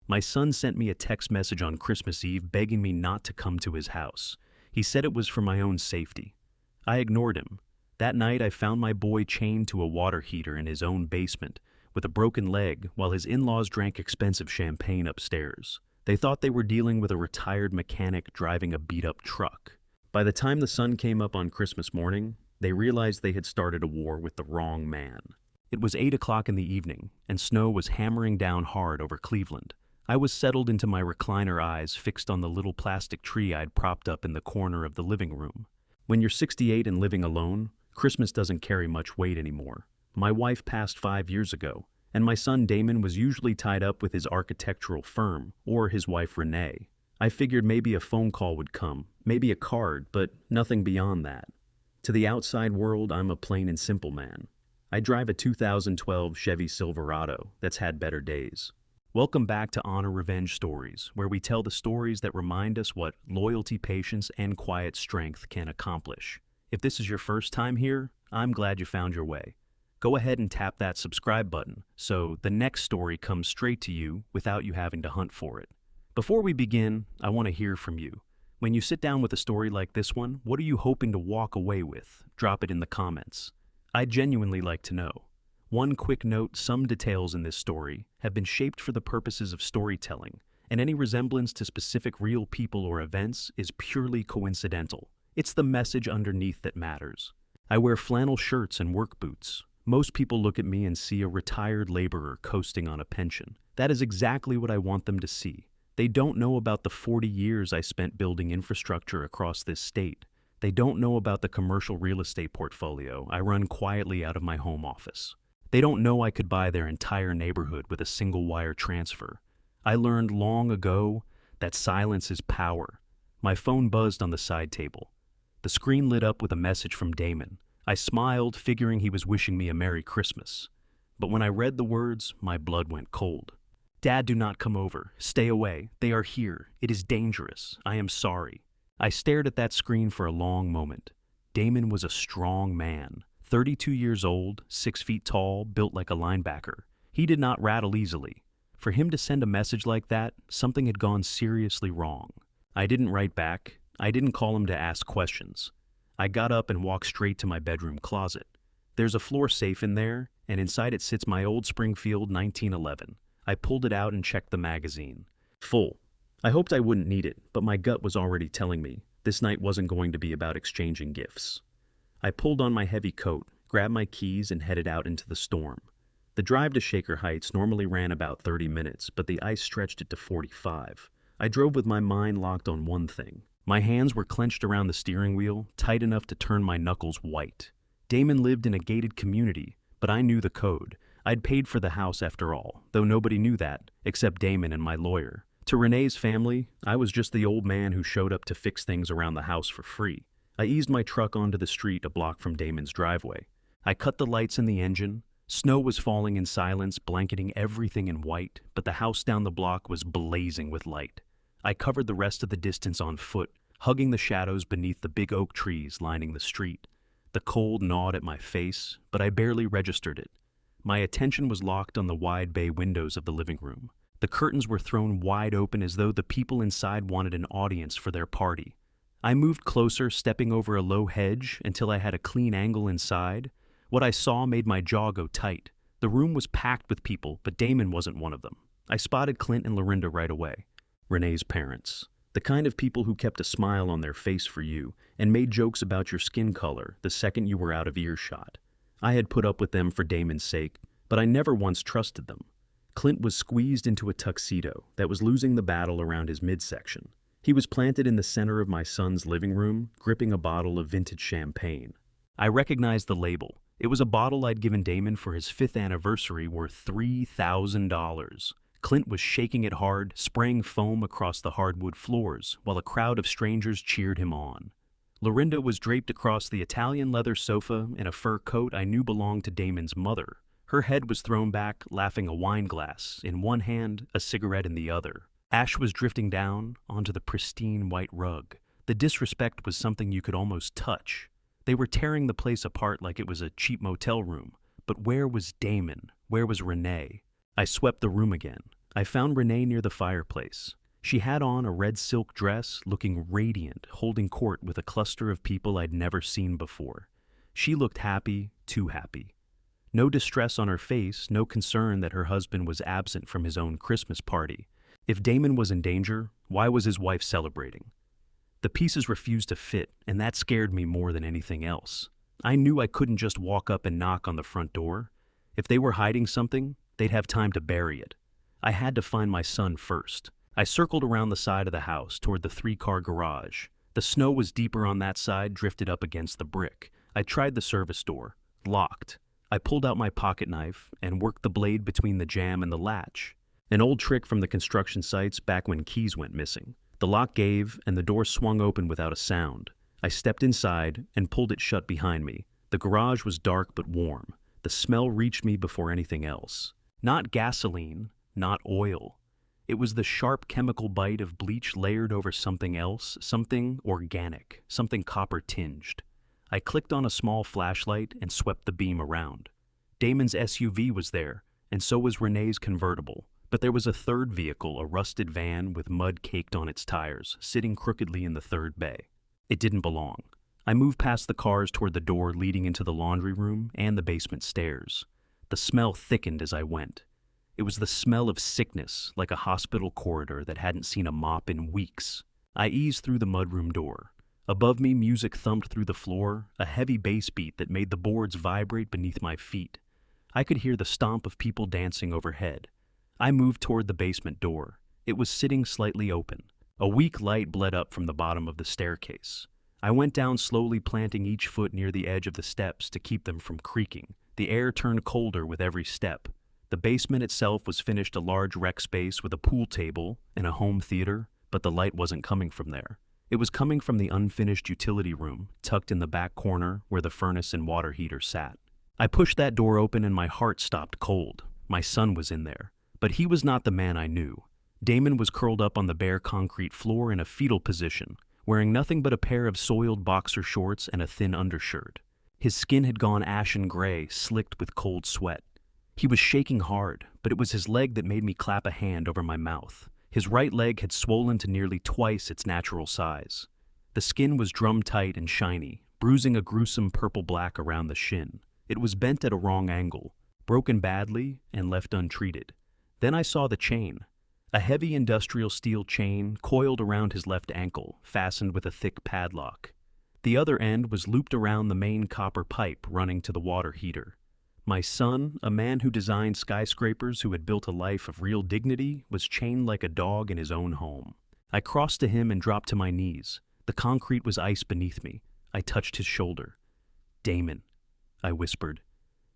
My son sent me a text message on Christmas Eve begging me not to come to his house. He said it was for my own safety. I ignored him. That night, I found my boy chained to a water heater in his own basement with a broken leg while his in-laws drank expensive champagne upstairs. They thought they were dealing with a retired mechanic driving a beat-up truck. By the time the sun came up on Christmas morning, they realized they had started a war with the wrong man. It was 8 o'clock in the evening, and snow was hammering down hard over Cleveland. I was settled into my recliner, eyes fixed on the little plastic tree I'd propped up in the corner of the living room. When you're 68 and living alone, Christmas doesn't carry much weight anymore. My wife passed 5 years ago, and my son Damon was usually tied up with his architectural firm or his wife Renee. I figured maybe a phone call would come, maybe a card, but nothing beyond that. To the outside world, I'm a plain and simple man. I drive a 2012 Chevy Silverado that's had better days. Welcome back to Honor Revenge Stories, where we tell the stories that remind us what loyalty, patience, and quiet strength can accomplish. If this is your first time here, I'm glad you found your way. Go ahead and tap that subscribe button so the next story comes straight to you without you having to hunt for it. Before we begin, I want to hear from you. When you sit down with a story like this one, what are you hoping to walk away with? Drop it in the comments. I'd genuinely like to know. One quick note, some details in this story have been shaped for the purposes of storytelling, and any resemblance to specific real people or events is purely coincidental. It's the message underneath that matters. I wear flannel shirts and work boots. Most people look at me and see a retired laborer coasting on a pension. That is exactly what I want them to see. They don't know about the 40 years I spent building infrastructure across this state. They don't know about the commercial real estate portfolio I run quietly out of my home office. They don't know I could buy their entire neighborhood with a single wire transfer. I learned long ago that silence is power. My phone buzzed on the side table. The screen lit up with a message from Damon. I smiled, figuring he was wishing me a Merry Christmas. But when I read the words, my blood went cold. Dad, do not come over. Stay away. They are here. It is dangerous. I am sorry. I stared at that screen for a long moment. Damon was a strong man, 32 years old, 6 feet tall, built like a linebacker. He did not rattle easily. For him to send a message like that, something had gone seriously wrong. I didn't write back. I didn't call him to ask questions. I got up and walked straight to my bedroom closet. There's a floor safe in there, and inside it sits my old Springfield 1911. I pulled it out and checked the magazine. Full. I hoped I wouldn't need it, but my gut was already telling me this night wasn't going to be about exchanging gifts. I pulled on my heavy coat, grabbed my keys, and headed out into the storm. The drive to Shaker Heights normally ran about 30 minutes, but the ice stretched it to 45. I drove with my mind locked on one thing. My hands were clenched around the steering wheel, tight enough to turn my knuckles white. Damon lived in a gated community, but I knew the code. I'd paid for the house after all, though nobody knew that, except Damon and my lawyer. To Renee's family, I was just the old man who showed up to fix things around the house for free. I eased my truck onto the street a block from Damon's driveway. I cut the lights in the engine. Snow was falling in silence, blanketing everything in white, but the house down the block was blazing with light. I covered the rest of the distance on foot, hugging the shadows beneath the big oak trees lining the street. The cold gnawed at my face, but I barely registered it. My attention was locked on the wide bay windows of the living room. The curtains were thrown wide open as though the people inside wanted an audience for their party. I moved closer, stepping over a low hedge until I had a clean angle inside. What I saw made my jaw go tight. The room was packed with people, but Damon wasn't one of them. I spotted Clint and Lorinda right away. Renee's parents. The kind of people who kept a smile on their face for you and made jokes about your skin color the second you were out of earshot. I had put up with them for Damon's sake, but I never once trusted them. Clint was squeezed into a tuxedo that was losing the battle around his midsection. He was planted in the center of my son's living room, gripping a bottle of vintage champagne. I recognized the label. It was a bottle I'd given Damon for his 5th anniversary worth $3,000. Clint was shaking it hard, spraying foam across the hardwood floors, while a crowd of strangers cheered him on. Lorinda was draped across the Italian leather sofa in a fur coat I knew belonged to Damon's mother. Her head was thrown back, laughing, a wine glass in one hand, a cigarette in the other. Ash was drifting down onto the pristine white rug. The disrespect was something you could almost touch. They were tearing the place apart like it was a cheap motel room. But where was Damon? Where was Renee? I swept the room again. I found Renee near the fireplace. She had on a red silk dress, looking radiant, holding court with a cluster of people I'd never seen before. She looked happy, too happy. No distress on her face, no concern that her husband was absent from his own Christmas party. If Damon was in danger, why was his wife celebrating? The pieces refused to fit, and that scared me more than anything else. I knew I couldn't just walk up and knock on the front door. If they were hiding something, they'd have time to bury it. I had to find my son first. I circled around the side of the house toward the 3-car garage. The snow was deeper on that side, drifted up against the brick. I tried the service door. Locked. I pulled out my pocket knife and worked the blade between the jamb and the latch. An old trick from the construction sites back when keys went missing. The lock gave, and the door swung open without a sound. I stepped inside and pulled it shut behind me. The garage was dark but warm. The smell reached me before anything else. Not gasoline, not oil. It was the sharp chemical bite of bleach layered over something else, something organic, something copper-tinged. I clicked on a small flashlight and swept the beam around. Damon's SUV was there, and so was Renee's convertible. But there was a third vehicle, a rusted van with mud caked on its tires, sitting crookedly in the third bay. It didn't belong. I moved past the cars toward the door leading into the laundry room and the basement stairs. The smell thickened as I went. It was the smell of sickness, like a hospital corridor that hadn't seen a mop in weeks. I eased through the mudroom door. Above me, music thumped through the floor, a heavy bass beat that made the boards vibrate beneath my feet. I could hear the stomp of people dancing overhead. I moved toward the basement door. It was sitting slightly open. A weak light bled up from the bottom of the staircase. I went down slowly, planting each foot near the edge of the steps to keep them from creaking. The air turned colder with every step. The basement itself was finished a large rec space with a pool table and a home theater, but the light wasn't coming from there. It was coming from the unfinished utility room, tucked in the back corner where the furnace and water heater sat. I pushed that door open and my heart stopped cold. My son was in there. But he was not the man I knew. Damon was curled up on the bare concrete floor in a fetal position, wearing nothing but a pair of soiled boxer shorts and a thin undershirt. His skin had gone ashen gray, slicked with cold sweat. He was shaking hard, but it was his leg that made me clap a hand over my mouth. His right leg had swollen to nearly twice its natural size. The skin was drum-tight and shiny, bruising a gruesome purple-black around the shin. It was bent at a wrong angle, broken badly, and left untreated. Then I saw the chain. A heavy industrial steel chain coiled around his left ankle, fastened with a thick padlock. The other end was looped around the main copper pipe running to the water heater. My son, a man who designed skyscrapers, who had built a life of real dignity, was chained like a dog in his own home. I crossed to him and dropped to my knees. The concrete was ice beneath me. I touched his shoulder. "Damon," I whispered.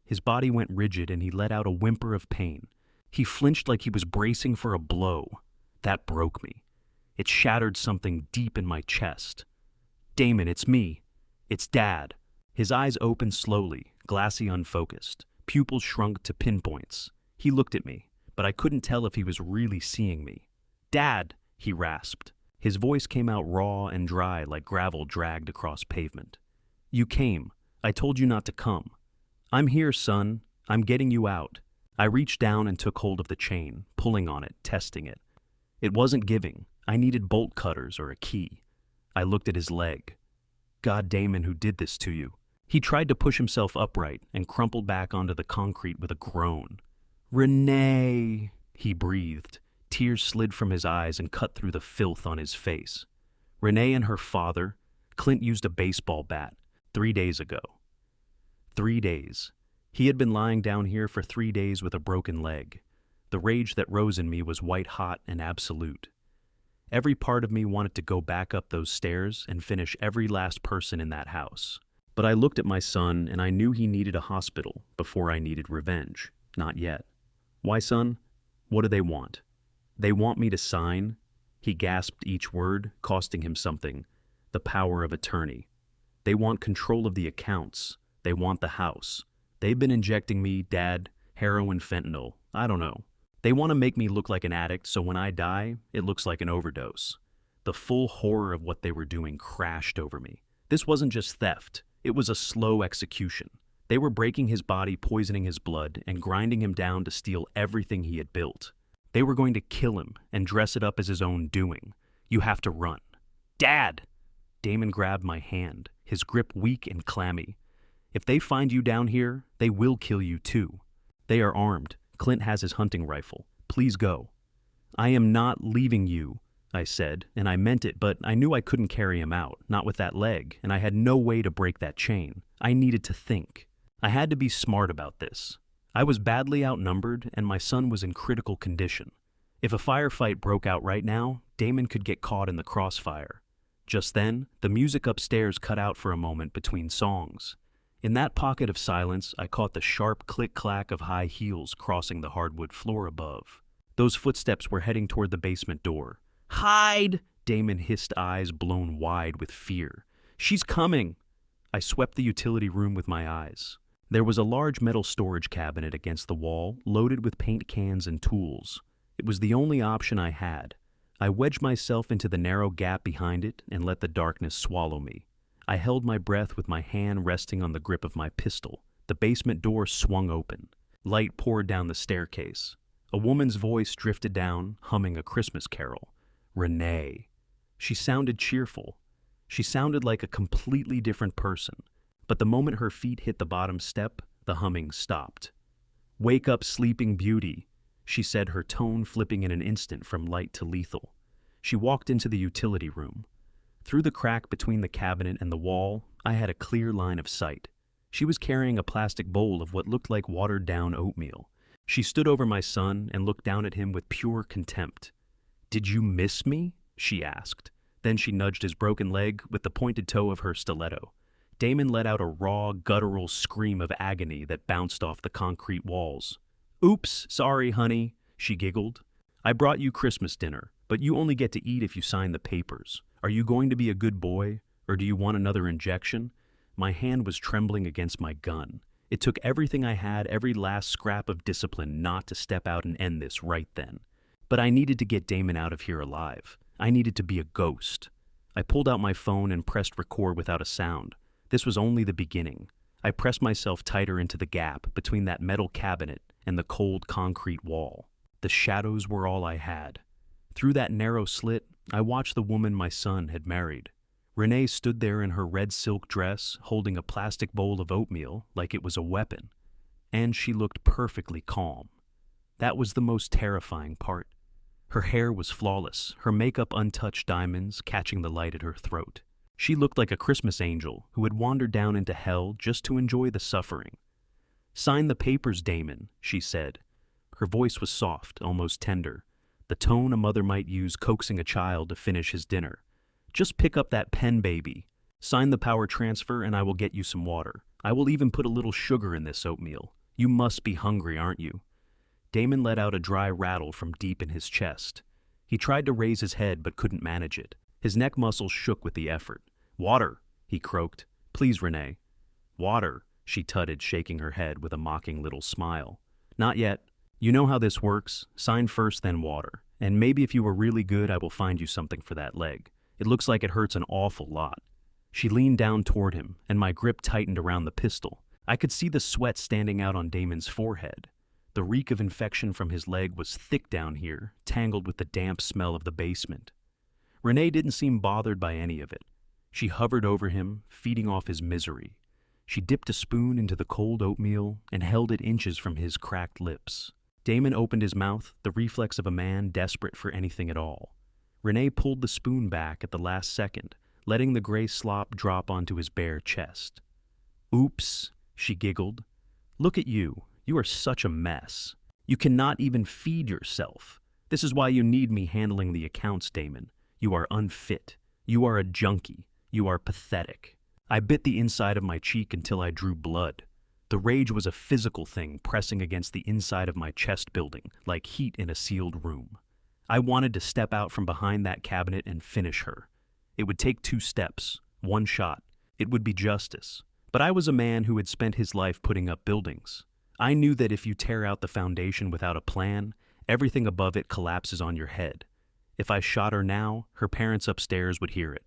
His body went rigid and he let out a whimper of pain. He flinched like he was bracing for a blow. That broke me. It shattered something deep in my chest. "Damon, it's me. It's Dad." His eyes opened slowly, glassy, unfocused. Pupils shrunk to pinpoints. He looked at me, but I couldn't tell if he was really seeing me. "Dad," he rasped. His voice came out raw and dry like gravel dragged across pavement. "You came. I told you not to come." "I'm here, son. I'm getting you out." I reached down and took hold of the chain, pulling on it, testing it. It wasn't giving. I needed bolt cutters or a key. I looked at his leg. "God, Damon, who did this to you?" He tried to push himself upright and crumpled back onto the concrete with a groan. "Renee," he breathed. Tears slid from his eyes and cut through the filth on his face. Renee and her father. Clint used a baseball bat 3 days ago. 3 days. He had been lying down here for 3 days with a broken leg. The rage that rose in me was white-hot and absolute. Every part of me wanted to go back up those stairs and finish every last person in that house. But I looked at my son and I knew he needed a hospital before I needed revenge. Not yet. "Why, son? What do they want?" "They want me to sign." He gasped each word, costing him something. "The power of attorney. They want control of the accounts. They want the house. They've been injecting me, Dad, heroin, fentanyl. I don't know. They want to make me look like an addict, so when I die, it looks like an overdose." The full horror of what they were doing crashed over me. This wasn't just theft. It was a slow execution. They were breaking his body, poisoning his blood, and grinding him down to steal everything he had built. They were going to kill him and dress it up as his own doing. You have to run. Dad! Damon grabbed my hand, his grip weak and clammy. If they find you down here, they will kill you too. They are armed. Clint has his hunting rifle. Please go. I am not leaving you, I said, and I meant it, but I knew I couldn't carry him out, not with that leg, and I had no way to break that chain. I needed to think. I had to be smart about this. I was badly outnumbered, and my son was in critical condition. If a firefight broke out right now, Damon could get caught in the crossfire. Just then, the music upstairs cut out for a moment between songs. In that pocket of silence, I caught the sharp click-clack of high heels crossing the hardwood floor above. Those footsteps were heading toward the basement door. Hide! Damon hissed, eyes blown wide with fear. She's coming! I swept the utility room with my eyes. There was a large metal storage cabinet against the wall, loaded with paint cans and tools. It was the only option I had. I wedged myself into the narrow gap behind it and let the darkness swallow me. I held my breath with my hand resting on the grip of my pistol. The basement door swung open. Light poured down the staircase. A woman's voice drifted down, humming a Christmas carol. Renee. She sounded cheerful. She sounded like a completely different person. But the moment her feet hit the bottom step, the humming stopped. Wake up, sleeping beauty, she said, her tone flipping in an instant from light to lethal. She walked into the utility room. Through the crack between the cabinet and the wall, I had a clear line of sight. She was carrying a plastic bowl of what looked like watered-down oatmeal. She stood over my son and looked down at him with pure contempt. "Did you miss me?" she asked. Then she nudged his broken leg with the pointed toe of her stiletto. Damon let out a raw, guttural scream of agony that bounced off the concrete walls. "Oops, sorry, honey," she giggled. "I brought you Christmas dinner, but you only get to eat if you sign the papers. Are you going to be a good boy, or do you want another injection?" My hand was trembling against my gun. It took everything I had, every last scrap of discipline, not to step out and end this right then. But I needed to get Damon out of here alive. I needed to be a ghost. I pulled out my phone and pressed record without a sound. This was only the beginning. I pressed myself tighter into the gap between that metal cabinet and the cold concrete wall. The shadows were all I had. Through that narrow slit, I watched the woman my son had married. Renee stood there in her red silk dress, holding a plastic bowl of oatmeal like it was a weapon. And she looked perfectly calm. That was the most terrifying part. Her hair was flawless, her makeup untouched diamonds catching the light at her throat. She looked like a Christmas angel who had wandered down into hell just to enjoy the suffering. "Sign the papers, Damon," she said. Her voice was soft, almost tender, the tone a mother might use coaxing a child to finish his dinner. "Just pick up that pen, baby. Sign the power transfer and I will get you some water. I will even put a little sugar in this oatmeal. You must be hungry, aren't you?" Damon let out a dry rattle from deep in his chest. He tried to raise his head but couldn't manage it. His neck muscles shook with the effort. "Water," he croaked. "Please, Renee." "Water," she tutted, shaking her head with a mocking little smile. "Not yet. You know how this works. Sign first, then water. And maybe if you were really good, I will find you something for that leg. It looks like it hurts an awful lot." She leaned down toward him, and my grip tightened around the pistol. I could see the sweat standing out on Damon's forehead. The reek of infection from his leg was thick down here, tangled with the damp smell of the basement. Renee didn't seem bothered by any of it. She hovered over him, feeding off his misery. She dipped a spoon into the cold oatmeal and held it inches from his cracked lips. Damon opened his mouth, the reflex of a man desperate for anything at all. Renee pulled the spoon back at the last second, letting the gray slop drop onto his bare chest. "Oops," she giggled. "Look at you. You are such a mess. You cannot even feed yourself. This is why you need me handling the accounts, Damon. You are unfit. You are a junkie. You are pathetic." I bit the inside of my cheek until I drew blood. The rage was a physical thing pressing against the inside of my chest building, like heat in a sealed room. I wanted to step out from behind that cabinet and finish her. It would take 2 steps, 1 shot. It would be justice. But I was a man who had spent his life putting up buildings. I knew that if you tear out the foundation without a plan, everything above it collapses on your head. If I shot her now, her parents upstairs would hear it.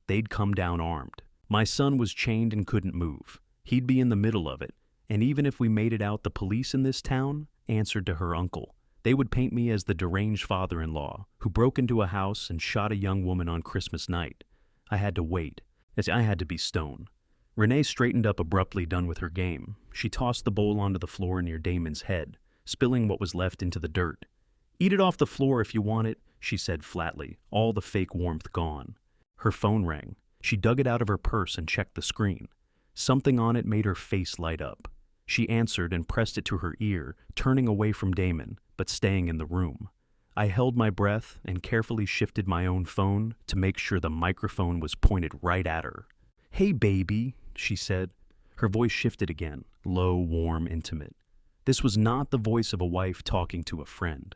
They'd come down armed. My son was chained and couldn't move. He'd be in the middle of it, and even if we made it out, the police in this town answered to her uncle. They would paint me as the deranged father-in-law who broke into a house and shot a young woman on Christmas night. I had to wait, as I had to be stone. Renee straightened up abruptly, done with her game. She tossed the bowl onto the floor near Damon's head, spilling what was left into the dirt. "Eat it off the floor if you want it," she said flatly, all the fake warmth gone. Her phone rang. She dug it out of her purse and checked the screen. Something on it made her face light up. She answered and pressed it to her ear, turning away from Damon, but staying in the room. I held my breath and carefully shifted my own phone to make sure the microphone was pointed right at her. "Hey, baby," she said. Her voice shifted again, low, warm, intimate. This was not the voice of a wife talking to a friend.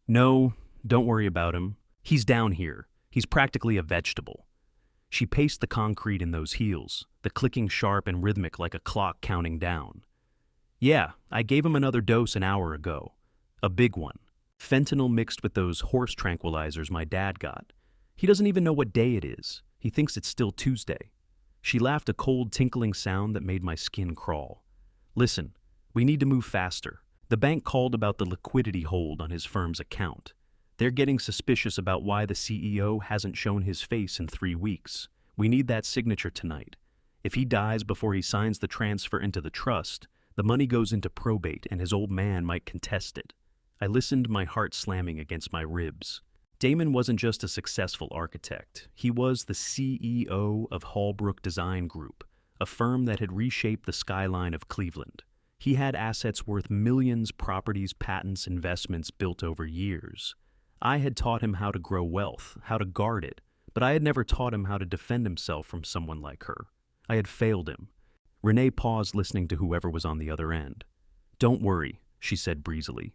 "No, don't worry about him. He's down here. He's practically a vegetable." She paced the concrete in those heels, the clicking sharp and rhythmic like a clock counting down. "Yeah, I gave him another dose an hour ago. A big one. Fentanyl mixed with those horse tranquilizers my dad got. He doesn't even know what day it is. He thinks it's still Tuesday." She laughed, a cold, tinkling sound that made my skin crawl. "Listen, we need to move faster. The bank called about the liquidity hold on his firm's account. They're getting suspicious about why the CEO hasn't shown his face in 3 weeks. We need that signature tonight. If he dies before he signs the transfer into the trust, the money goes into probate and his old man might contest it." I listened, my heart slamming against my ribs. Damon wasn't just a successful architect. He was the CEO of Hallbrook Design Group, a firm that had reshaped the skyline of Cleveland. He had assets worth millions, properties, patents, investments built over years. I had taught him how to grow wealth, how to guard it, but I had never taught him how to defend himself from someone like her. I had failed him. Renee paused, listening to whoever was on the other end. "Don't worry," she said breezily.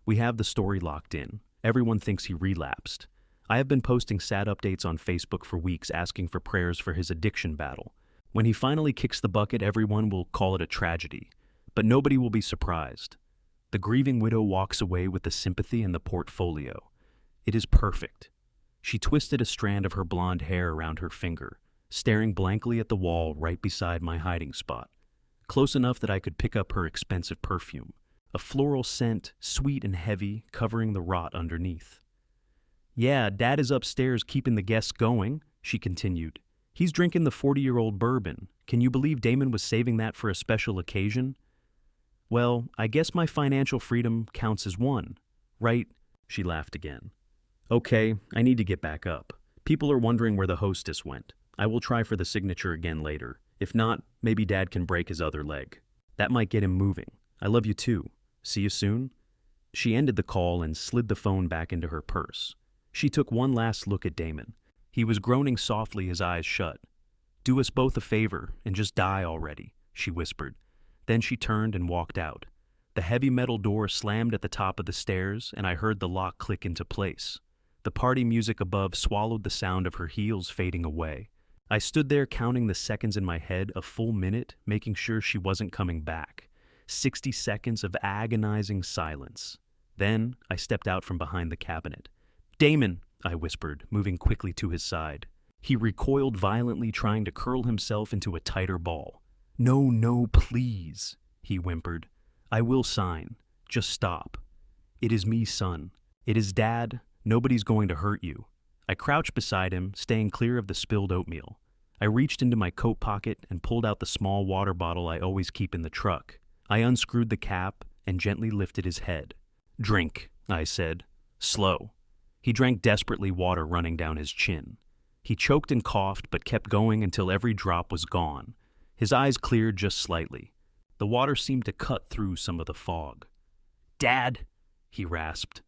"We have the story locked in. Everyone thinks he relapsed. I have been posting sad updates on Facebook for weeks asking for prayers for his addiction battle. When he finally kicks the bucket, everyone will call it a tragedy. But nobody will be surprised." The grieving widow walks away with the sympathy and the portfolio. It is perfect. She twisted a strand of her blonde hair around her finger, staring blankly at the wall right beside my hiding spot, close enough that I could pick up her expensive perfume, a floral scent, sweet and heavy, covering the rot underneath. "Yeah, Dad is upstairs keeping the guests going," she continued. "He's drinking the 40-year-old bourbon. Can you believe Damon was saving that for a special occasion?" "Well, I guess my financial freedom counts as one, right?" She laughed again. "Okay, I need to get back up. People are wondering where the hostess went. I will try for the signature again later. If not, maybe Dad can break his other leg. That might get him moving. I love you too. See you soon." She ended the call and slid the phone back into her purse. She took one last look at Damon. He was groaning softly, his eyes shut. "Do us both a favor and just die already," she whispered. Then she turned and walked out. The heavy metal door slammed at the top of the stairs, and I heard the lock click into place. The party music above swallowed the sound of her heels fading away. I stood there counting the seconds in my head, a full minute, making sure she wasn't coming back. 60 seconds of agonizing silence. Then I stepped out from behind the cabinet. "Damon," I whispered, moving quickly to his side. He recoiled violently, trying to curl himself into a tighter ball. "No, no, please," he whimpered. "I will sign. Just stop. It is me, son. It is Dad. Nobody's going to hurt you." I crouched beside him, staying clear of the spilled oatmeal. I reached into my coat pocket and pulled out the small water bottle I always keep in the truck. I unscrewed the cap and gently lifted his head. "Drink," I said. "Slow." He drank desperately, water running down his chin. He choked and coughed, but kept going until every drop was gone. His eyes cleared just slightly. The water seemed to cut through some of the fog. "Dad," he rasped.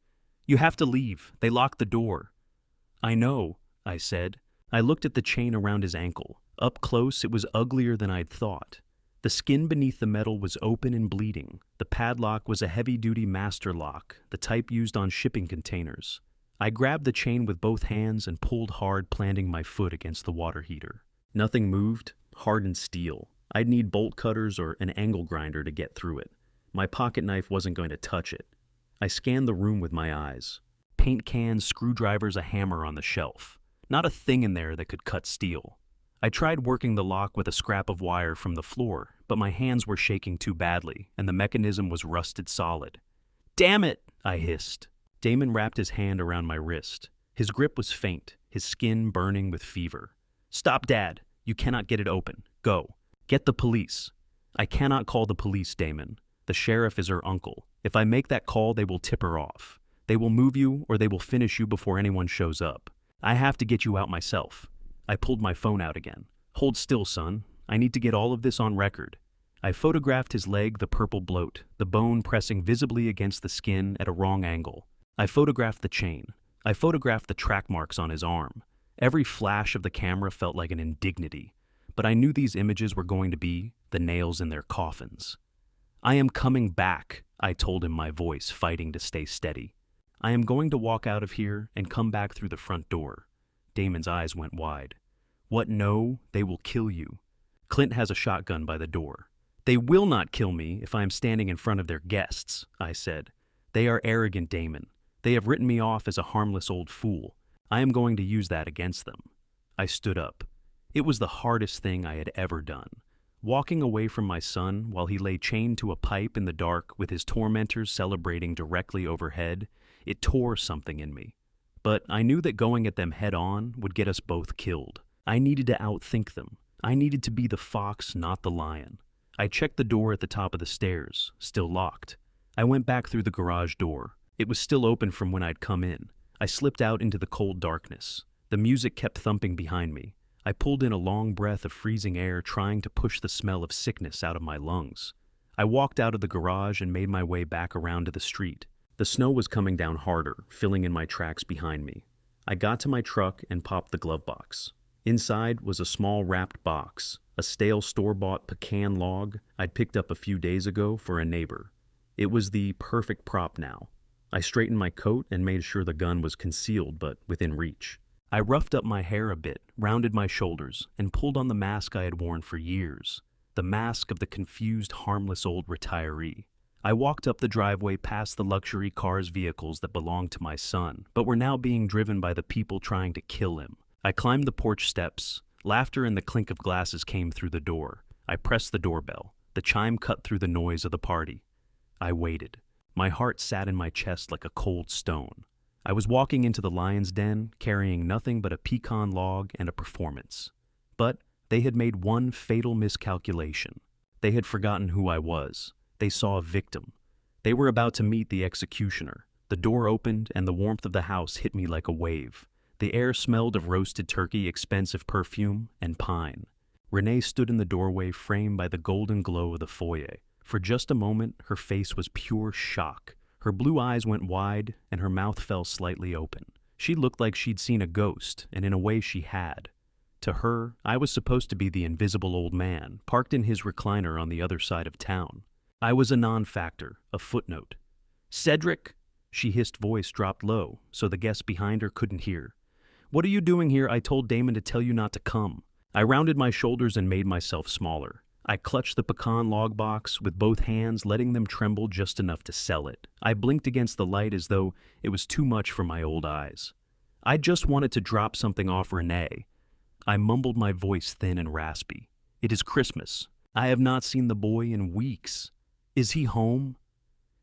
"You have to leave. They locked the door." "I know," I said. I looked at the chain around his ankle. Up close, it was uglier than I'd thought. The skin beneath the metal was open and bleeding. The padlock was a heavy-duty master lock, the type used on shipping containers. I grabbed the chain with both hands and pulled hard, planting my foot against the water heater. Nothing moved, hardened steel. I'd need bolt cutters or an angle grinder to get through it. My pocket knife wasn't going to touch it. I scanned the room with my eyes. Paint cans, screwdrivers, a hammer on the shelf. Not a thing in there that could cut steel. I tried working the lock with a scrap of wire from the floor, but my hands were shaking too badly, and the mechanism was rusted solid. "Damn it!" I hissed. Damon wrapped his hand around my wrist. His grip was faint, his skin burning with fever. Stop, Dad! You cannot get it open. Go. Get the police. I cannot call the police, Damon. The sheriff is her uncle. If I make that call, they will tip her off. They will move you or they will finish you before anyone shows up. I have to get you out myself. I pulled my phone out again. Hold still, son. I need to get all of this on record. I photographed his leg, the purple bloat, the bone pressing visibly against the skin at a wrong angle. I photographed the chain. I photographed the track marks on his arm. Every flash of the camera felt like an indignity, but I knew these images were going to be the nails in their coffins. I am coming back, I told him, my voice fighting to stay steady. I am going to walk out of here and come back through the front door. Damon's eyes went wide. What? No, they will kill you. Clint has a shotgun by the door. They will not kill me if I am standing in front of their guests, I said. They are arrogant, Damon. They have written me off as a harmless old fool. I am going to use that against them. I stood up. It was the hardest thing I had ever done. Walking away from my son while he lay chained to a pipe in the dark with his tormentors celebrating directly overhead, it tore something in me. But I knew that going at them head on would get us both killed. I needed to outthink them. I needed to be the fox, not the lion. I checked the door at the top of the stairs, still locked. I went back through the garage door. It was still open from when I'd come in. I slipped out into the cold darkness. The music kept thumping behind me. I pulled in a long breath of freezing air, trying to push the smell of sickness out of my lungs. I walked out of the garage and made my way back around to the street. The snow was coming down harder, filling in my tracks behind me. I got to my truck and popped the glove box. Inside was a small wrapped box, a stale store-bought pecan log I'd picked up a few days ago for a neighbor. It was the perfect prop now. I straightened my coat and made sure the gun was concealed but within reach. I roughed up my hair a bit, rounded my shoulders, and pulled on the mask I had worn for years, the mask of the confused, harmless old retiree. I walked up the driveway past the luxury cars, vehicles that belonged to my son, but were now being driven by the people trying to kill him. I climbed the porch steps. Laughter and the clink of glasses came through the door. I pressed the doorbell. The chime cut through the noise of the party. I waited. My heart sat in my chest like a cold stone. I was walking into the lion's den, carrying nothing but a pecan log and a performance. But they had made one fatal miscalculation. They had forgotten who I was. They saw a victim. They were about to meet the executioner. The door opened and the warmth of the house hit me like a wave. The air smelled of roasted turkey, expensive perfume, and pine. Renee stood in the doorway, framed by the golden glow of the foyer. For just a moment, her face was pure shock. Her blue eyes went wide, and her mouth fell slightly open. She looked like she'd seen a ghost, and in a way she had. To her, I was supposed to be the invisible old man, parked in his recliner on the other side of town. I was a non-factor, a footnote. "Cedric!" She hissed, voice dropped low, so the guests behind her couldn't hear. "What are you doing here? I told Damon to tell you not to come." I rounded my shoulders and made myself smaller. I clutched the pecan log box with both hands, letting them tremble just enough to sell it. I blinked against the light as though it was too much for my old eyes. I just wanted to drop something off Renee. I mumbled, my voice thin and raspy. "It is Christmas. I have not seen the boy in weeks. Is he home?"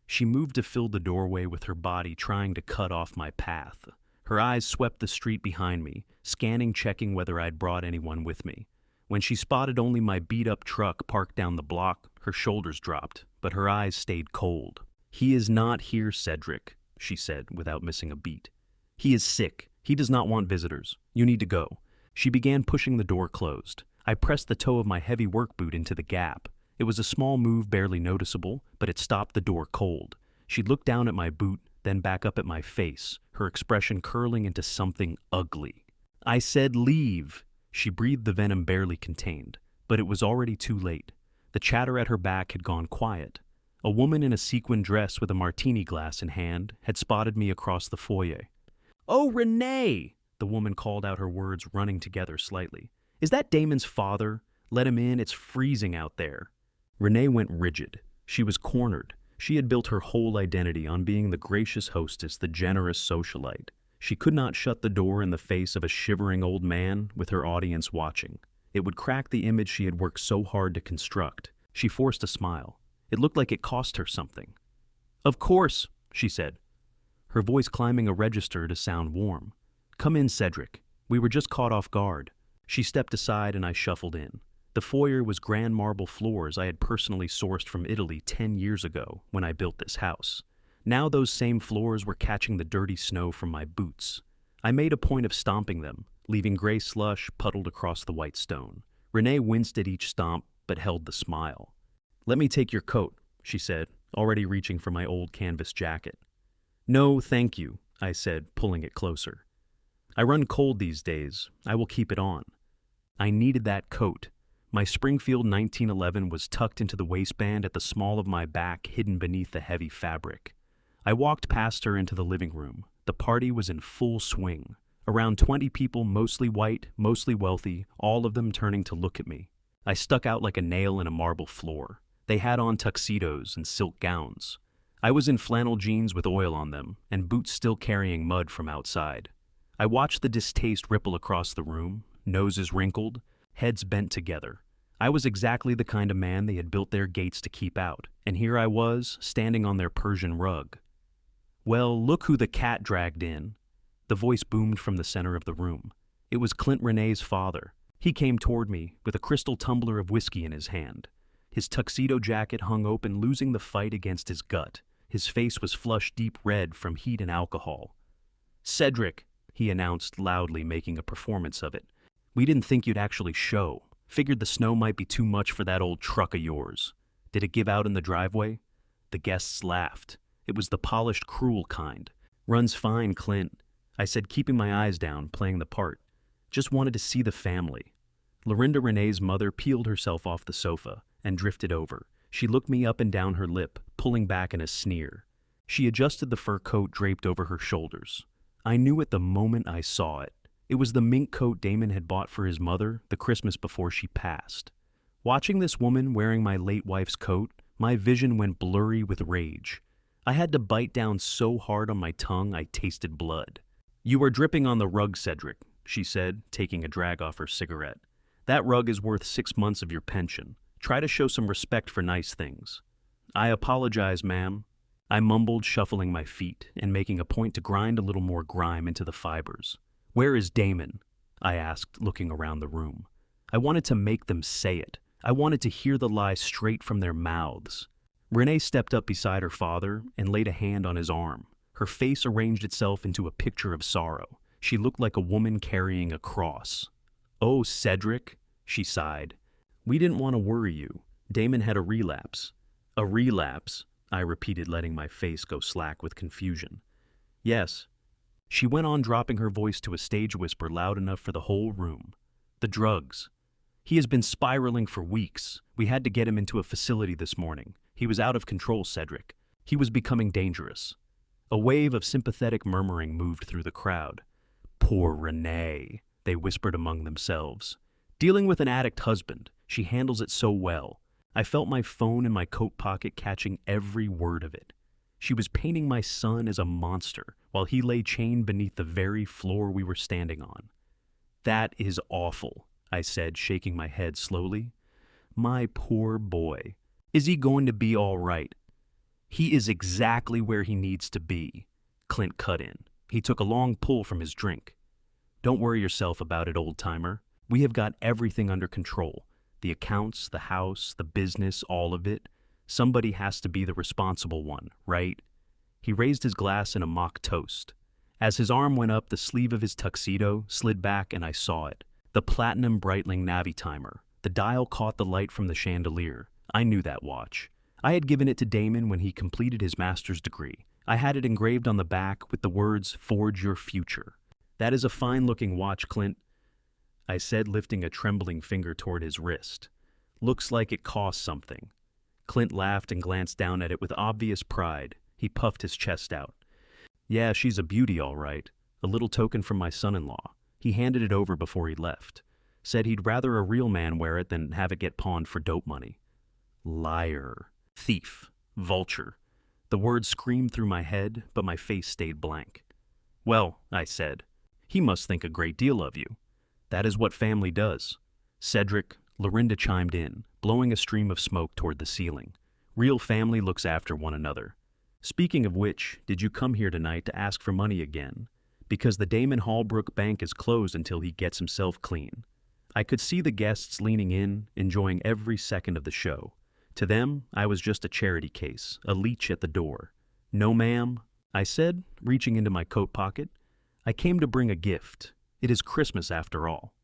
She moved to fill the doorway with her body, trying to cut off my path. Her eyes swept the street behind me, scanning, checking whether I'd brought anyone with me. When she spotted only my beat-up truck parked down the block, her shoulders dropped, but her eyes stayed cold. "He is not here, Cedric," she said, without missing a beat. "He is sick. He does not want visitors. You need to go." She began pushing the door closed. I pressed the toe of my heavy work boot into the gap. It was a small move, barely noticeable, but it stopped the door cold. She looked down at my boot, then back up at my face, her expression curling into something ugly. "I said leave." She breathed the venom barely contained, but it was already too late. The chatter at her back had gone quiet. A woman in a sequin dress with a martini glass in hand had spotted me across the foyer. "Oh, Renee!" The woman called out, her words running together slightly. "Is that Damon's father? Let him in, it's freezing out there." Renee went rigid. She was cornered. She had built her whole identity on being the gracious hostess, the generous socialite. She could not shut the door in the face of a shivering old man with her audience watching. It would crack the image she had worked so hard to construct. She forced a smile. It looked like it cost her something. "Of course," she said. her voice climbing a register to sound warm. "Come in, Cedric. We were just caught off guard." She stepped aside and I shuffled in. The foyer was grand marble floors I had personally sourced from Italy 10 years ago when I built this house. Now those same floors were catching the dirty snow from my boots. I made a point of stomping them, leaving gray slush puddled across the white stone. Renee winced at each stomp, but held the smile. "Let me take your coat," she said, already reaching for my old canvas jacket. "No, thank you," I said, pulling it closer. "I run cold these days. I will keep it on." I needed that coat. My Springfield 1911 was tucked into the waistband at the small of my back, hidden beneath the heavy fabric. I walked past her into the living room. The party was in full swing. Around 20 people, mostly white, mostly wealthy, all of them turning to look at me. I stuck out like a nail in a marble floor. They had on tuxedos and silk gowns. I was in flannel jeans with oil on them, and boots still carrying mud from outside. I watched the distaste ripple across the room, noses wrinkled, heads bent together. I was exactly the kind of man they had built their gates to keep out, and here I was, standing on their Persian rug. "Well, look who the cat dragged in." The voice boomed from the center of the room. It was Clint Renee's father. He came toward me with a crystal tumbler of whiskey in his hand. His tuxedo jacket hung open, losing the fight against his gut. His face was flushed deep red from heat and alcohol. "Cedric," he announced loudly, making a performance of it. "We didn't think you'd actually show. Figured the snow might be too much for that old truck of yours. Did it give out in the driveway?" The guests laughed. It was the polished, cruel kind. "Runs fine, Clint," I said, keeping my eyes down, playing the part. "Just wanted to see the family." Lorinda Renee's mother peeled herself off the sofa and drifted over. She looked me up and down her lip, pulling back in a sneer. She adjusted the fur coat draped over her shoulders. I knew it the moment I saw it. It was the mink coat Damon had bought for his mother the Christmas before she passed. Watching this woman wearing my late wife's coat, my vision went blurry with rage. I had to bite down so hard on my tongue I tasted blood. "You are dripping on the rug, Cedric," she said, taking a drag off her cigarette. "That rug is worth 6 months of your pension. Try to show some respect for nice things." "I apologize, ma'am," I mumbled, shuffling my feet and making a point to grind a little more grime into the fibers. "Where is Damon?" I asked, looking around the room. I wanted to make them say it. I wanted to hear the lie straight from their mouths. Renee stepped up beside her father and laid a hand on his arm. Her face arranged itself into a picture of sorrow. She looked like a woman carrying a cross. "Oh, Cedric," she sighed. "We didn't want to worry you. Damon had a relapse." "A relapse?" I repeated, letting my face go slack with confusion. "Yes." She went on, dropping her voice to a stage whisper loud enough for the whole room. "The drugs. He has been spiraling for weeks. We had to get him into a facility this morning. He was out of control, Cedric. He was becoming dangerous." A wave of sympathetic murmuring moved through the crowd. "Poor Renee," they whispered among themselves. "Dealing with an addict husband. She handles it so well." I felt my phone in my coat pocket catching every word of it. She was painting my son as a monster while he lay chained beneath the very floor we were standing on. "That is awful," I said, shaking my head slowly. "My poor boy. Is he going to be all right?" "He is exactly where he needs to be," Clint cut in. He took a long pull from his drink. "Don't worry yourself about it, old-timer. We have got everything under control. The accounts, the house, the business, all of it. Somebody has to be the responsible one, right?" He raised his glass in a mock toast. As his arm went up, the sleeve of his tuxedo slid back and I saw it. The platinum Breitling Navi timer. The dial caught the light from the chandelier. I knew that watch. I had given it to Damon when he completed his master's degree. I had it engraved on the back with the words, "Forge your future." "That is a fine-looking watch, Clint," I said, lifting a trembling finger toward his wrist. "Looks like it cost something." Clint laughed and glanced down at it with obvious pride. He puffed his chest out. "Yeah, she's a beauty, all right. A little token from my son-in-law. He handed it over before he left. Said he'd rather a real man wear it than have it get pawned for dope money." Liar. Thief. Vulture. The words screamed through my head, but my face stayed blank. "Well," I said, "he must think a great deal of you. That is what family does." "Cedric," Lorinda chimed in, blowing a stream of smoke toward the ceiling. "Real family looks after one another. Speaking of which, did you come here tonight to ask for money again? Because the Damon Hallbrook Bank is closed until he gets himself clean. I could see the guests leaning in, enjoying every second of the show. To them, I was just a charity case, a leech at the door. "No, ma'am," I said, reaching into my coat pocket. "I came to bring a gift. It is Christmas after all."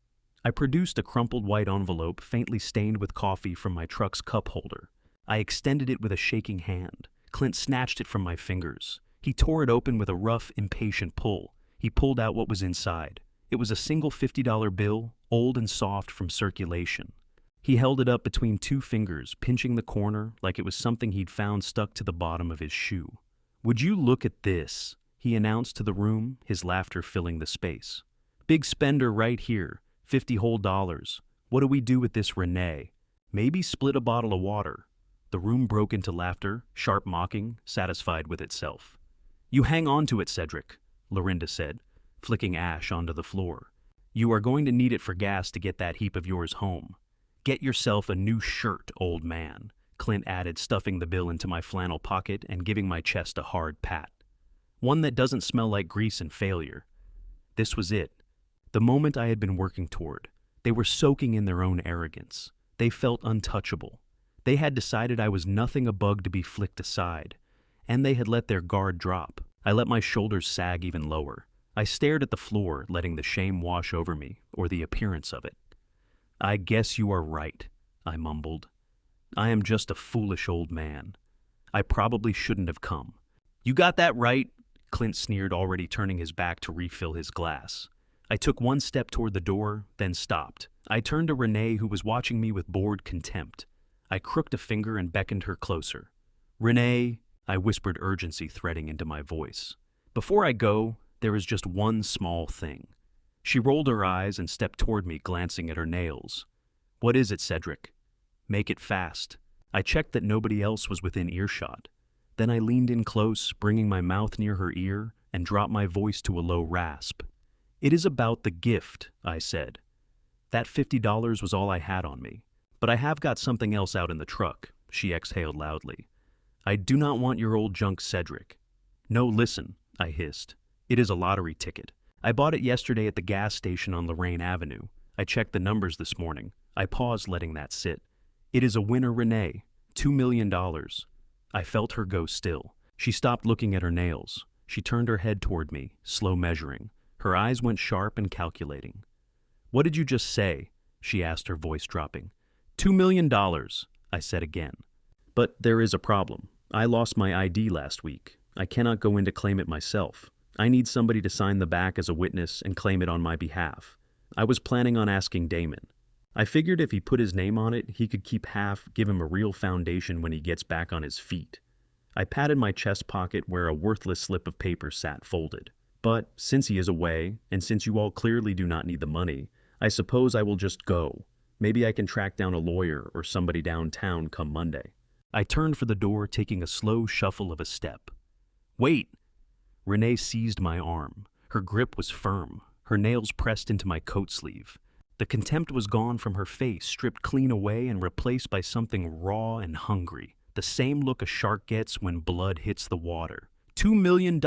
I produced a crumpled white envelope faintly stained with coffee from my truck's cup holder. I extended it with a shaking hand. Clint snatched it from my fingers. He tore it open with a rough, impatient pull. He pulled out what was inside. It was a single $50 bill, old and soft from circulation. He held it up between two fingers, pinching the corner like it was something he'd found stuck to the bottom of his shoe. "Would you look at this?" he announced to the room, his laughter filling the space. "Big spender right here, 50 whole dollars. What do we do with this, Renee? Maybe split a bottle of water." The room broke into laughter, sharp mocking, satisfied with itself. "You hang on to it, Cedric," Lorinda said, flicking ash onto the floor. "You are going to need it for gas to get that heap of yours home. Get yourself a new shirt, old man," Clint added, stuffing the bill into my flannel pocket and giving my chest a hard pat. "One that doesn't smell like grease and failure." This was it. The moment I had been working toward. They were soaking in their own arrogance. They felt untouchable. They had decided I was nothing a bug to be flicked aside, and they had let their guard drop. I let my shoulders sag even lower. I stared at the floor, letting the shame wash over me, or the appearance of it. "I guess you are right," I mumbled. "I am just a foolish old man. I probably shouldn't have come." "You got that right," Clint sneered, already turning his back to refill his glass. I took one step toward the door, then stopped. I turned to Renee, who was watching me with bored contempt. I crooked a finger and beckoned her closer. "Renee," I whispered, urgency threading into my voice. "Before I go, there is just one small thing." She rolled her eyes and stepped toward me, glancing at her nails. "What is it, Cedric?" "Make it fast." I checked that nobody else was within earshot. Then I leaned in close, bringing my mouth near her ear, and dropped my voice to a low rasp. "It is about the gift," I said. "That $50 was all I had on me. But I have got something else out in the truck," she exhaled loudly. "I do not want your old junk, Cedric." "No, listen," I hissed. "It is a lottery ticket. I bought it yesterday at the gas station on Lorraine Avenue. I checked the numbers this morning." I paused, letting that sit. "It is a winner, Renee. $2 million. I felt her go still. She stopped looking at her nails. She turned her head toward me, slow measuring. Her eyes went sharp and calculating. "What did you just say?" she asked, her voice dropping. $2 million, I said again. "But there is a problem. I lost my ID last week. I cannot go in to claim it myself. I need somebody to sign the back as a witness and claim it on my behalf. I was planning on asking Damon. I figured if he put his name on it, he could keep half, give him a real foundation when he gets back on his feet." I patted my chest pocket where a worthless slip of paper sat folded. "But since he is away, and since you all clearly do not need the money, I suppose I will just go. Maybe I can track down a lawyer or somebody downtown come Monday." I turned for the door, taking a slow shuffle of a step. "Wait!" Renee seized my arm. Her grip was firm, her nails pressed into my coat sleeve. The contempt was gone from her face, stripped clean away and replaced by something raw and hungry. The same look a shark gets when blood hits the water. $2 million,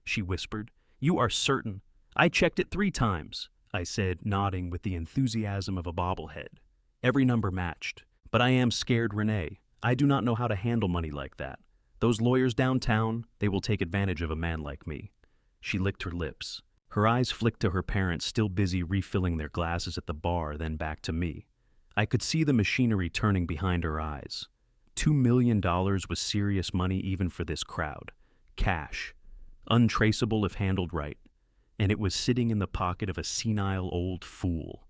she whispered. "You are certain?" "I checked it 3 times. I said, nodding with the enthusiasm of a bobblehead. Every number matched. "But I am scared, Renee. I do not know how to handle money like that. Those lawyers downtown, they will take advantage of a man like me." She licked her lips. Her eyes flicked to her parents, still busy refilling their glasses at the bar, then back to me. I could see the machinery turning behind her eyes. $2 million was serious money even for this crowd. Cash. Untraceable if handled right. And it was sitting in the pocket of a senile old fool.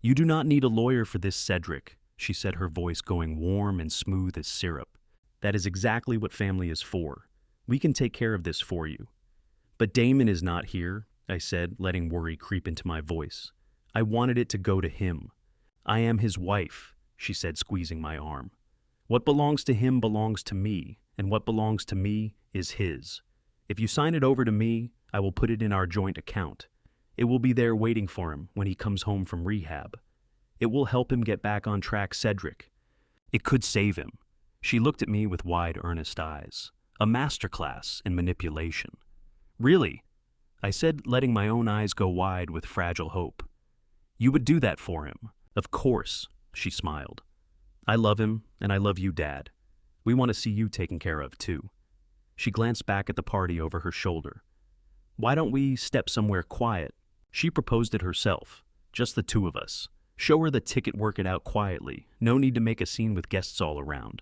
"You do not need a lawyer for this, Cedric," she said, her voice going warm and smooth as syrup. "That is exactly what family is for. We can take care of this for you." "But Damon is not here," I said, letting worry creep into my voice. "I wanted it to go to him." "I am his wife," she said, squeezing my arm. "What belongs to him belongs to me, and what belongs to me is his. If you sign it over to me, I will put it in our joint account. It will be there waiting for him when he comes home from rehab. It will help him get back on track, Cedric. It could save him." She looked at me with wide, earnest eyes. A masterclass in manipulation. Really? I said, letting my own eyes go wide with fragile hope. You would do that for him. Of course, she smiled. I love him, and I love you, Dad. We want to see you taken care of, too. She glanced back at the party over her shoulder. Why don't we step somewhere quiet? She proposed it herself. Just the two of us. Show her the ticket, work it out quietly. No need to make a scene with guests all around.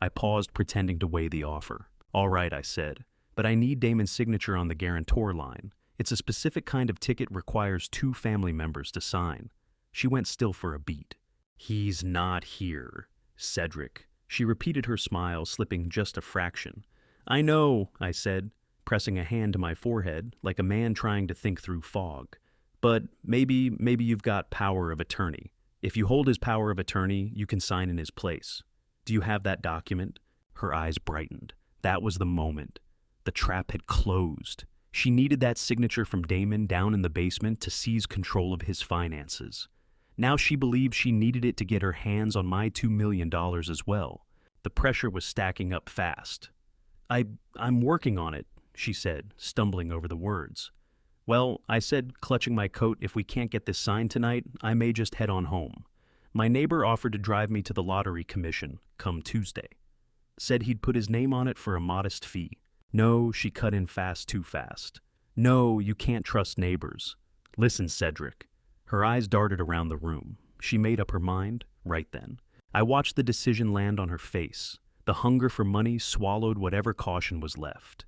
I paused, pretending to weigh the offer. All right, I said, but I need Damon's signature on the guarantor line. It's a specific kind of ticket, requires 2 family members to sign. She went still for a beat. He's not here, Cedric. She repeated, her smile slipping just a fraction. I know, I said, pressing a hand to my forehead like a man trying to think through fog. But maybe you've got power of attorney. If you hold his power of attorney, you can sign in his place. Do you have that document? Her eyes brightened. That was the moment. The trap had closed. She needed that signature from Damon down in the basement to seize control of his finances. Now she believed she needed it to get her hands on my $2 million as well. The pressure was stacking up fast. I'm working on it, she said, stumbling over the words. Well, I said, clutching my coat, if we can't get this signed tonight, I may just head on home. My neighbor offered to drive me to the lottery commission come Tuesday. Said he'd put his name on it for a modest fee. No, she cut in fast, too fast. No, you can't trust neighbors. Listen, Cedric. Her eyes darted around the room. She made up her mind right then. I watched the decision land on her face. The hunger for money swallowed whatever caution was left.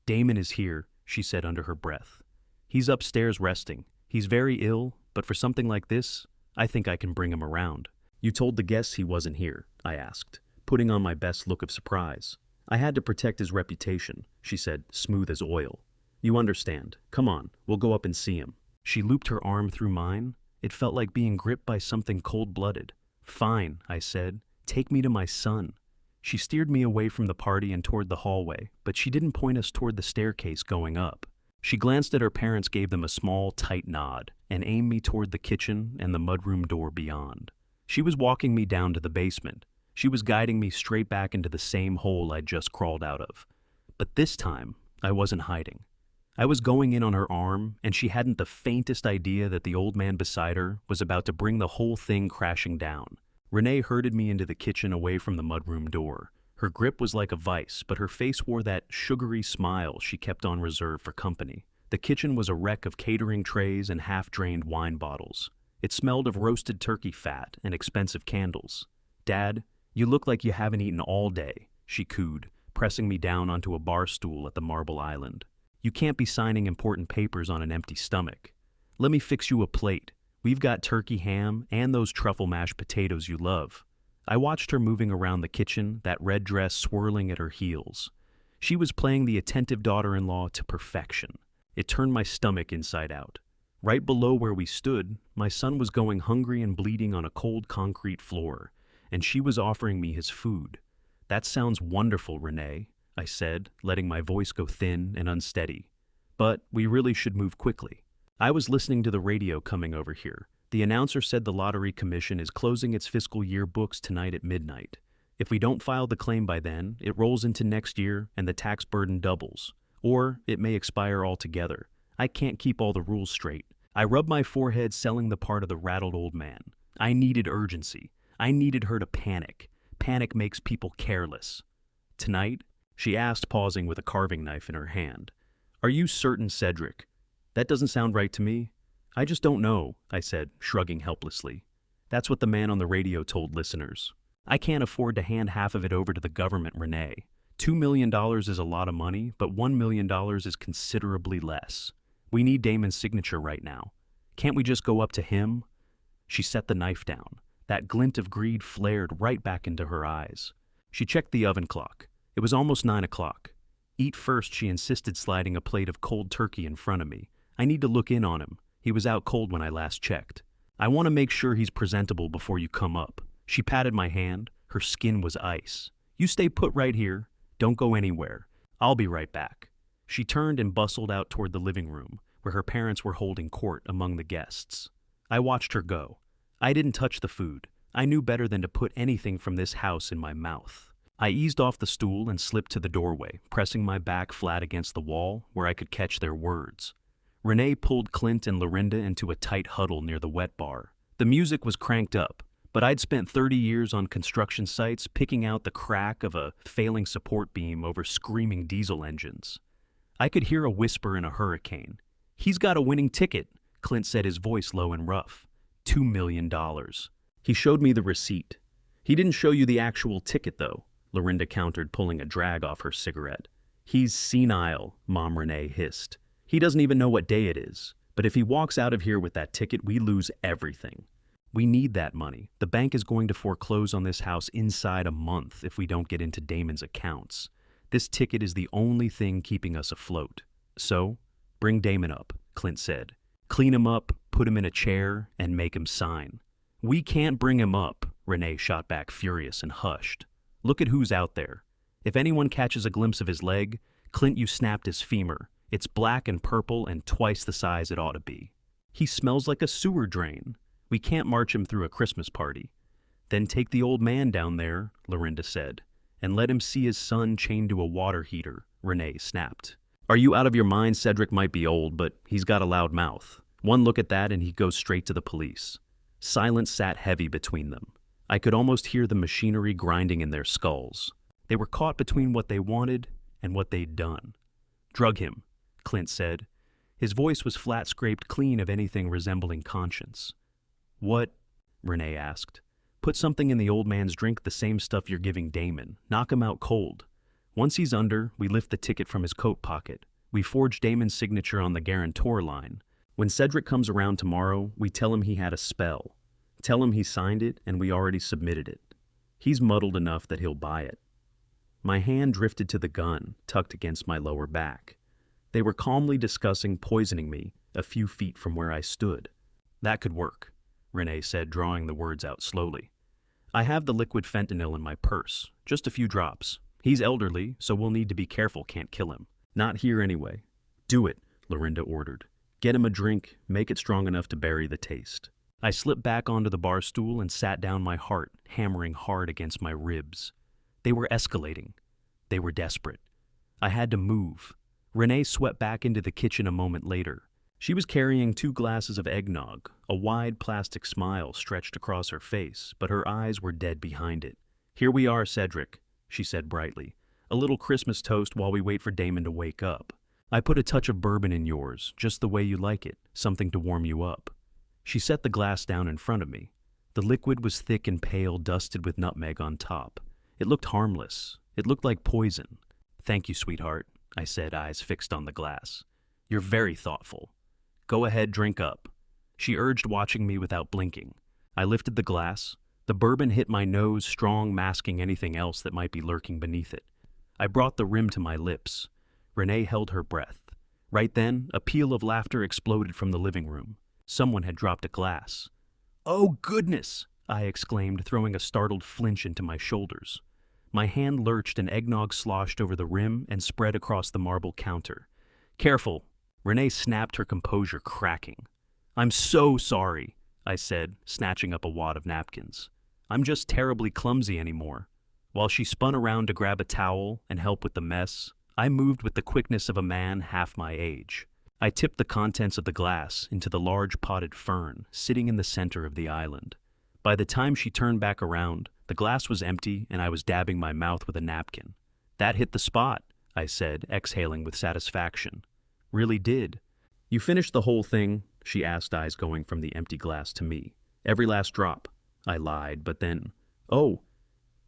Damon is here, she said under her breath. He's upstairs resting. He's very ill, but for something like this, I think I can bring him around. You told the guests he wasn't here, I asked, putting on my best look of surprise. I had to protect his reputation, she said, smooth as oil. You understand. Come on, we'll go up and see him. She looped her arm through mine. It felt like being gripped by something cold-blooded. Fine, I said. Take me to my son. She steered me away from the party and toward the hallway, but she didn't point us toward the staircase going up. She glanced at her parents, gave them a small, tight nod, and aimed me toward the kitchen and the mudroom door beyond. She was walking me down to the basement. She was guiding me straight back into the same hole I'd just crawled out of. But this time, I wasn't hiding. I was going in on her arm, and she hadn't the faintest idea that the old man beside her was about to bring the whole thing crashing down. Renee herded me into the kitchen away from the mudroom door. Her grip was like a vice, but her face wore that sugary smile she kept on reserve for company. The kitchen was a wreck of catering trays and half-drained wine bottles. It smelled of roasted turkey fat and expensive candles. Dad, you look like you haven't eaten all day, she cooed, pressing me down onto a bar stool at the marble island. You can't be signing important papers on an empty stomach. Let me fix you a plate. We've got turkey ham and those truffle mashed potatoes you love. I watched her moving around the kitchen, that red dress swirling at her heels. She was playing the attentive daughter-in-law to perfection. It turned my stomach inside out. Right below where we stood, my son was going hungry and bleeding on a cold concrete floor, and she was offering me his food. That sounds wonderful, Renee, I said, letting my voice go thin and unsteady. But we really should move quickly. I was listening to the radio coming over here. The announcer said the Lottery Commission is closing its fiscal year books tonight at midnight. If we don't file the claim by then, it rolls into next year and the tax burden doubles. Or it may expire altogether. I can't keep all the rules straight. I rubbed my forehead, selling the part of the rattled old man. I needed urgency. I needed her to panic. Panic makes people careless. Tonight? She asked, pausing with a carving knife in her hand. Are you certain, Cedric? That doesn't sound right to me. I just don't know, I said, shrugging helplessly. That's what the man on the radio told listeners. I can't afford to hand half of it over to the government, Renee. $2 million is a lot of money, but $1 million is considerably less. We need Damon's signature right now. Can't we just go up to him? She set the knife down. That glint of greed flared right back into her eyes. She checked the oven clock. It was almost 9 o'clock. Eat first, she insisted, sliding a plate of cold turkey in front of me. I need to look in on him. He was out cold when I last checked. I want to make sure he's presentable before you come up. She patted my hand. Her skin was ice. You stay put right here. Don't go anywhere. I'll be right back. She turned and bustled out toward the living room, where her parents were holding court among the guests. I watched her go. I didn't touch the food. I knew better than to put anything from this house in my mouth. I eased off the stool and slipped to the doorway, pressing my back flat against the wall where I could catch their words. Renee pulled Clint and Lorinda into a tight huddle near the wet bar. The music was cranked up, but I'd spent 30 years on construction sites picking out the crack of a failing support beam over screaming diesel engines. I could hear a whisper in a hurricane. "He's got a winning ticket," Clint said, his voice low and rough. $2 million. He showed me the receipt. "He didn't show you the actual ticket, though," Lorinda countered, pulling a drag off her cigarette. "He's senile," Mom Renee hissed. "He doesn't even know what day it is. But if he walks out of here with that ticket, we lose everything. We need that money. The bank is going to foreclose on this house inside a month if we don't get into Damon's accounts. This ticket is the only thing keeping us afloat. So, bring Damon up," Clint said. "Clean him up, put him in a chair, and make him sign." "We can't bring him up," Renee shot back, furious, and hushed. "Look at who's out there. If anyone catches a glimpse of his leg, Clint, you snapped his femur. It's black and purple and twice the size it ought to be. He smells like a sewer drain. We can't march him through a Christmas party." "Then take the old man down there," Lorinda said, "and let him see his son chained to a water heater," Renee snapped. "Are you out of your mind? Cedric might be old, but he's got a loud mouth. One look at that and he goes straight to the police." Silence sat heavy between them. I could almost hear the machinery grinding in their skulls. They were caught between what they wanted and what they'd done. "Drug him," Clint said. His voice was flat, scraped clean of anything resembling conscience. "What?" Renee asked. "Put something in the old man's drink, the same stuff you're giving Damon. Knock him out cold. Once he's under, we lift the ticket from his coat pocket. We forge Damon's signature on the guarantor line. When Cedric comes around tomorrow, we tell him he had a spell. Tell him he signed it and we already submitted it. He's muddled enough that he'll buy it." My hand drifted to the gun, tucked against my lower back. They were calmly discussing poisoning me a few feet from where I stood. "That could work," Renee said, drawing the words out slowly. "I have the liquid fentanyl in my purse, just a few drops. He's elderly, so we'll need to be careful, can't kill him. Not here anyway." "Do it," Lorinda ordered. "Get him a drink, make it strong enough to bury the taste." I slipped back onto the bar stool and sat down, my heart hammering hard against my ribs. They were escalating. They were desperate. I had to move. Renee swept back into the kitchen a moment later. She was carrying 2 glasses of eggnog. A wide plastic smile stretched across her face, but her eyes were dead behind it. "Here we are, Cedric," she said brightly. "A little Christmas toast while we wait for Damon to wake up. I put a touch of bourbon in yours, just the way you like it, something to warm you up." She set the glass down in front of me. The liquid was thick and pale, dusted with nutmeg on top. It looked harmless. It looked like poison. "Thank you, sweetheart," I said, eyes fixed on the glass. "You're very thoughtful. Go ahead, drink up." She urged, watching me without blinking. I lifted the glass. The bourbon hit my nose, strong, masking anything else that might be lurking beneath it. I brought the rim to my lips. Renee held her breath. Right then, a peal of laughter exploded from the living room. Someone had dropped a glass. "Oh, goodness!" I exclaimed, throwing a startled flinch into my shoulders. My hand lurched and eggnog sloshed over the rim and spread across the marble counter. "Careful!" Renee snapped, her composure cracking. "I'm so sorry," I said, snatching up a wad of napkins. "I'm just terribly clumsy anymore." While she spun around to grab a towel and help with the mess, I moved with the quickness of a man half my age. I tipped the contents of the glass into the large potted fern sitting in the center of the island. By the time she turned back around, the glass was empty and I was dabbing my mouth with a napkin. "That hit the spot," I said, exhaling with satisfaction. "Really did." "You finished the whole thing?" she asked, eyes going from the empty glass to me. "Every last drop." I lied, but then, "Oh."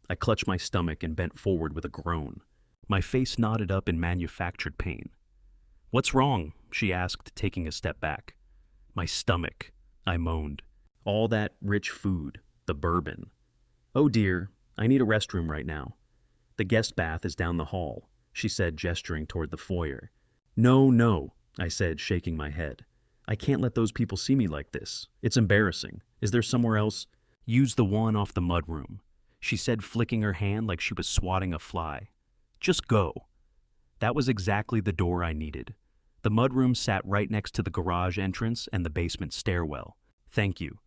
I clutched my stomach and bent forward with a groan. My face knotted up in manufactured pain. "What's wrong?" she asked, taking a step back. "My stomach," I moaned. "All that rich food, the bourbon." "Oh dear, I need a restroom right now." "The guest bath is down the hall," she said, gesturing toward the foyer. "No, no," I said, shaking my head. "I can't let those people see me like this. It's embarrassing. Is there somewhere else?" "Use the one off the mudroom," she said, flicking her hand like she was swatting a fly. "Just go." That was exactly the door I needed. The mudroom sat right next to the garage entrance and the basement stairwell. "Thank you."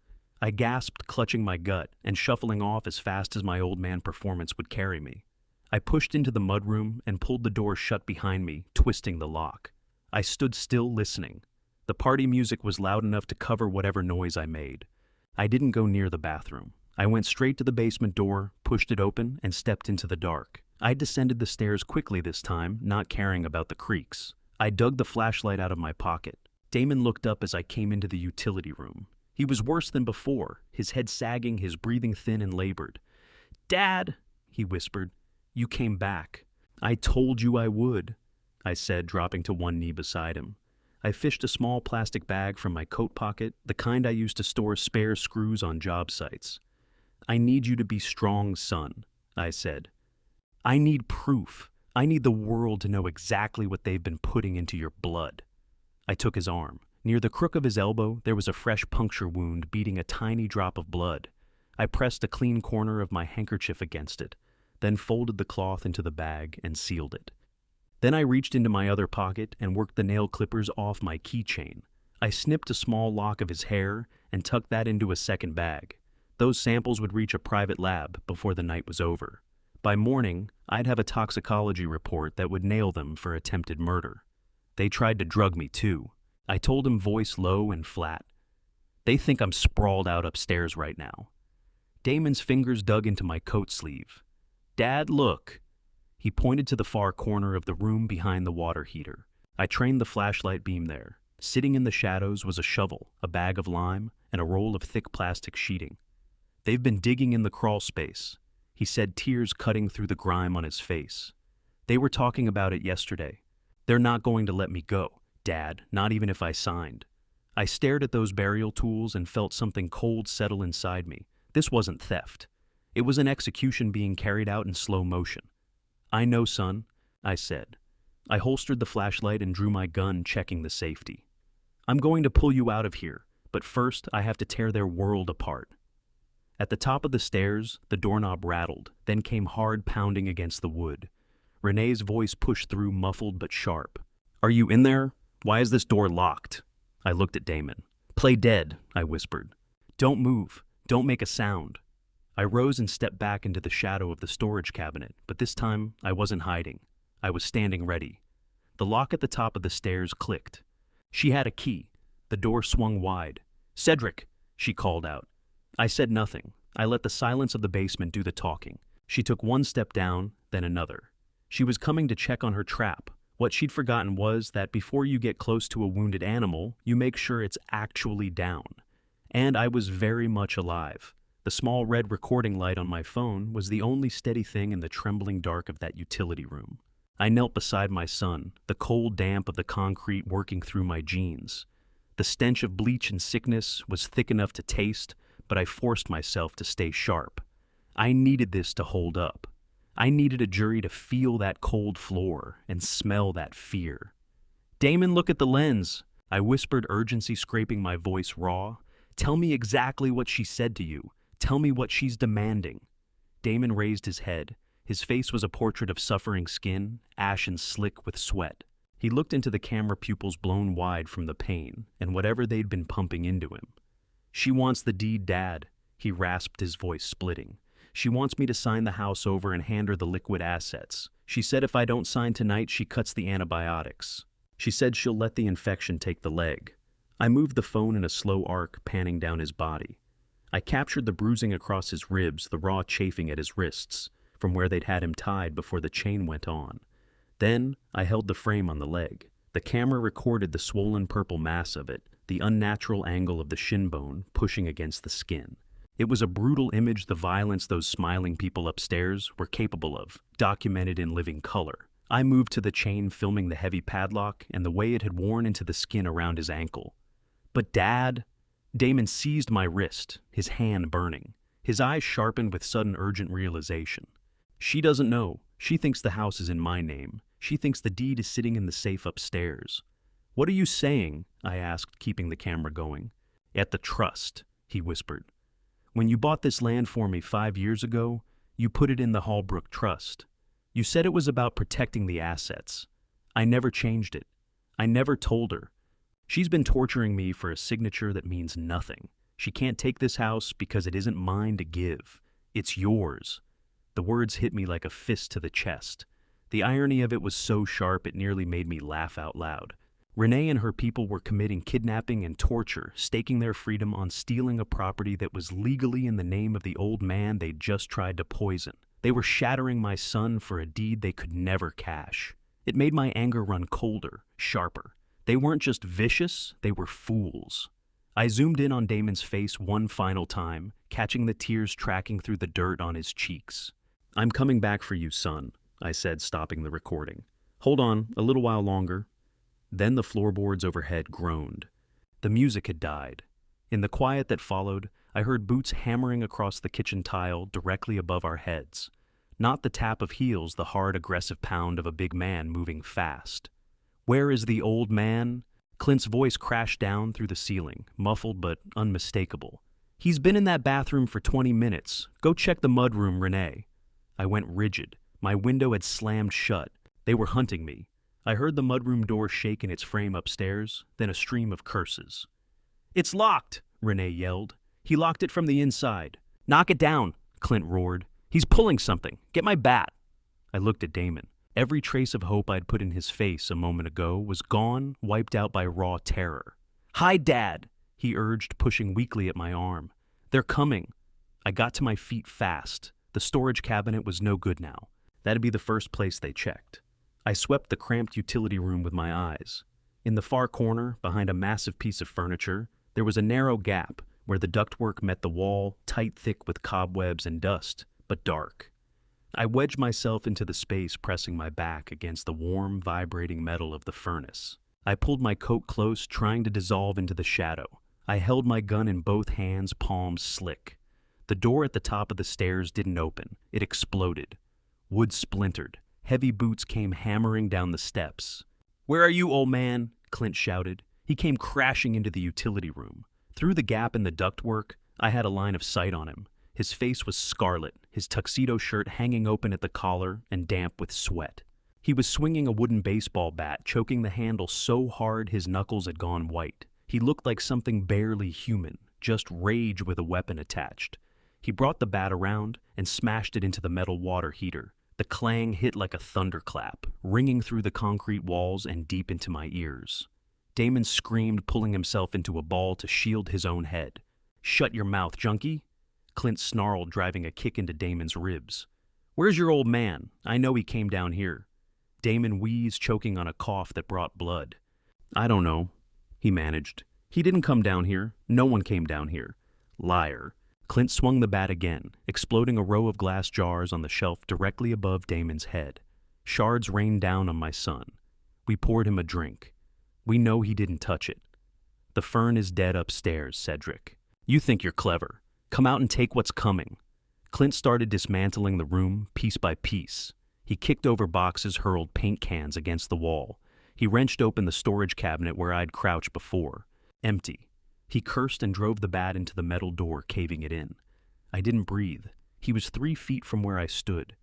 I gasped, clutching my gut and shuffling off as fast as my old man performance would carry me. I pushed into the mudroom and pulled the door shut behind me, twisting the lock. I stood still listening. The party music was loud enough to cover whatever noise I made. I didn't go near the bathroom. I went straight to the basement door, pushed it open, and stepped into the dark. I descended the stairs quickly this time, not caring about the creaks. I dug the flashlight out of my pocket. Damon looked up as I came into the utility room. He was worse than before, his head sagging, his breathing thin and labored. "Dad," he whispered, "you came back." "I told you I would," I said, dropping to one knee beside him. I fished a small plastic bag from my coat pocket, the kind I used to store spare screws on job sites. "I need you to be strong, son," I said. "I need proof. I need the world to know exactly what they've been putting into your blood." I took his arm. Near the crook of his elbow, there was a fresh puncture wound beating a tiny drop of blood. I pressed a clean corner of my handkerchief against it, then folded the cloth into the bag and sealed it. Then I reached into my other pocket and worked the nail clippers off my keychain. I snipped a small lock of his hair and tucked that into a second bag. Those samples would reach a private lab before the night was over. By morning, I'd have a toxicology report that would nail them for attempted murder. They tried to drug me too. I told him, voice low and flat. "They think I'm sprawled out upstairs right now." Damon's fingers dug into my coat sleeve. "Dad, look." He pointed to the far corner of the room behind the water heater. I trained the flashlight beam there. Sitting in the shadows was a shovel, a bag of lime, and a roll of thick plastic sheeting. "They've been digging in the crawl space," he said, tears cutting through the grime on his face. "They were talking about it yesterday. They're not going to let me go, Dad, not even if I signed." I stared at those burial tools and felt something cold settle inside me. This wasn't theft. It was an execution being carried out in slow motion. "I know, son," I said. I holstered the flashlight and drew my gun, checking the safety. "I'm going to pull you out of here, but first I have to tear their world apart." At the top of the stairs, the doorknob rattled, then came hard pounding against the wood. Renee's voice pushed through, muffled but sharp. "Are you in there? Why is this door locked?" I looked at Damon. "Play dead," I whispered. "Don't move. Don't make a sound." I rose and stepped back into the shadow of the storage cabinet, but this time I wasn't hiding. I was standing ready. The lock at the top of the stairs clicked. She had a key. The door swung wide. "Cedric," she called out. I said nothing. I let the silence of the basement do the talking. She took one step down, then another. She was coming to check on her trap. What she'd forgotten was that before you get close to a wounded animal, you make sure it's actually down. And I was very much alive. The small red recording light on my phone was the only steady thing in the trembling dark of that utility room. I knelt beside my son, the cold damp of the concrete working through my jeans. The stench of bleach and sickness was thick enough to taste, but I forced myself to stay sharp. I needed this to hold up. I needed a jury to feel that cold floor and smell that fear. "Damon, look at the lens," I whispered, urgency scraping my voice raw. "Tell me exactly what she said to you. Tell me what she's demanding." Damon raised his head. His face was a portrait of suffering skin, ashen slick with sweat. He looked into the camera pupils blown wide from the pain and whatever they'd been pumping into him. "She wants the deed, Dad," he rasped, his voice splitting. "She wants me to sign the house over and hand her the liquid assets. She said if I don't sign tonight, she cuts the antibiotics. She said she'll let the infection take the leg." I moved the phone in a slow arc, panning down his body. I captured the bruising across his ribs, the raw chafing at his wrists, from where they'd had him tied before the chain went on. Then I held the frame on the leg. The camera recorded the swollen purple mass of it, the unnatural angle of the shin bone pushing against the skin. It was a brutal image, the violence those smiling people upstairs were capable of, documented in living color. I moved to the chain, filming the heavy padlock and the way it had worn into the skin around his ankle. "But Dad..." Damon seized my wrist, his hand burning. His eyes sharpened with sudden urgent realization. "She doesn't know. She thinks the house is in my name. She thinks the deed is sitting in the safe upstairs." "What are you saying?" I asked, keeping the camera going. "At the trust," he whispered. "When you bought this land for me 5 years ago, you put it in the Hallbrook Trust. You said it was about protecting the assets. I never changed it. I never told her. She's been torturing me for a signature that means nothing. She can't take this house because it isn't mine to give. It's yours." The words hit me like a fist to the chest. The irony of it was so sharp it nearly made me laugh out loud. Renee and her people were committing kidnapping and torture, staking their freedom on stealing a property that was legally in the name of the old man they'd just tried to poison. They were shattering my son for a deed they could never cash. It made my anger run colder, sharper. They weren't just vicious, they were fools. I zoomed in on Damon's face one final time, catching the tears tracking through the dirt on his cheeks. "I'm coming back for you, son," I said, stopping the recording. "Hold on, a little while longer." Then the floorboards overhead groaned. The music had died. In the quiet that followed, I heard boots hammering across the kitchen tile directly above our heads. Not the tap of heels, the hard, aggressive pound of a big man moving fast. "Where is the old man?" Clint's voice crashed down through the ceiling, muffled but unmistakable. "He's been in that bathroom for 20 minutes. Go check the mudroom, Renee." I went rigid. My window had slammed shut. They were hunting me. I heard the mudroom door shake in its frame upstairs, then a stream of curses. "It's locked!" Renee yelled. "He locked it from the inside." "Knock it down!" Clint roared. "He's pulling something. Get my bat." I looked at Damon. Every trace of hope I'd put in his face a moment ago was gone, wiped out by raw terror. "Hide, Dad!" he urged, pushing weakly at my arm. "They're coming." I got to my feet fast. The storage cabinet was no good now. That'd be the first place they checked. I swept the cramped utility room with my eyes. In the far corner, behind a massive piece of furniture, there was a narrow gap where the ductwork met the wall, tight thick with cobwebs and dust, but dark. I wedged myself into the space, pressing my back against the warm, vibrating metal of the furnace. I pulled my coat close, trying to dissolve into the shadow. I held my gun in both hands, palms slick. The door at the top of the stairs didn't open. It exploded. Wood splintered. Heavy boots came hammering down the steps. "Where are you, old man?" Clint shouted. He came crashing into the utility room. Through the gap in the ductwork, I had a line of sight on him. His face was scarlet, his tuxedo shirt hanging open at the collar and damp with sweat. He was swinging a wooden baseball bat, choking the handle so hard his knuckles had gone white. He looked like something barely human, just rage with a weapon attached. He brought the bat around and smashed it into the metal water heater. The clang hit like a thunderclap, ringing through the concrete walls and deep into my ears. Damon screamed, pulling himself into a ball to shield his own head. "Shut your mouth, junkie!" Clint snarled, driving a kick into Damon's ribs. "Where's your old man? I know he came down here." Damon wheezed, choking on a cough that brought blood. "I don't know," he managed. "He didn't come down here. No one came down here." "Liar." Clint swung the bat again, exploding a row of glass jars on the shelf directly above Damon's head. Shards rained down on my son. We poured him a drink. "We know he didn't touch it." "The fern is dead upstairs, Cedric. You think you're clever. Come out and take what's coming." Clint started dismantling the room piece by piece. He kicked over boxes, hurled paint cans against the wall. He wrenched open the storage cabinet where I'd crouched before. Empty. He cursed and drove the bat into the metal door, caving it in. I didn't breathe. He was 3 feet from where I stood.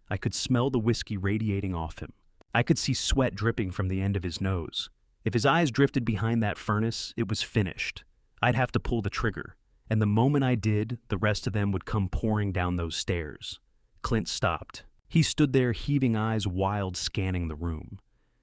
I could smell the whiskey radiating off him. I could see sweat dripping from the end of his nose. If his eyes drifted behind that furnace, it was finished. I'd have to pull the trigger, and the moment I did, the rest of them would come pouring down those stairs. Clint stopped. He stood there, heaving eyes wild, scanning the room.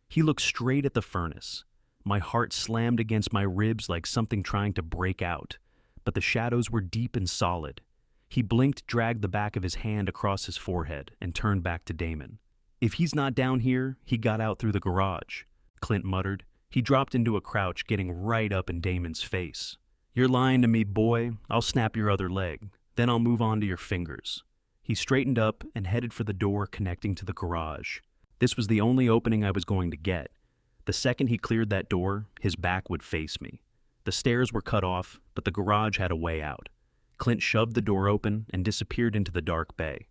He looked straight at the furnace. My heart slammed against my ribs like something trying to break out, but the shadows were deep and solid. He blinked, dragged the back of his hand across his forehead, and turned back to Damon. "If he's not down here, he got out through the garage," Clint muttered. He dropped into a crouch, getting right up in Damon's face. "You're lying to me, boy. I'll snap your other leg. Then I'll move on to your fingers." He straightened up and headed for the door connecting to the garage. This was the only opening I was going to get. The second he cleared that door, his back would face me. The stairs were cut off, but the garage had a way out. Clint shoved the door open and disappeared into the dark bay.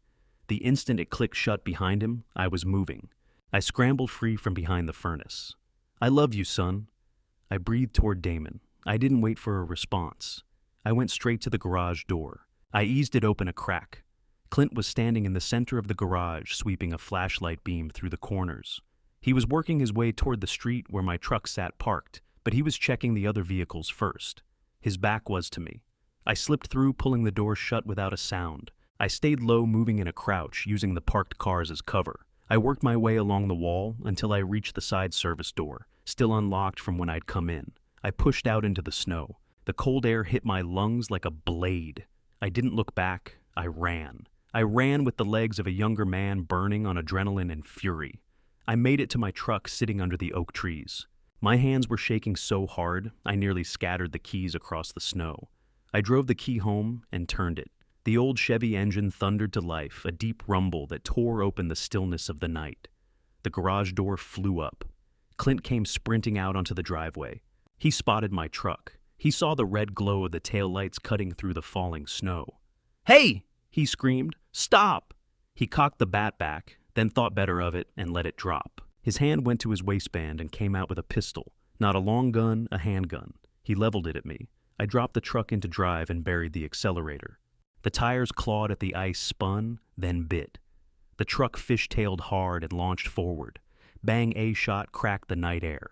The instant it clicked shut behind him, I was moving. I scrambled free from behind the furnace. "I love you, son." I breathed toward Damon. I didn't wait for a response. I went straight to the garage door. I eased it open a crack. Clint was standing in the center of the garage, sweeping a flashlight beam through the corners. He was working his way toward the street where my truck sat parked, but he was checking the other vehicles first. His back was to me. I slipped through, pulling the door shut without a sound. I stayed low, moving in a crouch, using the parked cars as cover. I worked my way along the wall until I reached the side service door, still unlocked from when I'd come in. I pushed out into the snow. The cold air hit my lungs like a blade. I didn't look back. I ran. I ran with the legs of a younger man burning on adrenaline and fury. I made it to my truck sitting under the oak trees. My hands were shaking so hard, I nearly scattered the keys across the snow. I drove the key home and turned it. The old Chevy engine thundered to life, a deep rumble that tore open the stillness of the night. The garage door flew up. Clint came sprinting out onto the driveway. He spotted my truck. He saw the red glow of the taillights cutting through the falling snow. "Hey!" he screamed. "Stop!" He cocked the bat back, then thought better of it and let it drop. His hand went to his waistband and came out with a pistol. Not a long gun, a handgun. He leveled it at me. I dropped the truck into drive and buried the accelerator. The tires clawed at the ice, spun, then bit. The truck fishtailed hard and launched forward. Bang A shot cracked the night air.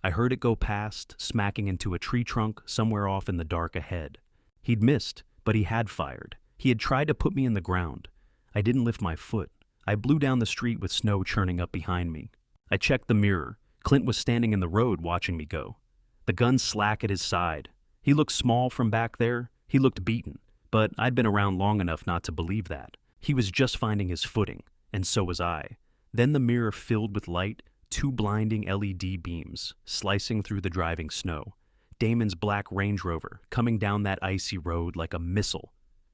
I heard it go past, smacking into a tree trunk somewhere off in the dark ahead. He'd missed, but he had fired. He had tried to put me in the ground. I didn't lift my foot. I blew down the street with snow churning up behind me. I checked the mirror. Clint was standing in the road watching me go. The gun slack at his side. He looked small from back there. He looked beaten. But I'd been around long enough not to believe that. He was just finding his footing, and so was I. Then the mirror filled with light, two blinding LED beams, slicing through the driving snow. Damon's black Range Rover, coming down that icy road like a missile.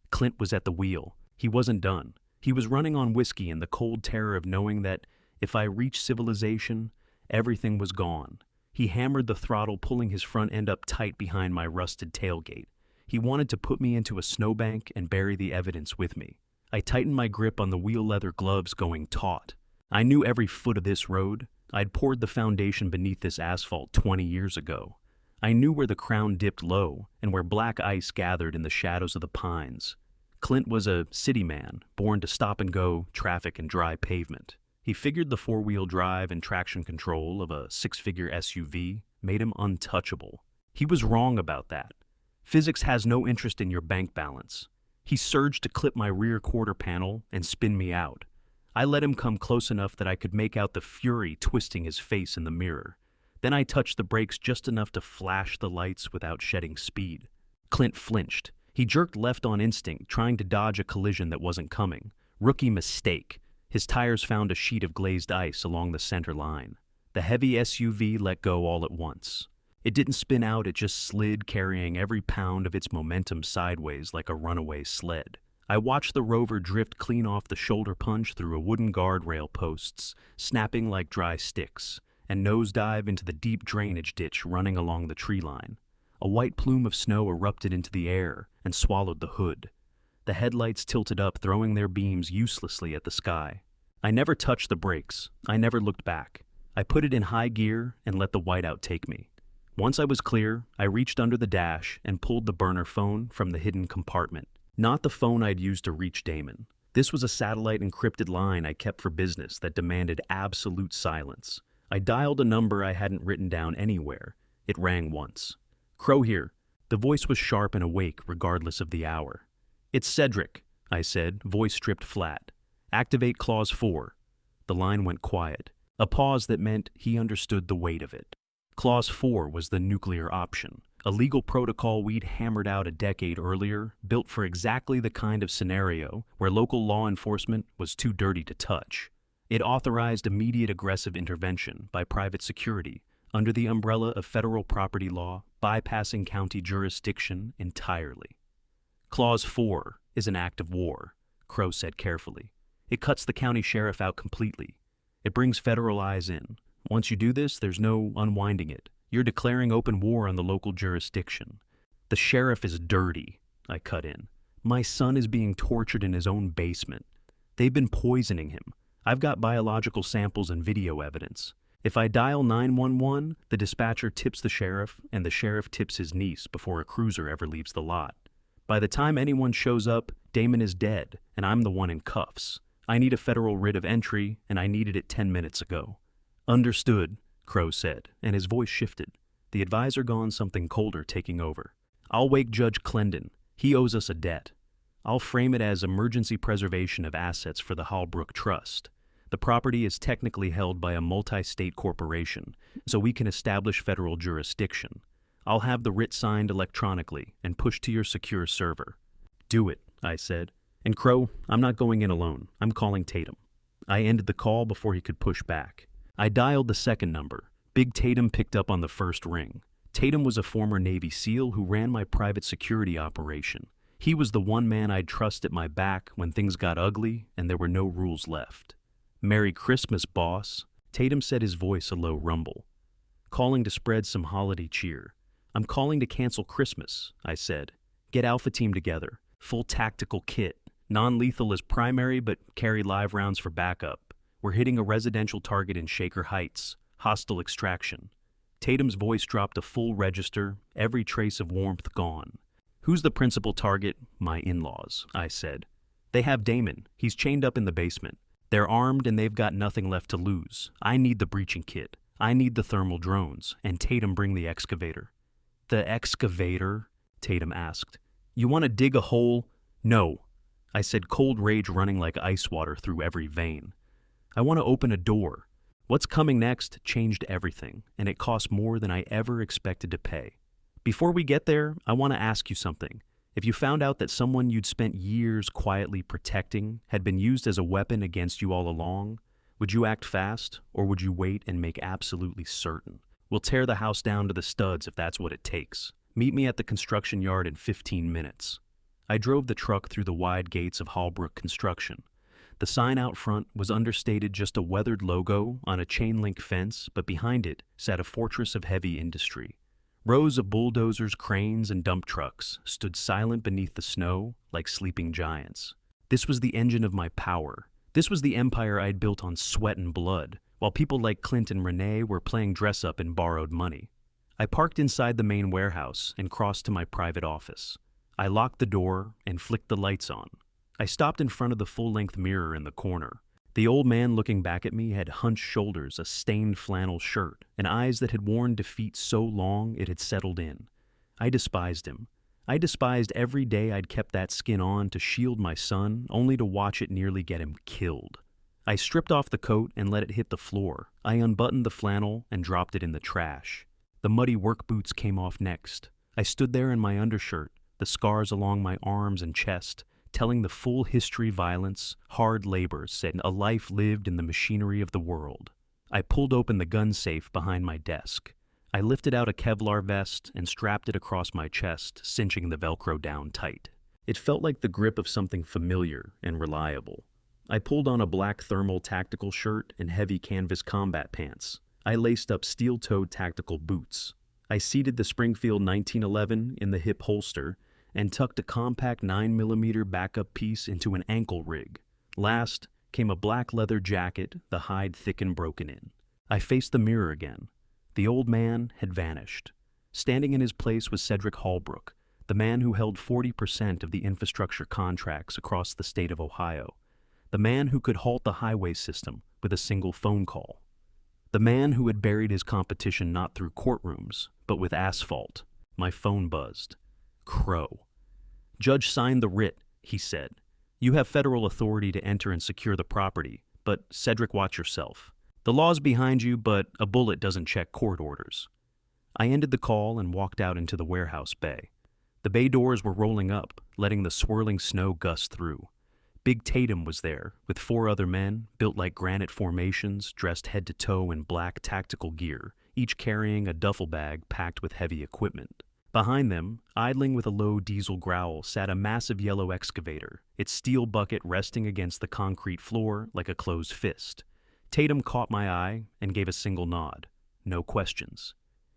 Clint was at the wheel. He wasn't done. He was running on whiskey and the cold terror of knowing that if I reached civilization, everything was gone. He hammered the throttle, pulling his front end up tight behind my rusted tailgate. He wanted to put me into a snowbank and bury the evidence with me. I tightened my grip on the wheel leather gloves, going taut. I knew every foot of this road. I'd poured the foundation beneath this asphalt 20 years ago. I knew where the crown dipped low and where black ice gathered in the shadows of the pines. Clint was a city man, born to stop and go, traffic and dry pavement. He figured the four-wheel drive and traction control of a six-figure SUV made him untouchable. He was wrong about that. Physics has no interest in your bank balance. He surged to clip my rear quarter panel and spin me out. I let him come close enough that I could make out the fury twisting his face in the mirror. Then I touched the brakes just enough to flash the lights without shedding speed. Clint flinched. He jerked left on instinct, trying to dodge a collision that wasn't coming. Rookie mistake. His tires found a sheet of glazed ice along the center line. The heavy SUV let go all at once. It didn't spin out, it just slid, carrying every pound of its momentum sideways like a runaway sled. I watched the Rover drift clean off the shoulder punch through a wooden guardrail posts, snapping like dry sticks, and nosedive into the deep drainage ditch running along the tree line. A white plume of snow erupted into the air and swallowed the hood. The headlights tilted up, throwing their beams uselessly at the sky. I never touched the brakes. I never looked back. I put it in high gear and let the whiteout take me. Once I was clear, I reached under the dash and pulled the burner phone from the hidden compartment. Not the phone I'd used to reach Damon. This was a satellite encrypted line I kept for business that demanded absolute silence. I dialed a number I hadn't written down anywhere. It rang once. "Crow here." The voice was sharp and awake regardless of the hour. "It's Cedric," I said, voice stripped flat. "Activate Clause 4. The line went quiet. A pause that meant he understood the weight of it. Clause 4 was the nuclear option, a legal protocol we'd hammered out a decade earlier, built for exactly the kind of scenario where local law enforcement was too dirty to touch. It authorized immediate aggressive intervention by private security under the umbrella of federal property law, bypassing county jurisdiction entirely. Clause 4 is an act of war, Crow said carefully. It cuts the county sheriff out completely. It brings federal eyes in. Once you do this, there's no unwinding it. You're declaring open war on the local jurisdiction. The sheriff is dirty, I cut in. My son is being tortured in his own basement. They've been poisoning him. I've got biological samples and video evidence. If I dial 911, the dispatcher tips the sheriff, and the sheriff tips his niece before a cruiser ever leaves the lot. By the time anyone shows up, Damon is dead, and I'm the one in cuffs. I need a federal writ of entry, and I needed it 10 minutes ago. "Understood," Crow said, and his voice shifted. The advisor gone, something colder taking over. "I'll wake Judge Clendon. He owes us a debt." I'll frame it as emergency preservation of assets for the Hallbrook Trust. The property is technically held by a multi-state corporation, so we can establish federal jurisdiction. I'll have the writ signed electronically and pushed to your secure server. Do it, I said. And Crow, I'm not going in alone. I'm calling Tatum. I ended the call before he could push back. I dialed the second number. Big Tatum picked up on the first ring. Tatum was a former Navy SEAL who ran my private security operation. He was the one man I'd trust at my back when things got ugly and there were no rules left. Merry Christmas, boss. Tatum said, his voice a low rumble. Calling to spread some holiday cheer. I'm calling to cancel Christmas, I said. Get Alpha Team together. Full tactical kit. Non-lethal as primary, but carry live rounds for backup. We're hitting a residential target in Shaker Heights. Hostile extraction. Tatum's voice dropped a full register, every trace of warmth gone. Who's the principal target? My in-laws, I said. They have Damon. He's chained up in the basement. They're armed and they've got nothing left to lose. I need the breaching kit. I need the thermal drones. And Tatum, bring the excavator. The excavator? Tatum asked. You want to dig a hole? No. I said, cold rage running like ice water through every vein. I want to open a door. What's coming next changed everything, and it cost more than I ever expected to pay. Before we get there, I want to ask you something. If you found out that someone you'd spent years quietly protecting had been used as a weapon against you all along, would you act fast, or would you wait and make absolutely certain? We'll tear the house down to the studs if that's what it takes. Meet me at the construction yard in 15 minutes. I drove the truck through the wide gates of Hallbrook Construction. The sign out front was understated, just a weathered logo on a chain-link fence, but behind it sat a fortress of heavy industry. Rows of bulldozers, cranes, and dump trucks stood silent beneath the snow like sleeping giants. This was the engine of my power. This was the empire I'd built on sweat and blood, while people like Clint and Renee were playing dress-up in borrowed money. I parked inside the main warehouse and crossed to my private office. I locked the door and flicked the lights on. I stopped in front of the full-length mirror in the corner. The old man looking back at me had hunched shoulders, a stained flannel shirt, and eyes that had worn defeat so long it had settled in. I despised him. I despised every day I'd kept that skin on to shield my son, only to watch it nearly get him killed. I stripped off the coat and let it hit the floor. I unbuttoned the flannel and dropped it in the trash. The muddy work boots came off next. I stood there in my undershirt, the scars along my arms and chest, telling the full history, violence, hard labor, said a life lived in the machinery of the world. I pulled open the gun safe behind my desk. I lifted out a Kevlar vest and strapped it across my chest, cinching the Velcro down tight. It felt like the grip of something familiar and reliable. I pulled on a black thermal tactical shirt and heavy canvas combat pants. I laced up steel-toed tactical boots. I seated the Springfield 1911 in the hip holster and tucked a compact 9mm backup piece into an ankle rig. Last came a black leather jacket, the hide thick and broken in. I faced the mirror again. The old man had vanished. Standing in his place was Cedric Hallbrook, the man who held 40% of the infrastructure contracts across the state of Ohio. The man who could halt the highway system with a single phone call. The man who had buried his competition not through courtrooms, but with asphalt. My phone buzzed. Crow. Judge signed the writ, he said. You have federal authority to enter and secure the property, but Cedric, watch yourself. The law's behind you, but a bullet doesn't check court orders. I ended the call and walked out into the warehouse bay. The bay doors were rolling up, letting the swirling snow gust through. Big Tatum was there, with 4 other men, built like granite formations, dressed head to toe in black tactical gear, each carrying a duffel bag packed with heavy equipment. Behind them, idling with a low diesel growl, sat a massive yellow excavator, its steel bucket resting against the concrete floor like a closed fist. Tatum caught my eye and gave a single nod. No questions.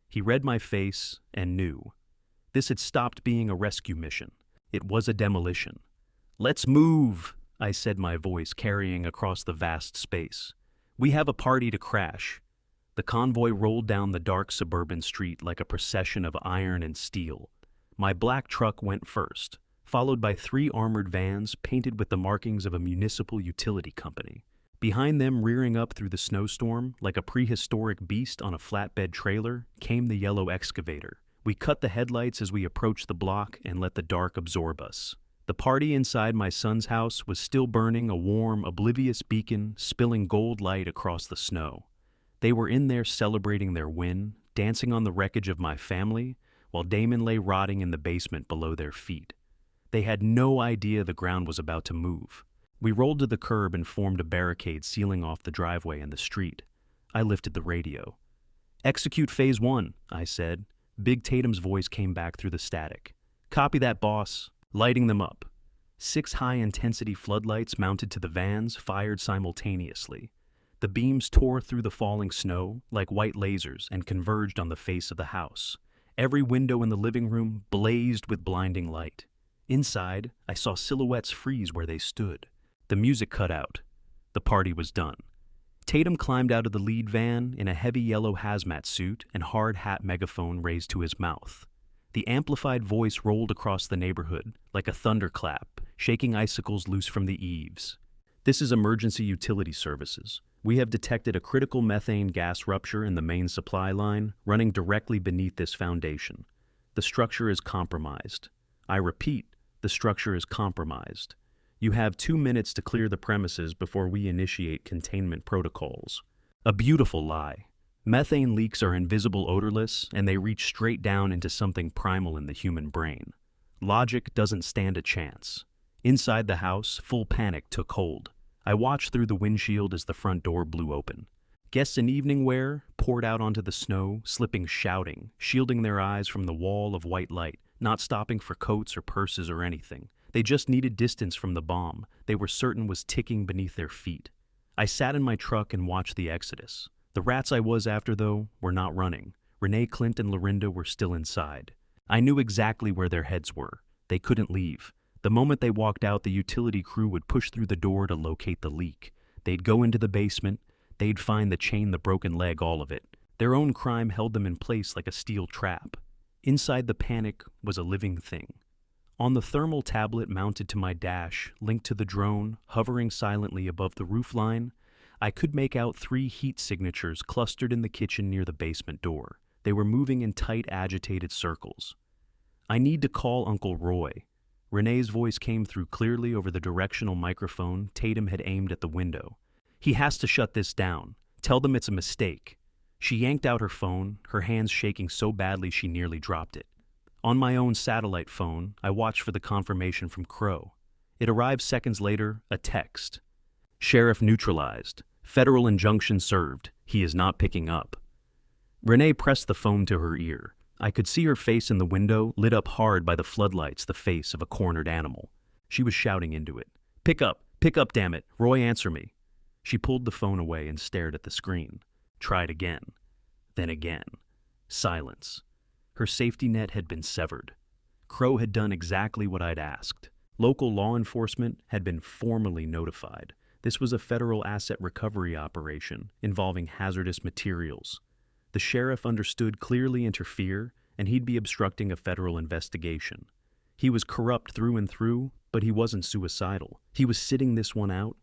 He read my face and knew. This had stopped being a rescue mission. It was a demolition. Let's move, I said, my voice carrying across the vast space. We have a party to crash. The convoy rolled down the dark suburban street like a procession of iron and steel. My black truck went first, followed by 3 armored vans painted with the markings of a municipal utility company. Behind them, rearing up through the snowstorm like a prehistoric beast on a flatbed trailer, came the yellow excavator. We cut the headlights as we approached the block and let the dark absorb us. The party inside my son's house was still burning, a warm, oblivious beacon spilling gold light across the snow. They were in there celebrating their win, dancing on the wreckage of my family, while Damon lay rotting in the basement below their feet. They had no idea the ground was about to move. We rolled to the curb and formed a barricade sealing off the driveway and the street. I lifted the radio. "Execute Phase 1, I said. Big Tatum's voice came back through the static. "Copy that, boss." Lighting them up. 6 high-intensity floodlights mounted to the vans fired simultaneously. The beams tore through the falling snow like white lasers and converged on the face of the house. Every window in the living room blazed with blinding light. Inside, I saw silhouettes freeze where they stood. The music cut out. The party was done. Tatum climbed out of the lead van in a heavy yellow hazmat suit and hard hat megaphone raised to his mouth. The amplified voice rolled across the neighborhood like a thunderclap, shaking icicles loose from the eaves. "This is emergency utility services. We have detected a critical methane gas rupture in the main supply line running directly beneath this foundation. The structure is compromised. I repeat, the structure is compromised. You have 2 minutes to clear the premises before we initiate containment protocols." A beautiful lie. Methane leaks are invisible, odorless, and they reach straight down into something primal in the human brain. Logic doesn't stand a chance. Inside the house, full panic took hold. I watched through the windshield as the front door blew open. Guests in evening wear poured out onto the snow, slipping, shouting, shielding their eyes from the wall of white light, not stopping for coats or purses or anything. They just needed distance from the bomb they were certain was ticking beneath their feet. I sat in my truck and watched the exodus. The rats I was after, though, were not running. Renee, Clint, and Lorinda were still inside. I knew exactly where their heads were. They couldn't leave. The moment they walked out, the utility crew would push through the door to locate the leak. They'd go into the basement. They'd find the chain, the broken leg, all of it. Their own crime held them in place like a steel trap. Inside the panic was a living thing. On the thermal tablet mounted to my dash, linked to the drone, hovering silently above the roofline, I could make out 3 heat signatures clustered in the kitchen near the basement door. They were moving in tight, agitated circles. "I need to call Uncle Roy." Renee's voice came through clearly over the directional microphone Tatum had aimed at the window. "He has to shut this down. Tell them it's a mistake." She yanked out her phone, her hands shaking so badly she nearly dropped it. On my own satellite phone, I watched for the confirmation from Crow. It arrived seconds later, a text. "Sheriff neutralized. Federal injunction served. He is not picking up." Renee pressed the phone to her ear. I could see her face in the window, lit up hard by the floodlights, the face of a cornered animal. She was shouting into it. Pick up, damn it. Roy, answer me." She pulled the phone away and stared at the screen. Tried again. Then again. Silence. Her safety net had been severed. Crow had done exactly what I'd asked. Local law enforcement had been formally notified. This was a federal asset recovery operation involving hazardous materials. The sheriff understood clearly interfere, and he'd be obstructing a federal investigation. He was corrupt through and through, but he wasn't suicidal. He was sitting this one out.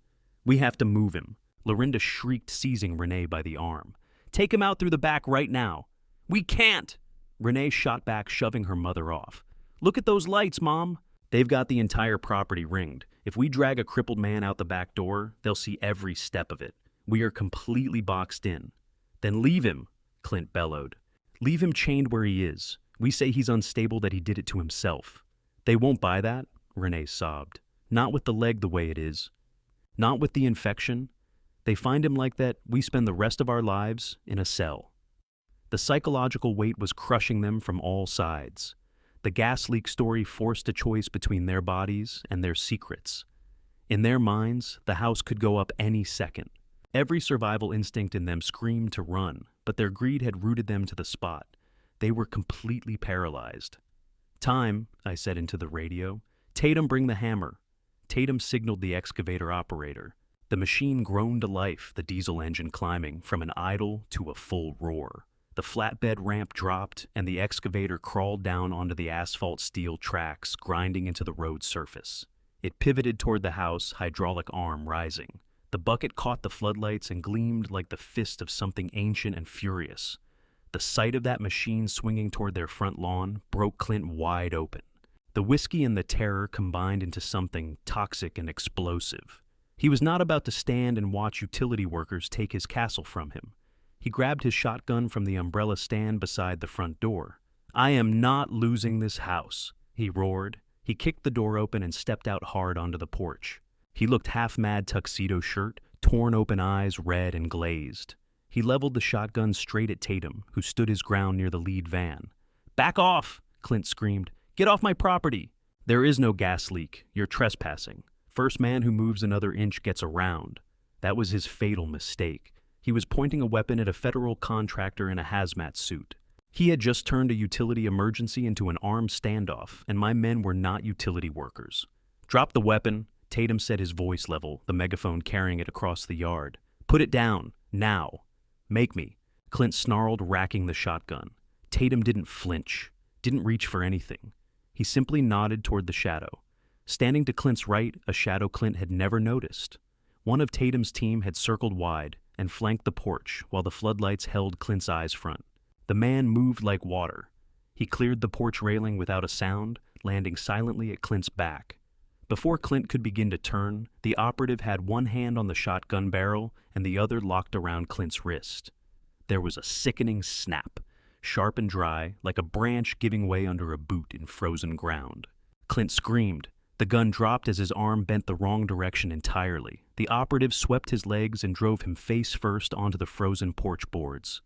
"We have to move him." Lorinda shrieked, seizing Renee by the arm. "Take him out through the back right now." "We can't!" Renee shot back, shoving her mother off. "Look at those lights, Mom." "They've got the entire property ringed. If we drag a crippled man out the back door, they'll see every step of it. We are completely boxed in." "Then leave him," Clint bellowed. "Leave him chained where he is. We say he's unstable, that he did it to himself." "They won't buy that," Renee sobbed. "Not with the leg the way it is. Not with the infection. They find him like that, we spend the rest of our lives in a cell." The psychological weight was crushing them from all sides. The gas leak story forced a choice between their bodies and their secrets. In their minds, the house could go up any second. Every survival instinct in them screamed to run, but their greed had rooted them to the spot. They were completely paralyzed. "Time," I said into the radio. "Tatum, bring the hammer." Tatum signaled the excavator operator. The machine groaned to life, the diesel engine climbing from an idle to a full roar. The flatbed ramp dropped, and the excavator crawled down onto the asphalt steel tracks, grinding into the road surface. It pivoted toward the house, hydraulic arm rising. The bucket caught the floodlights and gleamed like the fist of something ancient and furious. The sight of that machine swinging toward their front lawn broke Clint wide open. The whiskey and the terror combined into something toxic and explosive. He was not about to stand and watch utility workers take his castle from him. He grabbed his shotgun from the umbrella stand beside the front door. "I am not losing this house," he roared. He kicked the door open and stepped out hard onto the porch. He looked half-mad tuxedo shirt, torn open eyes red and glazed. He leveled the shotgun straight at Tatum, who stood his ground near the lead van. "Back off!" Clint screamed. "Get off my property!" "There is no gas leak. You're trespassing. First man who moves another inch gets around." That was his fatal mistake. He was pointing a weapon at a federal contractor in a hazmat suit. He had just turned a utility emergency into an armed standoff, and my men were not utility workers. "Drop the weapon," Tatum said, his voice level, the megaphone carrying it across the yard. "Put it down, now." "Make me," Clint snarled, racking the shotgun. Tatum didn't flinch, didn't reach for anything. He simply nodded toward the shadow. Standing to Clint's right, a shadow Clint had never noticed. One of Tatum's team had circled wide and flanked the porch while the floodlights held Clint's eyes front. The man moved like water. He cleared the porch railing without a sound, landing silently at Clint's back. Before Clint could begin to turn, the operative had one hand on the shotgun barrel and the other locked around Clint's wrist. There was a sickening snap, sharp and dry, like a branch giving way under a boot in frozen ground. Clint screamed. The gun dropped as his arm bent the wrong direction entirely. The operative swept his legs and drove him face first onto the frozen porch boards.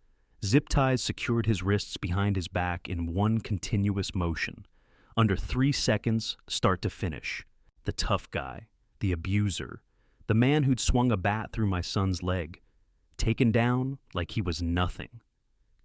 Zip ties secured his wrists behind his back in one continuous motion. Under 3 seconds, start to finish. The tough guy, the abuser, the man who'd swung a bat through my son's leg. Taken down like he was nothing.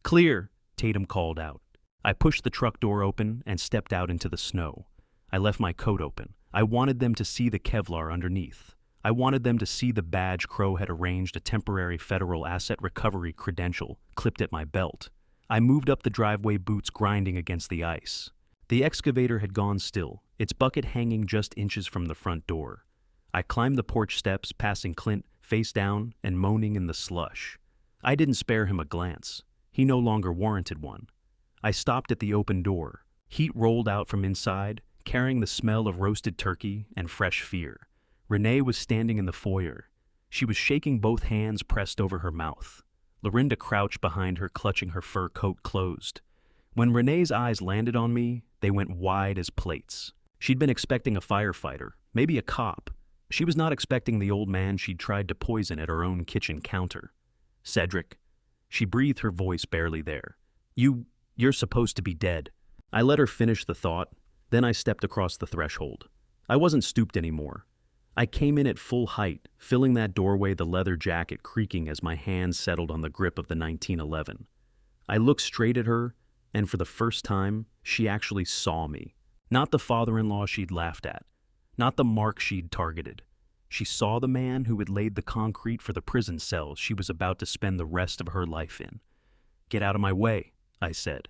"Clear," Tatum called out. I pushed the truck door open and stepped out into the snow. I left my coat open. I wanted them to see the Kevlar underneath. I wanted them to see the badge Crow had arranged a temporary federal asset recovery credential clipped at my belt. I moved up the driveway, boots grinding against the ice. The excavator had gone still, its bucket hanging just inches from the front door. I climbed the porch steps, passing Clint face down and moaning in the slush. I didn't spare him a glance. He no longer warranted one. I stopped at the open door. Heat rolled out from inside, carrying the smell of roasted turkey and fresh fear. Renee was standing in the foyer. She was shaking both hands pressed over her mouth. Lorinda crouched behind her, clutching her fur coat closed. When Renee's eyes landed on me, they went wide as plates. She'd been expecting a firefighter, maybe a cop. She was not expecting the old man she'd tried to poison at her own kitchen counter. "Cedric." She breathed, her voice barely there. You're supposed to be dead." I let her finish the thought. Then I stepped across the threshold. I wasn't stooped anymore. I came in at full height, filling that doorway, the leather jacket creaking as my hands settled on the grip of the 1911. I looked straight at her, and for the first time, she actually saw me. Not the father-in-law she'd laughed at. Not the mark she'd targeted. She saw the man who had laid the concrete for the prison cells she was about to spend the rest of her life in. "Get out of my way," I said.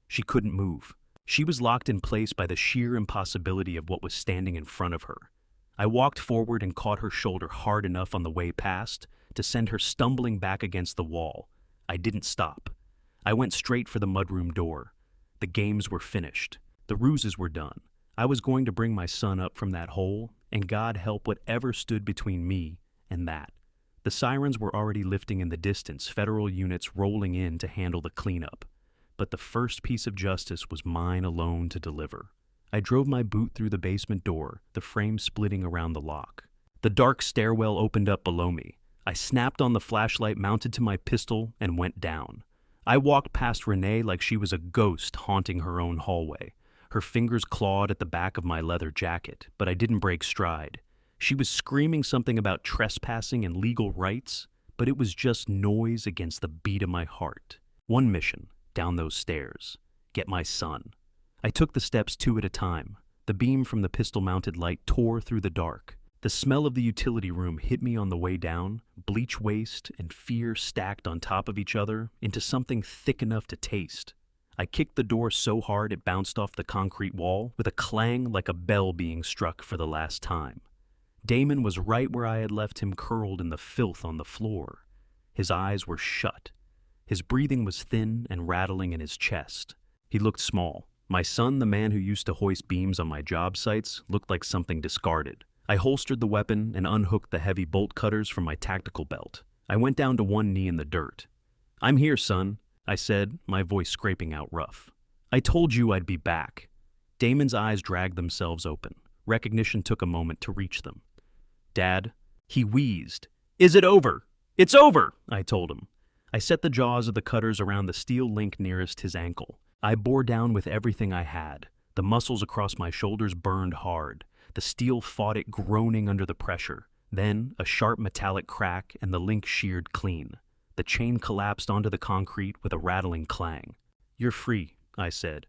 She couldn't move. She was locked in place by the sheer impossibility of what was standing in front of her. I walked forward and caught her shoulder hard enough on the way past to send her stumbling back against the wall. I didn't stop. I went straight for the mudroom door. The games were finished. The ruses were done. I was going to bring my son up from that hole, and God help whatever stood between me and that. The sirens were already lifting in the distance, federal units rolling in to handle the cleanup. But the first piece of justice was mine alone to deliver. I drove my boot through the basement door, the frame splitting around the lock. The dark stairwell opened up below me. I snapped on the flashlight mounted to my pistol and went down. I walked past Renee like she was a ghost haunting her own hallway. Her fingers clawed at the back of my leather jacket, but I didn't break stride. She was screaming something about trespassing and legal rights, but it was just noise against the beat of my heart. One mission, down those stairs. Get my son. I took the steps 2 at a time. The beam from the pistol-mounted light tore through the dark. The smell of the utility room hit me on the way down, bleach waste and fear stacked on top of each other into something thick enough to taste. I kicked the door so hard it bounced off the concrete wall with a clang like a bell being struck for the last time. Damon was right where I had left him, curled in the filth on the floor. His eyes were shut. His breathing was thin and rattling in his chest. He looked small, My son, the man who used to hoist beams on my job sites, looked like something discarded. I holstered the weapon and unhooked the heavy bolt cutters from my tactical belt. I went down to one knee in the dirt. "I'm here, son," I said, my voice scraping out rough. "I told you I'd be back." Damon's eyes dragged themselves open. Recognition took a moment to reach them. "Dad," he wheezed. "Is it over?" "It's over," I told him. I set the jaws of the cutters around the steel link nearest his ankle. I bore down with everything I had. The muscles across my shoulders burned hard. The steel fought it, groaning under the pressure. Then, a sharp metallic crack and the link sheared clean. The chain collapsed onto the concrete with a rattling clang. "You're free," I said.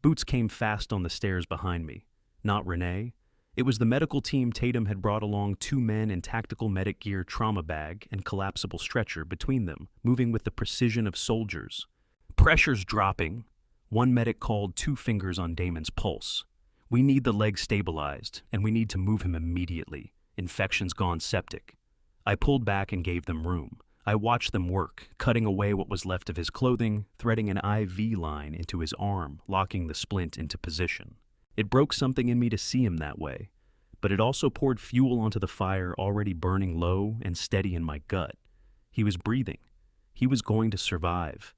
Boots came fast on the stairs behind me. Not Renee. It was the medical team. Tatum had brought along 2 men in tactical medic gear, trauma bag, and collapsible stretcher between them, moving with the precision of soldiers. "Pressure's dropping." One medic called, 2 fingers on Damon's pulse. "We need the leg stabilized, and we need to move him immediately. Infection's gone septic." I pulled back and gave them room. I watched them work, cutting away what was left of his clothing, threading an IV line into his arm, locking the splint into position. It broke something in me to see him that way, but it also poured fuel onto the fire already burning low and steady in my gut. He was breathing. He was going to survive.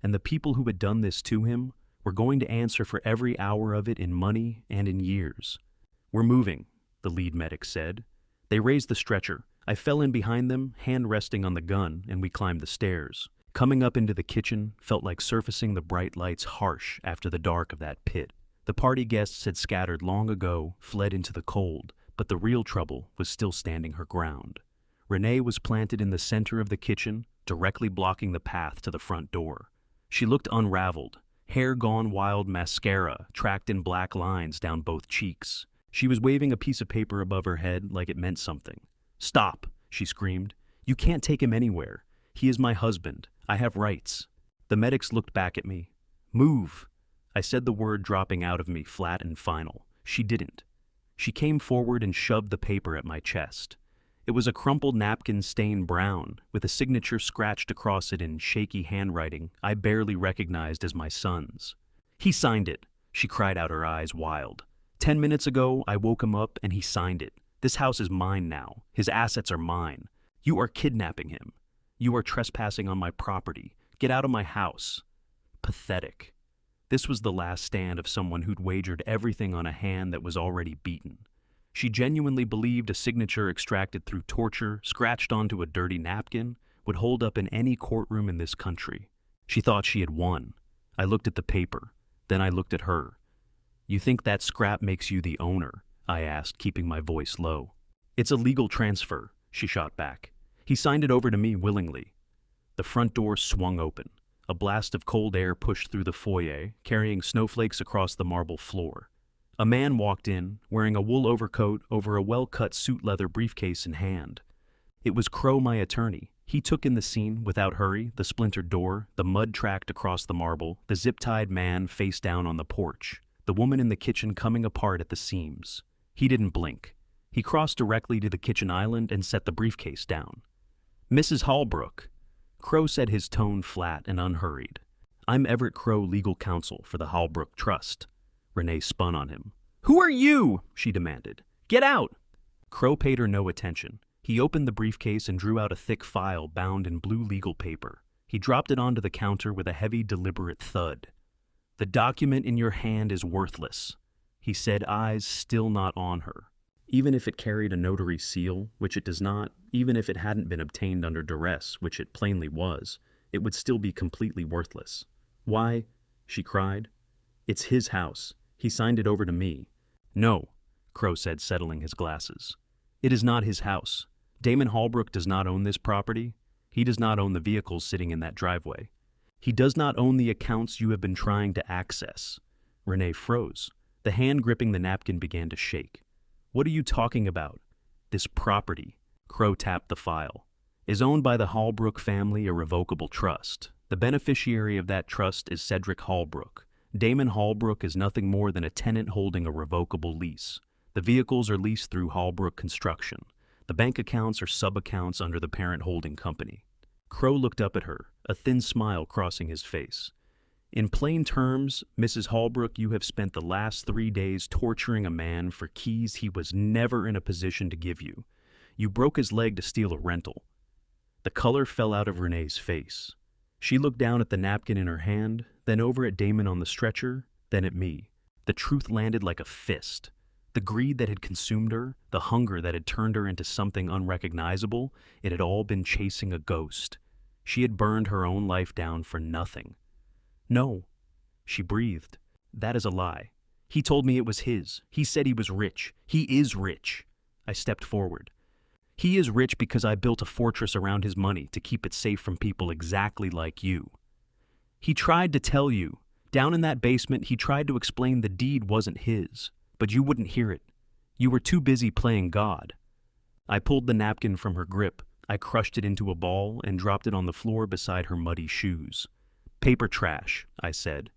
And the people who had done this to him were going to answer for every hour of it in money and in years. "We're moving," the lead medic said. They raised the stretcher. I fell in behind them, hand resting on the gun, and we climbed the stairs. Coming up into the kitchen felt like surfacing the bright lights harsh after the dark of that pit. The party guests had scattered long ago, fled into the cold, but the real trouble was still standing her ground. Renee was planted in the center of the kitchen, directly blocking the path to the front door. She looked unraveled, hair gone wild, mascara tracked in black lines down both cheeks. She was waving a piece of paper above her head like it meant something. "Stop," she screamed. "You can't take him anywhere. He is my husband. I have rights." The medics looked back at me. "Move." I said the word dropping out of me flat and final. She didn't. She came forward and shoved the paper at my chest. It was a crumpled napkin stained brown, with a signature scratched across it in shaky handwriting I barely recognized as my son's. "He signed it," she cried out, her eyes wild. 10 minutes ago, I woke him up and he signed it. This house is mine now. His assets are mine. You are kidnapping him. You are trespassing on my property. Get out of my house." Pathetic. This was the last stand of someone who'd wagered everything on a hand that was already beaten. She genuinely believed a signature extracted through torture, scratched onto a dirty napkin, would hold up in any courtroom in this country. She thought she had won. I looked at the paper. Then I looked at her. "You think that scrap makes you the owner?" I asked, keeping my voice low. "It's a legal transfer," she shot back. "He signed it over to me willingly." The front door swung open. A blast of cold air pushed through the foyer, carrying snowflakes across the marble floor. A man walked in, wearing a wool overcoat over a well-cut suit leather briefcase in hand. It was Crow, my attorney. He took in the scene without hurry, the splintered door, the mud tracked across the marble, the zip-tied man face down on the porch, the woman in the kitchen coming apart at the seams. He didn't blink. He crossed directly to the kitchen island and set the briefcase down. "Mrs. Hallbrook," Crow said, his tone flat and unhurried. "I'm Everett Crow, legal counsel for the Hallbrook Trust." Renee spun on him. "Who are you?" she demanded. "Get out!" Crow paid her no attention. He opened the briefcase and drew out a thick file bound in blue legal paper. He dropped it onto the counter with a heavy, deliberate thud. "The document in your hand is worthless," he said, eyes still not on her. "Even if it carried a notary seal, which it does not, even if it hadn't been obtained under duress, which it plainly was, it would still be completely worthless." "Why?" she cried. "It's his house. He signed it over to me." "No," Crow said, settling his glasses. "It is not his house. Damon Hallbrook does not own this property. He does not own the vehicles sitting in that driveway. He does not own the accounts you have been trying to access." Renee froze. The hand gripping the napkin began to shake. "What are you talking about?" "This property," Crow tapped the file, "is owned by the Hallbrook family, a revocable trust. The beneficiary of that trust is Cedric Hallbrook. Damon Hallbrook is nothing more than a tenant holding a revocable lease. The vehicles are leased through Hallbrook Construction. The bank accounts are sub-accounts under the parent holding company." Crow looked up at her, a thin smile crossing his face. In plain terms, Mrs. Holbrook, you have spent the last 3 days torturing a man for keys he was never in a position to give you. You broke his leg to steal a rental. The color fell out of Renee's face. She looked down at the napkin in her hand, then over at Damon on the stretcher, then at me. The truth landed like a fist. The greed that had consumed her, the hunger that had turned her into something unrecognizable, it had all been chasing a ghost. She had burned her own life down for nothing. No, she breathed. That is a lie. He told me it was his. He said he was rich. He is rich. I stepped forward. He is rich because I built a fortress around his money to keep it safe from people exactly like you. He tried to tell you. Down in that basement, he tried to explain the deed wasn't his, but you wouldn't hear it. You were too busy playing God. I pulled the napkin from her grip. I crushed it into a ball and dropped it on the floor beside her muddy shoes. Paper trash, I said.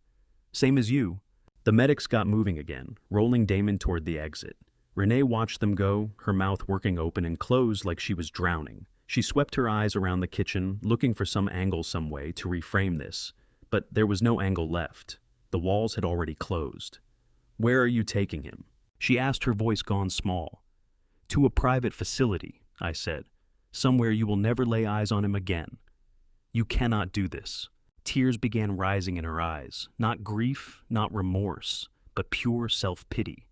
Same as you. The medics got moving again, rolling Damon toward the exit. Renee watched them go, her mouth working open and closed like she was drowning. She swept her eyes around the kitchen, looking for some angle some way to reframe this. But there was no angle left. The walls had already closed. Where are you taking him? She asked, her voice gone small. To a private facility, I said. Somewhere you will never lay eyes on him again. You cannot do this. Tears began rising in her eyes, not grief, not remorse, but pure self-pity.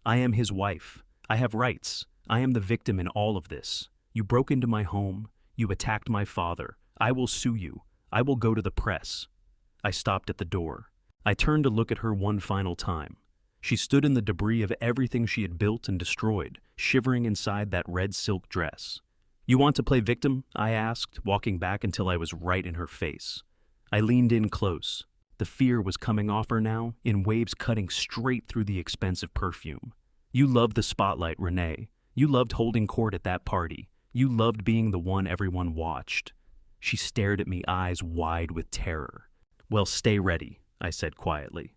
I am his wife. I have rights. I am the victim in all of this. You broke into my home. You attacked my father. I will sue you. I will go to the press. I stopped at the door. I turned to look at her one final time. She stood in the debris of everything she had built and destroyed, shivering inside that red silk dress. You want to play victim? I asked, walking back until I was right in her face. I leaned in close. The fear was coming off her now, in waves cutting straight through the expensive perfume. You loved the spotlight, Renee. You loved holding court at that party. You loved being the one everyone watched. She stared at me, eyes wide with terror. Well, stay ready, I said quietly.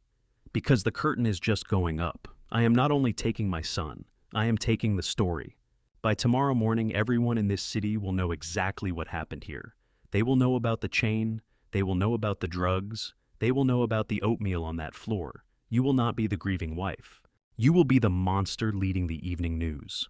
Because the curtain is just going up. I am not only taking my son, I am taking the story. By tomorrow morning, everyone in this city will know exactly what happened here. They will know about the chain. They will know about the drugs. They will know about the oatmeal on that floor. You will not be the grieving wife. You will be the monster leading the evening news.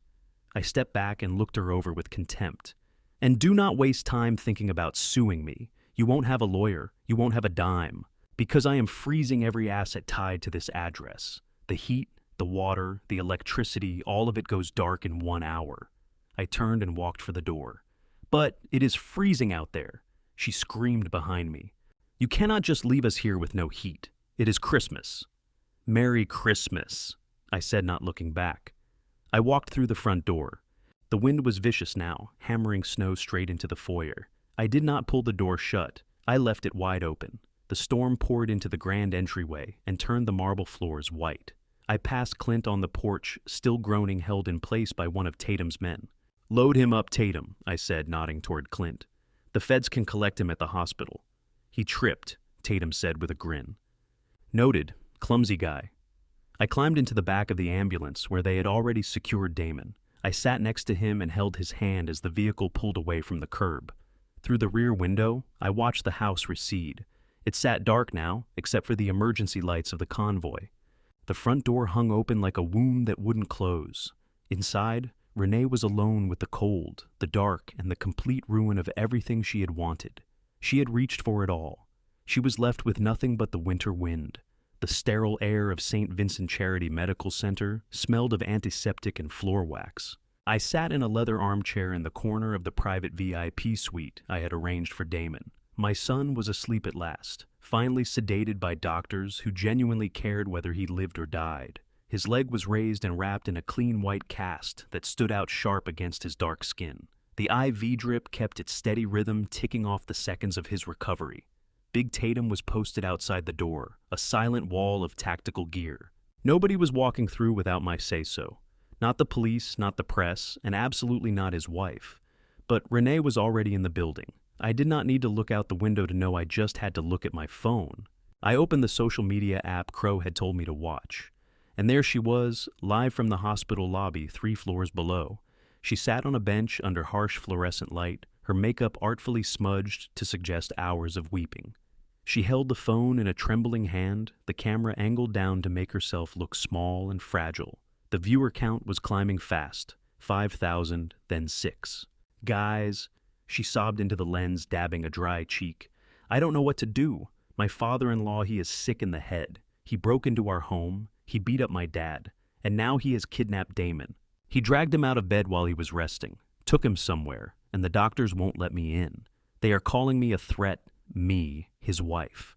I stepped back and looked her over with contempt. And do not waste time thinking about suing me. You won't have a lawyer. You won't have a dime. Because I am freezing every asset tied to this address. The heat, the water, the electricity, all of it goes dark in 1 hour. I turned and walked for the door. But it is freezing out there. She screamed behind me. You cannot just leave us here with no heat. It is Christmas. Merry Christmas, I said, not looking back. I walked through the front door. The wind was vicious now, hammering snow straight into the foyer. I did not pull the door shut. I left it wide open. The storm poured into the grand entryway and turned the marble floors white. I passed Clint on the porch, still groaning, held in place by one of Tatum's men. Load him up, Tatum, I said, nodding toward Clint. The feds can collect him at the hospital. He tripped, Tatum said with a grin. Noted, clumsy guy. I climbed into the back of the ambulance where they had already secured Damon. I sat next to him and held his hand as the vehicle pulled away from the curb. Through the rear window, I watched the house recede. It sat dark now, except for the emergency lights of the convoy. The front door hung open like a wound that wouldn't close. Inside, Renee was alone with the cold, the dark, and the complete ruin of everything she had wanted. She had reached for it all. She was left with nothing but the winter wind. The sterile air of St. Vincent Charity Medical Center smelled of antiseptic and floor wax. I sat in a leather armchair in the corner of the private VIP suite I had arranged for Damon. My son was asleep at last, finally sedated by doctors who genuinely cared whether he lived or died. His leg was raised and wrapped in a clean white cast that stood out sharp against his dark skin. The IV drip kept its steady rhythm, ticking off the seconds of his recovery. Big Tatum was posted outside the door, a silent wall of tactical gear. Nobody was walking through without my say-so. Not the police, not the press, and absolutely not his wife. But Renee was already in the building. I did not need to look out the window to know I just had to look at my phone. I opened the social media app Crow had told me to watch. And there she was, live from the hospital lobby 3 floors below. She sat on a bench under harsh fluorescent light, her makeup artfully smudged to suggest hours of weeping. She held the phone in a trembling hand, the camera angled down to make herself look small and fragile. The viewer count was climbing fast, 5,000, then 6. Guys, she sobbed into the lens, dabbing a dry cheek. I don't know what to do. My father-in-law, he is sick in the head. He broke into our home, he beat up my dad, and now he has kidnapped Damon. He dragged him out of bed while he was resting, took him somewhere, and the doctors won't let me in. They are calling me a threat, me, his wife.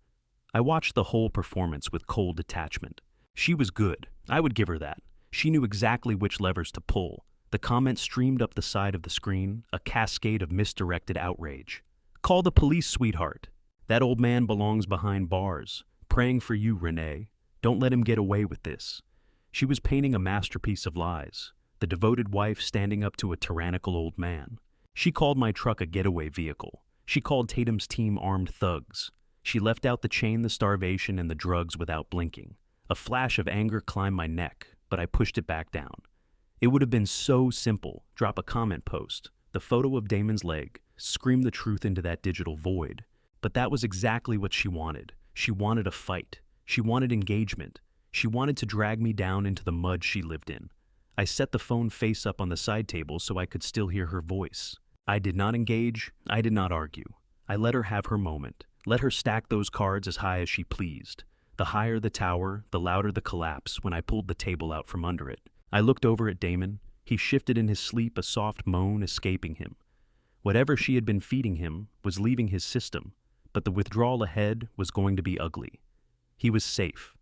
I watched the whole performance with cold detachment. She was good, I would give her that. She knew exactly which levers to pull. The comments streamed up the side of the screen, a cascade of misdirected outrage. Call the police, sweetheart. That old man belongs behind bars. Praying for you, Renee. Don't let him get away with this. She was painting a masterpiece of lies. The devoted wife standing up to a tyrannical old man. She called my truck a getaway vehicle. She called Tatum's team armed thugs. She left out the chain, the starvation, and the drugs without blinking. A flash of anger climbed my neck, but I pushed it back down. It would have been so simple. Drop a comment post, the photo of Damon's leg, scream the truth into that digital void. But that was exactly what she wanted. She wanted a fight. She wanted engagement. She wanted to drag me down into the mud she lived in. I set the phone face up on the side table so I could still hear her voice. I did not engage. I did not argue. I let her have her moment. Let her stack those cards as high as she pleased. The higher the tower, the louder the collapse when I pulled the table out from under it. I looked over at Damon. He shifted in his sleep, a soft moan escaping him. Whatever she had been feeding him was leaving his system, but the withdrawal ahead was going to be ugly. He was safe.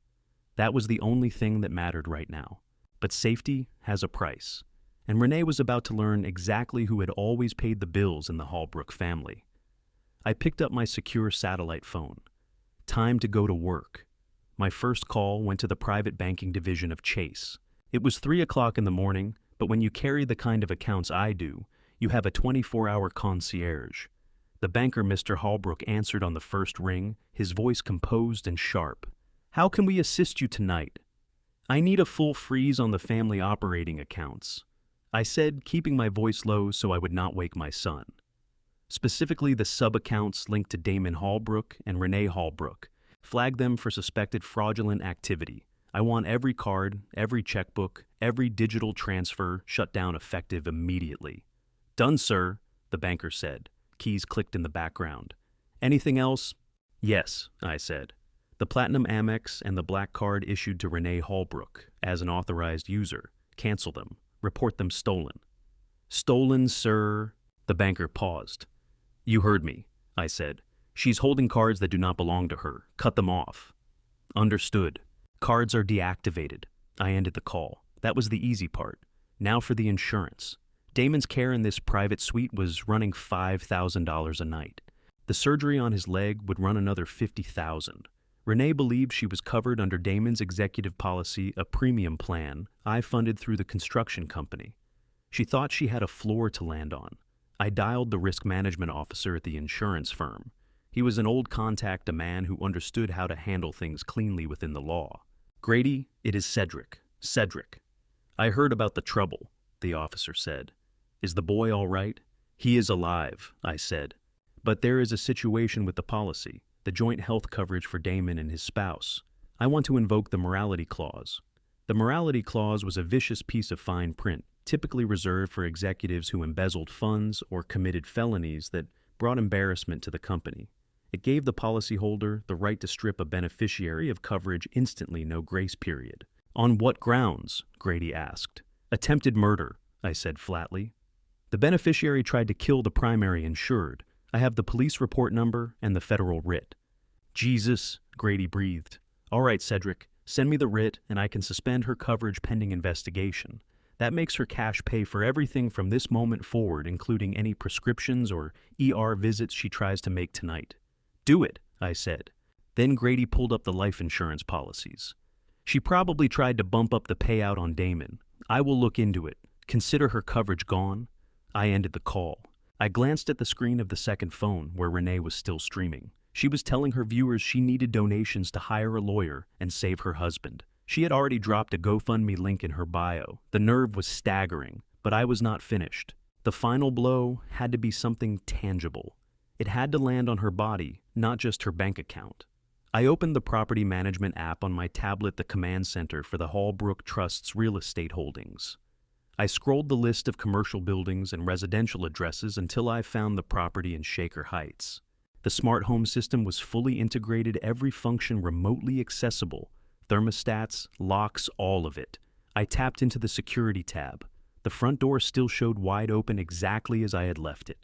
That was the only thing that mattered right now. But safety has a price, and Renee was about to learn exactly who had always paid the bills in the Holbrook family. I picked up my secure satellite phone. Time to go to work. My first call went to the private banking division of Chase. It was 3 o'clock in the morning, but when you carry the kind of accounts I do, you have a 24-hour concierge. The banker, Mr. Holbrook, answered on the first ring, his voice composed and sharp. How can we assist you tonight? I need a full freeze on the family operating accounts, I said, keeping my voice low so I would not wake my son. Specifically the sub-accounts linked to Damon Holbrook and Renee Holbrook. Flag them for suspected fraudulent activity. I want every card, every checkbook, every digital transfer shut down effective immediately. Done, sir, the banker said. Keys clicked in the background. Anything else? Yes, I said. The Platinum Amex and the black card issued to Renee Holbrook as an authorized user. Cancel them. Report them stolen. Stolen, sir? The banker paused. You heard me, I said. She's holding cards that do not belong to her. Cut them off. Understood. Cards are deactivated. I ended the call. That was the easy part. Now for the insurance. Damon's care in this private suite was running $5,000 a night. The surgery on his leg would run another $50,000. Renee believed she was covered under Damon's executive policy, a premium plan I funded through the construction company. She thought she had a floor to land on. I dialed the risk management officer at the insurance firm. He was an old contact, a man who understood how to handle things cleanly within the law. Grady, it is Cedric. Cedric. I heard about the trouble, the officer said. Is the boy all right? He is alive, I said. But there is a situation with the policy, the joint health coverage for Damon and his spouse. I want to invoke the morality clause. The morality clause was a vicious piece of fine print, typically reserved for executives who embezzled funds or committed felonies that brought embarrassment to the company. It gave the policyholder the right to strip a beneficiary of coverage instantly, no grace period. On what grounds? Grady asked. Attempted murder, I said flatly. The beneficiary tried to kill the primary insured. I have the police report number and the federal writ. Jesus, Grady breathed. All right, Cedric, send me the writ and I can suspend her coverage pending investigation. That makes her cash pay for everything from this moment forward, including any prescriptions or ER visits she tries to make tonight. Do it, I said. Then Grady pulled up the life insurance policies. She probably tried to bump up the payout on Damon. I will look into it. Consider her coverage gone. I ended the call. I glanced at the screen of the second phone where Renee was still streaming. She was telling her viewers she needed donations to hire a lawyer and save her husband. She had already dropped a GoFundMe link in her bio. The nerve was staggering, but I was not finished. The final blow had to be something tangible. It had to land on her body, not just her bank account. I opened the property management app on my tablet, the command center for the Hallbrook Trust's real estate holdings. I scrolled the list of commercial buildings and residential addresses until I found the property in Shaker Heights. The smart home system was fully integrated, every function remotely accessible. Thermostats, locks, all of it. I tapped into the security tab. The front door still showed wide open exactly as I had left it.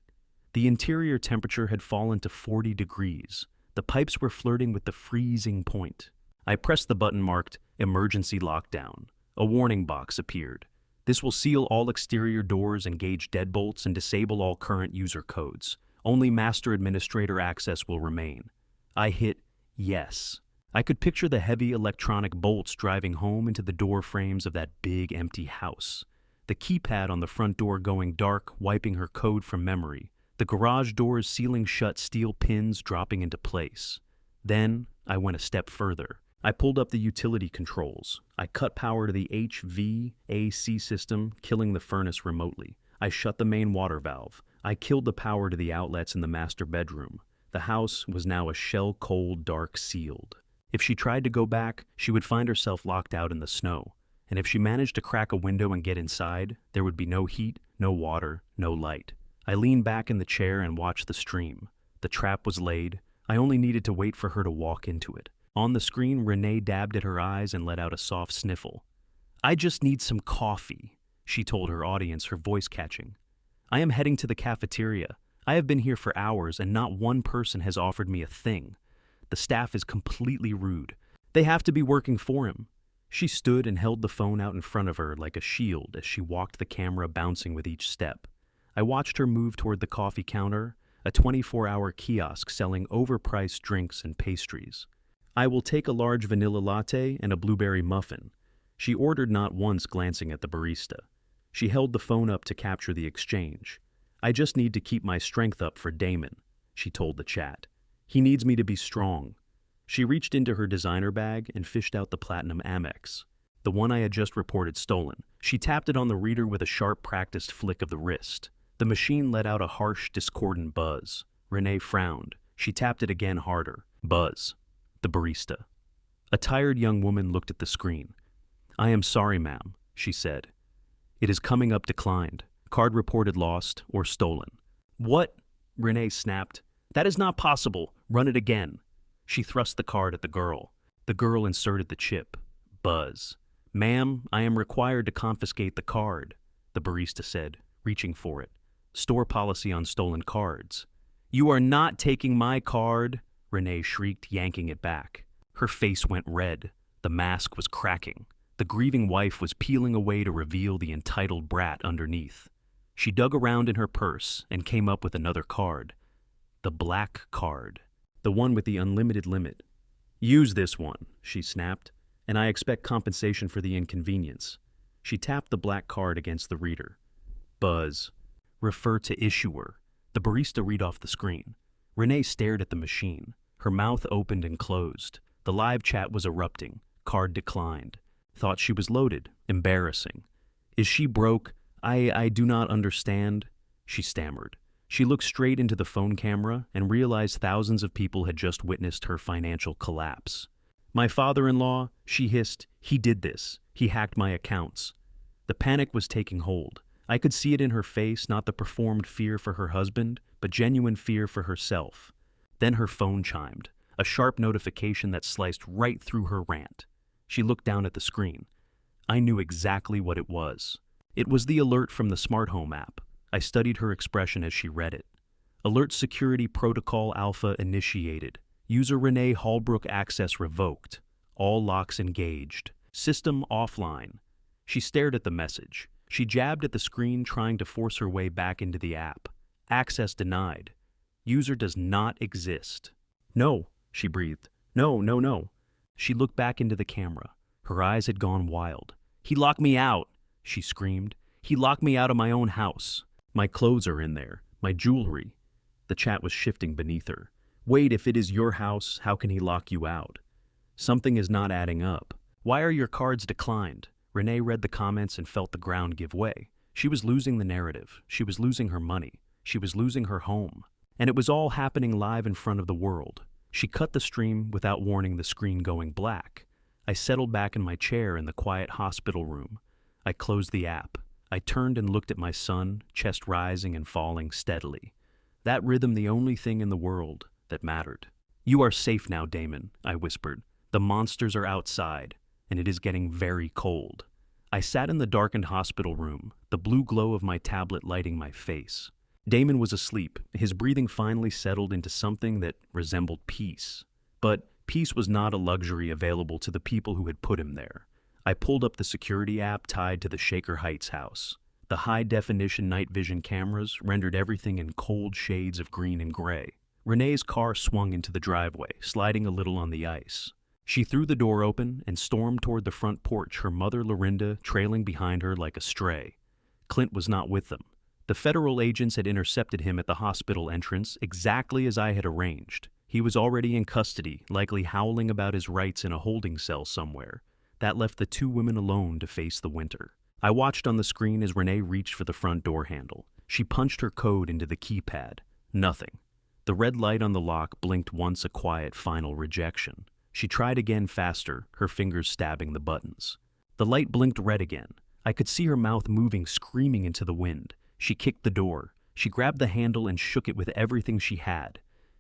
The interior temperature had fallen to 40 degrees. The pipes were flirting with the freezing point. I pressed the button marked Emergency Lockdown. A warning box appeared. This will seal all exterior doors, engage deadbolts, and disable all current user codes. Only master administrator access will remain. I hit yes. I could picture the heavy electronic bolts driving home into the door frames of that big empty house. The keypad on the front door going dark, wiping her code from memory. The garage doors sealing shut, steel pins dropping into place. Then I went a step further. I pulled up the utility controls. I cut power to the HVAC system, killing the furnace remotely. I shut the main water valve. I killed the power to the outlets in the master bedroom. The house was now a shell cold, dark, sealed. If she tried to go back, she would find herself locked out in the snow. And if she managed to crack a window and get inside, there would be no heat, no water, no light. I leaned back in the chair and watched the stream. The trap was laid. I only needed to wait for her to walk into it. On the screen, Renee dabbed at her eyes and let out a soft sniffle. "I just need some coffee," she told her audience, her voice catching. "I am heading to the cafeteria. I have been here for hours and not one person has offered me a thing. The staff is completely rude. They have to be working for him." She stood and held the phone out in front of her like a shield as she walked, the camera bouncing with each step. I watched her move toward the coffee counter, a 24-hour kiosk selling overpriced drinks and pastries. "I will take a large vanilla latte and a blueberry muffin," she ordered, not once glancing at the barista. She held the phone up to capture the exchange. "I just need to keep my strength up for Damon," she told the chat. "He needs me to be strong." She reached into her designer bag and fished out the platinum Amex, the one I had just reported stolen. She tapped it on the reader with a sharp, practiced flick of the wrist. The machine let out a harsh, discordant buzz. Renee frowned. She tapped it again, harder. Buzz. The barista. A tired young woman looked at the screen. "I am sorry, ma'am," she said. "It is coming up declined. Card reported lost or stolen." "What?" Renee snapped. "That is not possible. Run it again." She thrust the card at the girl. The girl inserted the chip. Buzz. "Ma'am, I am required to confiscate the card," the barista said, reaching for it. "Store policy on stolen cards." "You are not taking my card," Renee shrieked, yanking it back. Her face went red. The mask was cracking. The grieving wife was peeling away to reveal the entitled brat underneath. She dug around in her purse and came up with another card. The black card. The one with the unlimited limit. "Use this one," she snapped, "and I expect compensation for the inconvenience." She tapped the black card against the reader. Buzz. "Refer to issuer." The barista read off the screen. Renee stared at the machine. Her mouth opened and closed. The live chat was erupting. Card declined. Thought she was loaded. Embarrassing. "Is she broke? I do not understand," she stammered. She looked straight into the phone camera and realized thousands of people had just witnessed her financial collapse. "My father-in-law," she hissed, "he did this. He hacked my accounts." The panic was taking hold. I could see it in her face, not the performed fear for her husband, but genuine fear for herself. Then her phone chimed, a sharp notification that sliced right through her rant. She looked down at the screen. I knew exactly what it was. It was the alert from the smart home app. I studied her expression as she read it. "Alert security protocol alpha initiated. User Renee Hallbrook access revoked. All locks engaged. System offline." She stared at the message. She jabbed at the screen, trying to force her way back into the app. "Access denied. User does not exist." "No," she breathed. "No, no, no." She looked back into the camera. Her eyes had gone wild. "He locked me out," she screamed. "He locked me out of my own house. My clothes are in there. My jewelry." The chat was shifting beneath her. "Wait, if it is your house, how can he lock you out? Something is not adding up. Why are your cards declined?" Renee read the comments and felt the ground give way. She was losing the narrative. She was losing her money. She was losing her home. And it was all happening live in front of the world. She cut the stream without warning the screen going black. I settled back in my chair in the quiet hospital room. I closed the app. I turned and looked at my son, chest rising and falling steadily. That rhythm, the only thing in the world that mattered. "You are safe now, Damon," I whispered. "The monsters are outside, and it is getting very cold." I sat in the darkened hospital room, the blue glow of my tablet lighting my face. Damon was asleep. His breathing finally settled into something that resembled peace. But peace was not a luxury available to the people who had put him there. I pulled up the security app tied to the Shaker Heights house. The high-definition night vision cameras rendered everything in cold shades of green and gray. Renee's car swung into the driveway, sliding a little on the ice. She threw the door open and stormed toward the front porch, her mother Lorinda trailing behind her like a stray. Clint was not with them. The federal agents had intercepted him at the hospital entrance exactly as I had arranged. He was already in custody, likely howling about his rights in a holding cell somewhere. That left the two women alone to face the winter. I watched on the screen as Renee reached for the front door handle. She punched her code into the keypad. Nothing. The red light on the lock blinked once, a quiet final rejection. She tried again faster, her fingers stabbing the buttons. The light blinked red again. I could see her mouth moving, screaming into the wind. She kicked the door. She grabbed the handle and shook it with everything she had.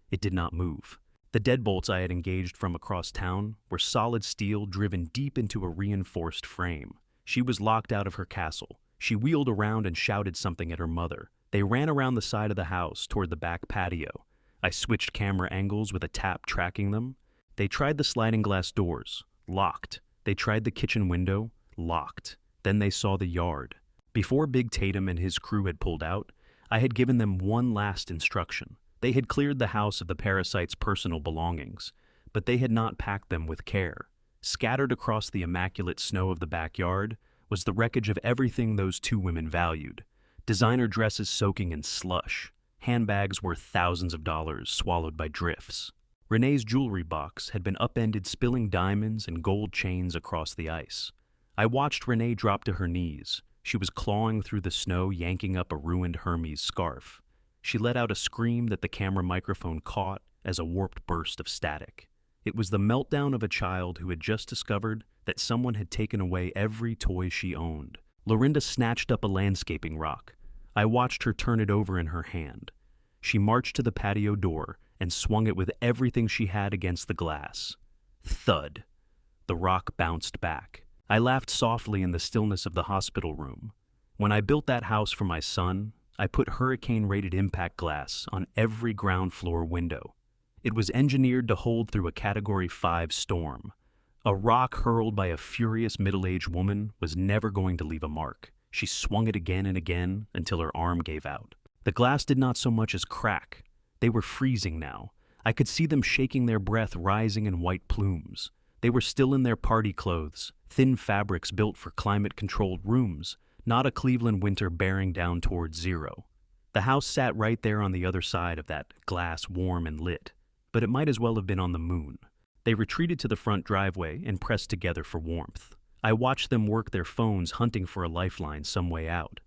It did not move. The deadbolts I had engaged from across town were solid steel driven deep into a reinforced frame. She was locked out of her castle. She wheeled around and shouted something at her mother. They ran around the side of the house toward the back patio. I switched camera angles with a tap tracking them. They tried the sliding glass doors. Locked. They tried the kitchen window. Locked. Then they saw the yard. Before Big Tatum and his crew had pulled out, I had given them one last instruction. They had cleared the house of the parasite's personal belongings, but they had not packed them with care. Scattered across the immaculate snow of the backyard was the wreckage of everything those two women valued. Designer dresses soaking in slush. Handbags worth thousands of dollars swallowed by drifts. Renee's jewelry box had been upended, spilling diamonds and gold chains across the ice. I watched Renee drop to her knees. She was clawing through the snow, yanking up a ruined Hermes scarf. She let out a scream that the camera microphone caught as a warped burst of static. It was the meltdown of a child who had just discovered that someone had taken away every toy she owned. Lorinda snatched up a landscaping rock. I watched her turn it over in her hand. She marched to the patio door and swung it with everything she had against the glass. Thud. The rock bounced back. I laughed softly in the stillness of the hospital room. When I built that house for my son, I put hurricane-rated impact glass on every ground floor window. It was engineered to hold through a Category 5 storm. A rock hurled by a furious middle-aged woman was never going to leave a mark. She swung it again and again until her arm gave out. The glass did not so much as crack. They were freezing now. I could see them shaking their breath, rising in white plumes. They were still in their party clothes, thin fabrics built for climate-controlled rooms, not a Cleveland winter bearing down towards zero. The house sat right there on the other side of that glass, warm and lit, but it might as well have been on the moon. They retreated to the front driveway and pressed together for warmth. I watched them work their phones, hunting for a lifeline some way out.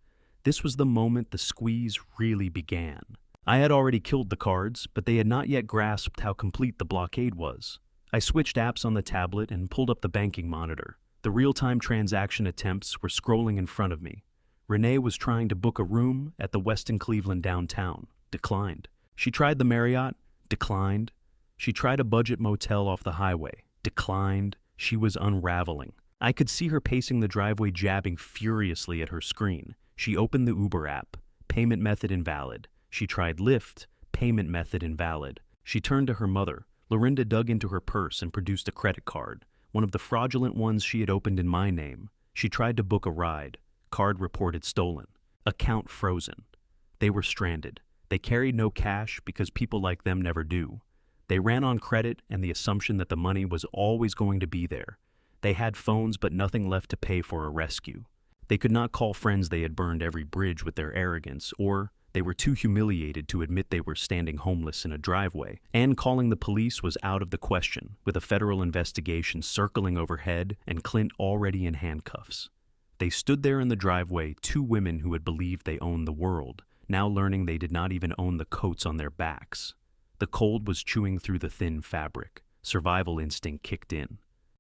This was the moment the squeeze really began. I had already killed the cards, but they had not yet grasped how complete the blockade was. I switched apps on the tablet and pulled up the banking monitor. The real-time transaction attempts were scrolling in front of me. Renee was trying to book a room at the Westin Cleveland downtown. Declined. She tried the Marriott. Declined. She tried a budget motel off the highway. Declined. She was unraveling. I could see her pacing the driveway, jabbing furiously at her screen. She opened the Uber app. Payment method invalid. She tried Lyft. Payment method invalid. She turned to her mother. Lorinda dug into her purse and produced a credit card, one of the fraudulent ones she had opened in my name. She tried to book a ride. Card reported stolen. Account frozen. They were stranded. They carried no cash because people like them never do. They ran on credit and the assumption that the money was always going to be there. They had phones but nothing left to pay for a rescue. They could not call friends they had burned every bridge with their arrogance, or they were too humiliated to admit they were standing homeless in a driveway, and calling the police was out of the question, with a federal investigation circling overhead and Clint already in handcuffs. They stood there in the driveway, two women who had believed they owned the world, now learning they did not even own the coats on their backs. The cold was chewing through the thin fabric. Survival instinct kicked in.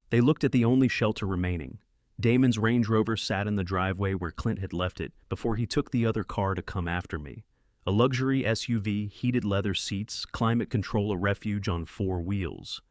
They looked at the only shelter remaining. Damon's Range Rover sat in the driveway where Clint had left it before he took the other car to come after me. A luxury SUV, heated leather seats, climate control, a refuge on 4 wheels.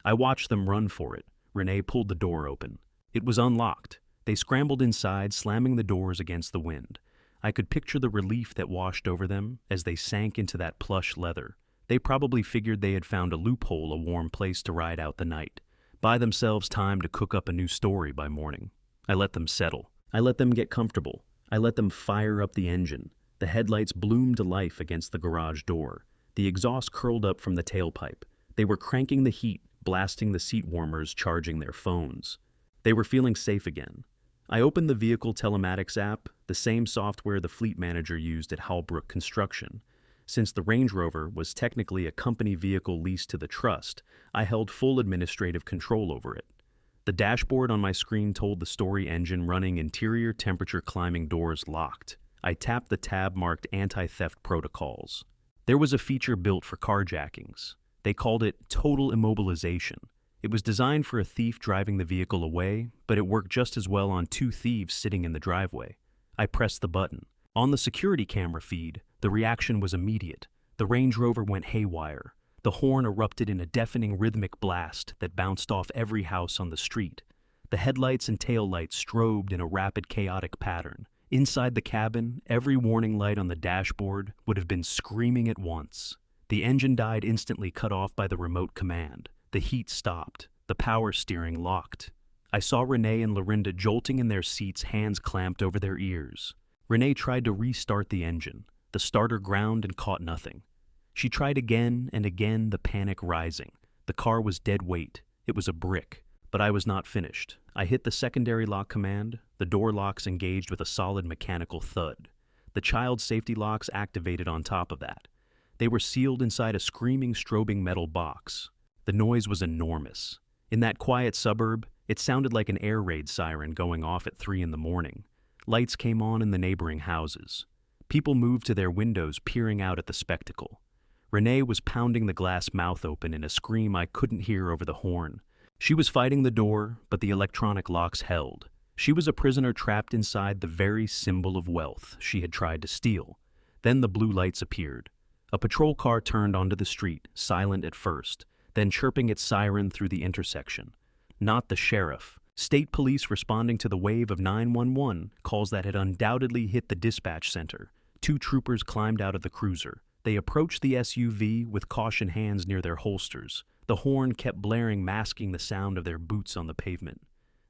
I watched them run for it. Renee pulled the door open. It was unlocked. They scrambled inside, slamming the doors against the wind. I could picture the relief that washed over them as they sank into that plush leather. They probably figured they had found a loophole, a warm place to ride out the night. Buy themselves time to cook up a new story by morning. I let them settle. I let them get comfortable. I let them fire up the engine. The headlights bloomed to life against the garage door. The exhaust curled up from the tailpipe. They were cranking the heat, blasting the seat warmers, charging their phones. They were feeling safe again. I opened the vehicle telematics app, the same software the fleet manager used at Hallbrook Construction. Since the Range Rover was technically a company vehicle leased to the trust, I held full administrative control over it. The dashboard on my screen told the story engine running, interior temperature climbing, doors locked. I tapped the tab marked anti-theft protocols. There was a feature built for carjackings. They called it total immobilization. It was designed for a thief driving the vehicle away, but it worked just as well on 2 thieves sitting in the driveway. I pressed the button. On the security camera feed, the reaction was immediate. The Range Rover went haywire. The horn erupted in a deafening rhythmic blast that bounced off every house on the street. The headlights and taillights strobed in a rapid, chaotic pattern. Inside the cabin, every warning light on the dashboard would have been screaming at once. The engine died instantly, cut off by the remote command. The heat stopped. The power steering locked. I saw Renee and Lorinda jolting in their seats, hands clamped over their ears. Renee tried to restart the engine. The starter ground and caught nothing. She tried again and again, the panic rising. The car was dead weight. It was a brick. But I was not finished. I hit the secondary lock command. The door locks engaged with a solid mechanical thud. The child safety locks activated on top of that. They were sealed inside a screaming, strobing metal box. The noise was enormous. In that quiet suburb, it sounded like an air raid siren going off at 3 in the morning. Lights came on in the neighboring houses. People moved to their windows, peering out at the spectacle. Renee was pounding the glass mouth open in a scream I couldn't hear over the horn. She was fighting the door, but the electronic locks held. She was a prisoner trapped inside the very symbol of wealth she had tried to steal. Then the blue lights appeared. A patrol car turned onto the street, silent at first, then chirping its siren through the intersection. Not the sheriff. State police responding to the wave of 911 calls that had undoubtedly hit the dispatch center. 2 troopers climbed out of the cruiser. They approached the SUV with caution hands near their holsters. The horn kept blaring, masking the sound of their boots on the pavement.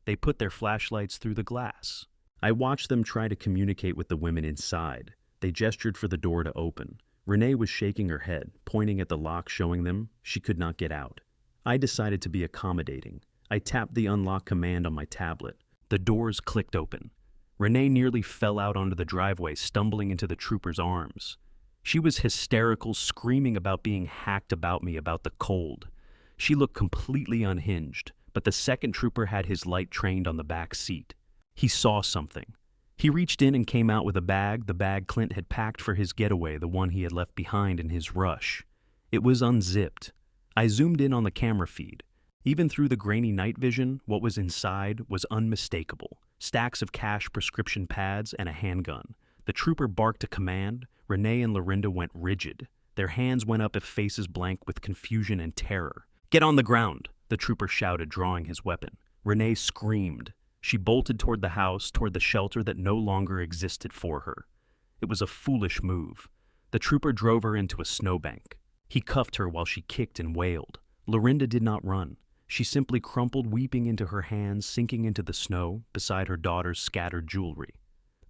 They put their flashlights through the glass. I watched them try to communicate with the women inside. They gestured for the door to open. Renee was shaking her head, pointing at the lock, showing them she could not get out. I decided to be accommodating. I tapped the unlock command on my tablet. The doors clicked open. Renee nearly fell out onto the driveway, stumbling into the trooper's arms. She was hysterical, screaming about being hacked about me, about the cold. She looked completely unhinged, but the second trooper had his light trained on the back seat. He saw something. He reached in and came out with a bag, the bag Clint had packed for his getaway, the one he had left behind in his rush. It was unzipped. I zoomed in on the camera feed. Even through the grainy night vision, what was inside was unmistakable. Stacks of cash, prescription pads, and a handgun. The trooper barked a command. Renee and Lorinda went rigid. Their hands went up, faces blank with confusion and terror. "Get on the ground," the trooper shouted, drawing his weapon. Renee screamed. She bolted toward the house, toward the shelter that no longer existed for her. It was a foolish move. The trooper drove her into a snowbank. He cuffed her while she kicked and wailed. Lorinda did not run. She simply crumpled, weeping into her hands, sinking into the snow beside her daughter's scattered jewelry.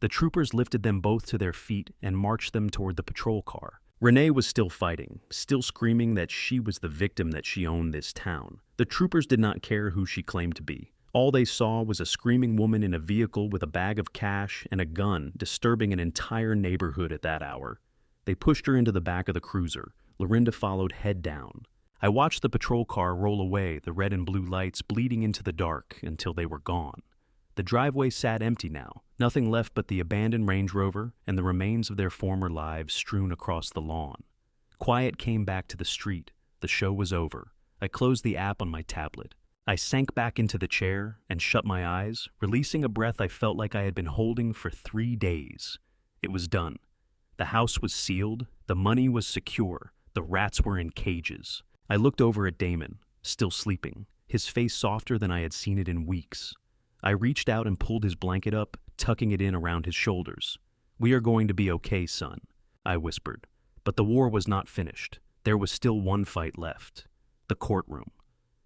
The troopers lifted them both to their feet and marched them toward the patrol car. Renee was still fighting, still screaming that she was the victim, that she owned this town. The troopers did not care who she claimed to be. All they saw was a screaming woman in a vehicle with a bag of cash and a gun, disturbing an entire neighborhood at that hour. They pushed her into the back of the cruiser. Lorinda followed, head down. I watched the patrol car roll away, the red and blue lights bleeding into the dark until they were gone. The driveway sat empty now, nothing left but the abandoned Range Rover and the remains of their former lives strewn across the lawn. Quiet came back to the street. The show was over. I closed the app on my tablet. I sank back into the chair and shut my eyes, releasing a breath I felt like I had been holding for 3 days. It was done. The house was sealed, the money was secure, the rats were in cages. I looked over at Damon, still sleeping, his face softer than I had seen it in weeks. I reached out and pulled his blanket up, tucking it in around his shoulders. "We are going to be okay, son," I whispered. But the war was not finished. There was still one fight left. The courtroom.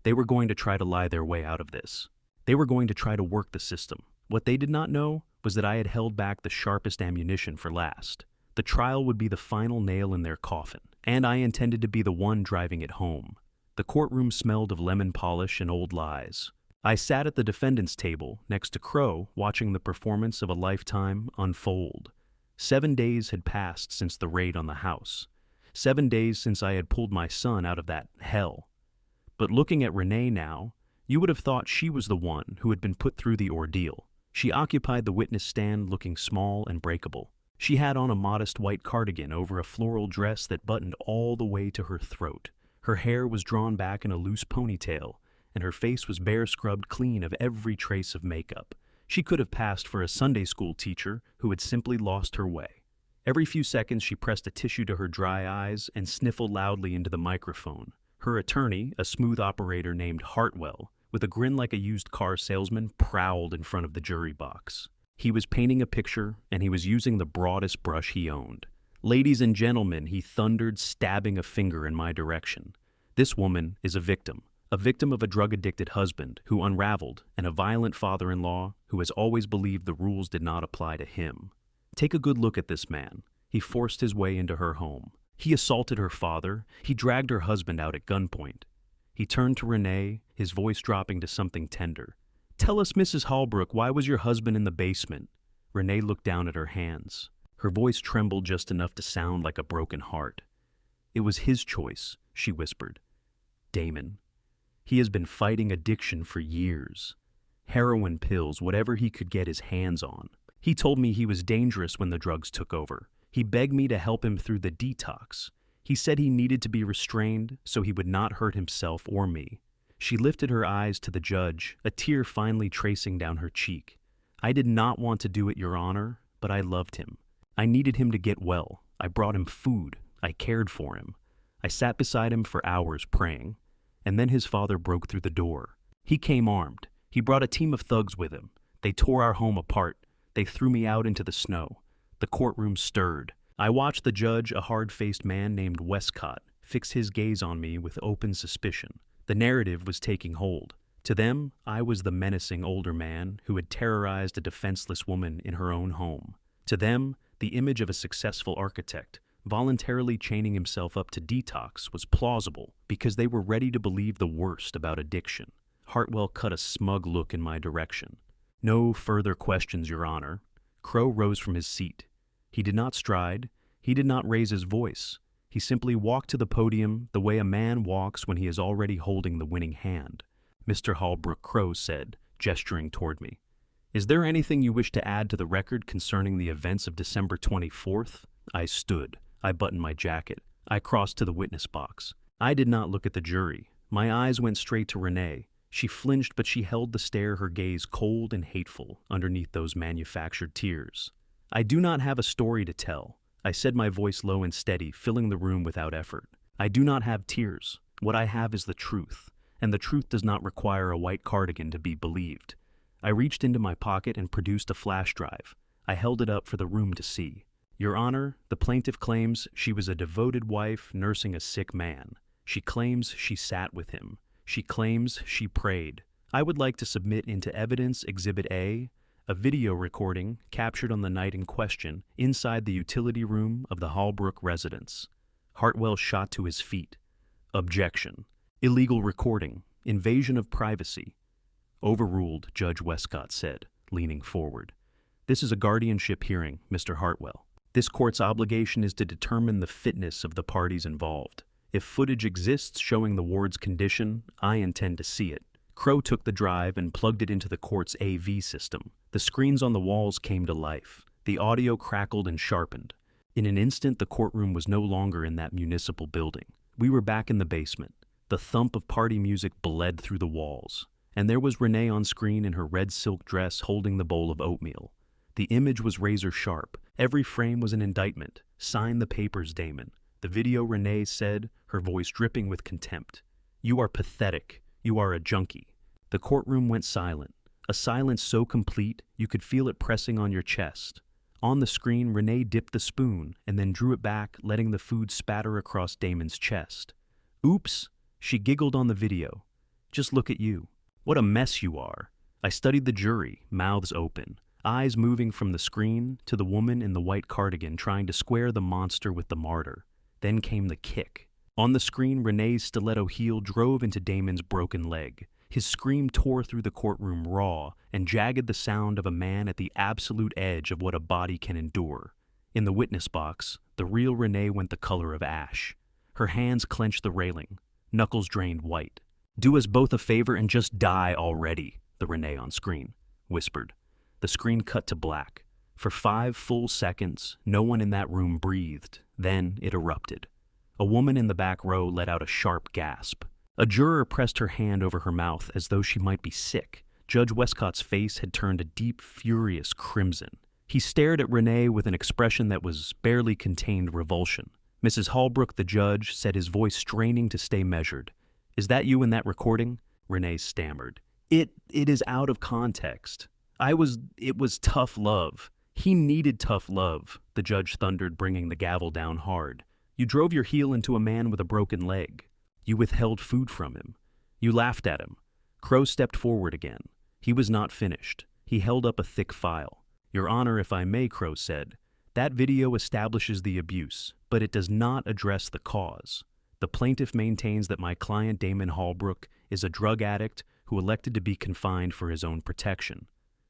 They were going to try to lie their way out of this. They were going to try to work the system. What they did not know was that I had held back the sharpest ammunition for last. The trial would be the final nail in their coffin, and I intended to be the one driving it home. The courtroom smelled of lemon polish and old lies. I sat at the defendant's table next to Crow, watching the performance of a lifetime unfold. 7 days had passed since the raid on the house. 7 days since I had pulled my son out of that hell. But looking at Renee now, you would have thought she was the one who had been put through the ordeal. She occupied the witness stand looking small and breakable. She had on a modest white cardigan over a floral dress that buttoned all the way to her throat. Her hair was drawn back in a loose ponytail, and her face was bare-scrubbed clean of every trace of makeup. She could have passed for a Sunday school teacher who had simply lost her way. Every few seconds she pressed a tissue to her dry eyes and sniffled loudly into the microphone. Her attorney, a smooth operator named Hartwell, with a grin like a used car salesman, prowled in front of the jury box. He was painting a picture, and he was using the broadest brush he owned. "Ladies and gentlemen," he thundered, stabbing a finger in my direction. "This woman is a victim of a drug-addicted husband who unraveled, and a violent father-in-law who has always believed the rules did not apply to him. Take a good look at this man. He forced his way into her home. He assaulted her father. He dragged her husband out at gunpoint." He turned to Renee, his voice dropping to something tender. "Tell us, Mrs. Holbrook, why was your husband in the basement?" Renee looked down at her hands. Her voice trembled just enough to sound like a broken heart. "It was his choice," she whispered. "Damon. He has been fighting addiction for years. Heroin pills, whatever he could get his hands on. He told me he was dangerous when the drugs took over. He begged me to help him through the detox. He said he needed to be restrained so he would not hurt himself or me." She lifted her eyes to the judge, a tear finally tracing down her cheek. "I did not want to do it, Your Honor, but I loved him. I needed him to get well. I brought him food. I cared for him. I sat beside him for hours praying. And then his father broke through the door. He came armed. He brought a team of thugs with him. They tore our home apart. They threw me out into the snow. The courtroom stirred. I watched the judge, a hard-faced man named Westcott, fix his gaze on me with open suspicion. The narrative was taking hold. To them, I was the menacing older man who had terrorized a defenseless woman in her own home. To them, the image of a successful architect voluntarily chaining himself up to detox was plausible because they were ready to believe the worst about addiction. Hartwell cut a smug look in my direction. "No further questions, Your Honor." Crow rose from his seat. He did not stride. He did not raise his voice. He simply walked to the podium the way a man walks when he is already holding the winning hand. "Mr. Holbrook," Crow said, gesturing toward me. "Is there anything you wish to add to the record concerning the events of December 24th? I stood. I buttoned my jacket. I crossed to the witness box. I did not look at the jury. My eyes went straight to Renee. She flinched, but she held the stare, her gaze cold and hateful underneath those manufactured tears. "I do not have a story to tell," I said, my voice low and steady, filling the room without effort. "I do not have tears. What I have is the truth, and the truth does not require a white cardigan to be believed." I reached into my pocket and produced a flash drive. I held it up for the room to see. "Your Honor, the plaintiff claims she was a devoted wife nursing a sick man. She claims she sat with him. She claims she prayed. I would like to submit into evidence Exhibit A, a video recording captured on the night in question inside the utility room of the Holbrook residence." Hartwell shot to his feet. "Objection. Illegal recording. Invasion of privacy." "Overruled," Judge Westcott said, leaning forward. "This is a guardianship hearing, Mr. Hartwell. This court's obligation is to determine the fitness of the parties involved. If footage exists showing the ward's condition, I intend to see it. Crow took the drive and plugged it into the court's AV system. The screens on the walls came to life. The audio crackled and sharpened. In an instant, the courtroom was no longer in that municipal building. We were back in the basement. The thump of party music bled through the walls. And there was Renee on screen in her red silk dress holding the bowl of oatmeal. The image was razor sharp. Every frame was an indictment. Sign the papers, Damon. The video, Renee said, her voice dripping with contempt. You are pathetic. You are a junkie. The courtroom went silent. A silence so complete you could feel it pressing on your chest. On the screen, Renee dipped the spoon and then drew it back, letting the food spatter across Damon's chest. Oops, she giggled on the video. Just look at you. What a mess you are. I studied the jury, mouths open, eyes moving from the screen to the woman in the white cardigan trying to square the monster with the martyr. Then came the kick. On the screen, Renee's stiletto heel drove into Damon's broken leg. His scream tore through the courtroom raw and jagged, the sound of a man at the absolute edge of what a body can endure. In the witness box, the real Renee went the color of ash. Her hands clenched the railing, knuckles drained white. Do us both a favor and just die already, the Renee on screen whispered. The screen cut to black. For 5 full seconds, no one in that room breathed. Then it erupted. A woman in the back row let out a sharp gasp. A juror pressed her hand over her mouth as though she might be sick. Judge Westcott's face had turned a deep, furious crimson. He stared at Renee with an expression that was barely contained revulsion. Mrs. Holbrook, the judge, said, his voice straining to stay measured. Is that you in that recording? Renee stammered. It is out of context. It was tough love. He needed tough love, the judge thundered, bringing the gavel down hard. You drove your heel into a man with a broken leg. You withheld food from him. You laughed at him. Crow stepped forward again. He was not finished. He held up a thick file. Your Honor, if I may, Crow said, that video establishes the abuse, but it does not address the cause. The plaintiff maintains that my client Damon Holbrook is a drug addict who elected to be confined for his own protection.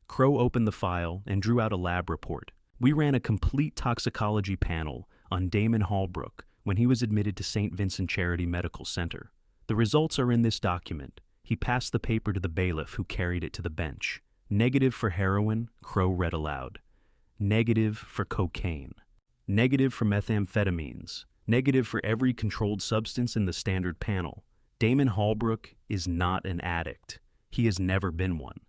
Crow opened the file and drew out a lab report. We ran a complete toxicology panel on Damon Holbrook when he was admitted to St. Vincent Charity Medical Center. The results are in this document. He passed the paper to the bailiff who carried it to the bench. Negative for heroin, Crow read aloud. Negative for cocaine. Negative for methamphetamines. Negative for every controlled substance in the standard panel. Damon Holbrook is not an addict. He has never been one.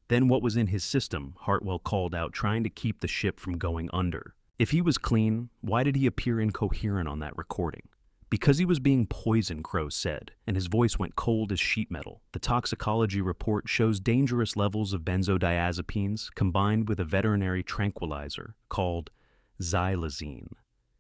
Then what was in his system, Hartwell called out, trying to keep the ship from going under. If he was clean, why did he appear incoherent on that recording? Because he was being poisoned, Crow said, and his voice went cold as sheet metal. The toxicology report shows dangerous levels of benzodiazepines combined with a veterinary tranquilizer called xylazine.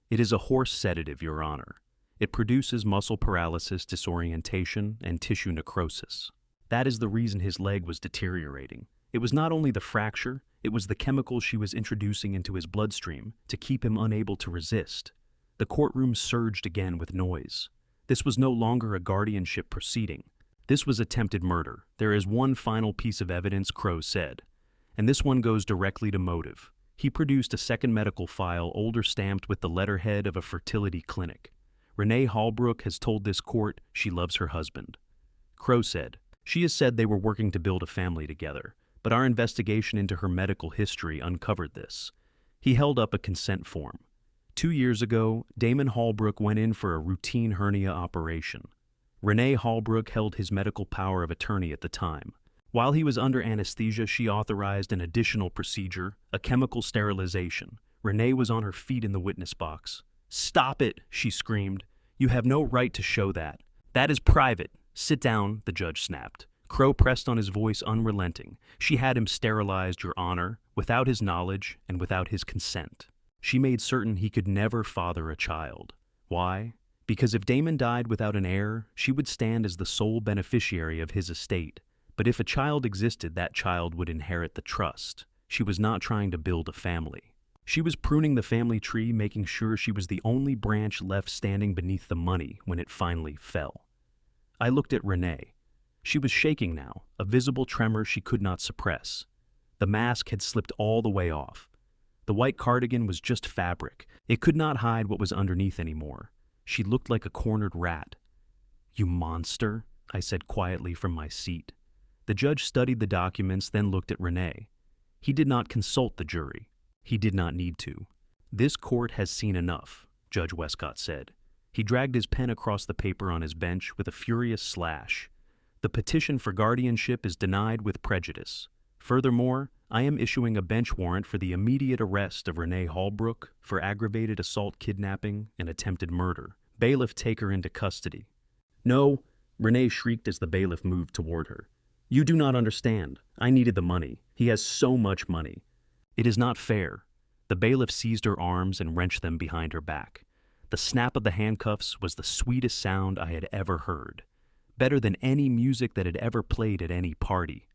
It is a horse sedative, Your Honor. It produces muscle paralysis, disorientation, and tissue necrosis. That is the reason his leg was deteriorating. It was not only the fracture, it was the chemicals she was introducing into his bloodstream to keep him unable to resist. The courtroom surged again with noise. This was no longer a guardianship proceeding. This was attempted murder. There is one final piece of evidence, Crow said, and this one goes directly to motive. He produced a second medical file, older stamped with the letterhead of a fertility clinic. Renee Holbrook has told this court she loves her husband. Crow said, she has said they were working to build a family together, but our investigation into her medical history uncovered this. He held up a consent form. 2 years ago, Damon Holbrook went in for a routine hernia operation. Renee Holbrook held his medical power of attorney at the time. While he was under anesthesia, she authorized an additional procedure, a chemical sterilization. Renee was on her feet in the witness box. Stop it, she screamed. You have no right to show that. That is private. Sit down, the judge snapped. Crow pressed on his voice unrelenting. She had him sterilized, Your Honor, without his knowledge and without his consent. She made certain he could never father a child. Why? Because if Damon died without an heir, she would stand as the sole beneficiary of his estate. But if a child existed, that child would inherit the trust. She was not trying to build a family. She was pruning the family tree, making sure she was the only branch left standing beneath the money when it finally fell. I looked at Renee. She was shaking now, a visible tremor she could not suppress. The mask had slipped all the way off. The white cardigan was just fabric. It could not hide what was underneath anymore. She looked like a cornered rat. You monster, I said quietly from my seat. The judge studied the documents, then looked at Renee. He did not consult the jury. He did not need to. "This court has seen enough," Judge Westcott said. He dragged his pen across the paper on his bench with a furious slash. "The petition for guardianship is denied with prejudice. Furthermore, I am issuing a bench warrant for the immediate arrest of Renee Holbrook for aggravated assault, kidnapping, and attempted murder. Bailiff, take her into custody." "No," Renee shrieked as the bailiff moved toward her. "You do not understand. I needed the money. He has so much money." "It is not fair." The bailiff seized her arms and wrenched them behind her back. The snap of the handcuffs was the sweetest sound I had ever heard. Better than any music that had ever played at any party.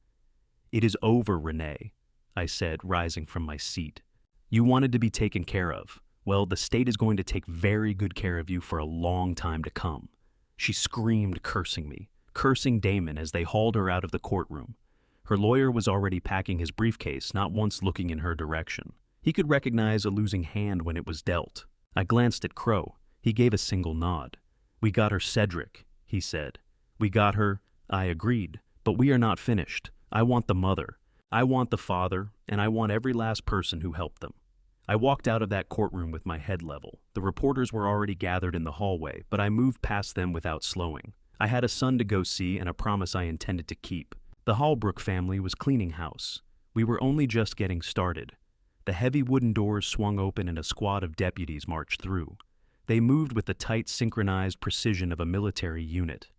"It is over, Renee," I said, rising from my seat. "You wanted to be taken care of. Well, the state is going to take very good care of you for a long time to come." She screamed, cursing me, cursing Damon as they hauled her out of the courtroom. Her lawyer was already packing his briefcase, not once looking in her direction. He could recognize a losing hand when it was dealt. I glanced at Crow. He gave a single nod. "We got her, Cedric," he said. "We got her," I agreed, "but we are not finished. I want the mother. I want the father, and I want every last person who helped them." I walked out of that courtroom with my head level. The reporters were already gathered in the hallway, but I moved past them without slowing. I had a son to go see and a promise I intended to keep. The Holbrook family was cleaning house. We were only just getting started. The heavy wooden doors swung open and a squad of deputies marched through. They moved with the tight, synchronized precision of a military unit.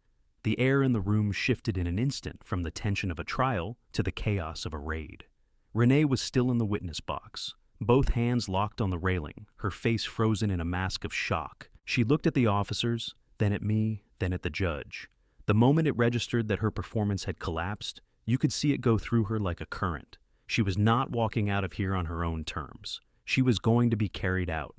The air in the room shifted in an instant from the tension of a trial to the chaos of a raid. Renee was still in the witness box, both hands locked on the railing, her face frozen in a mask of shock. She looked at the officers, then at me, then at the judge. The moment it registered that her performance had collapsed, you could see it go through her like a current. She was not walking out of here on her own terms. She was going to be carried out.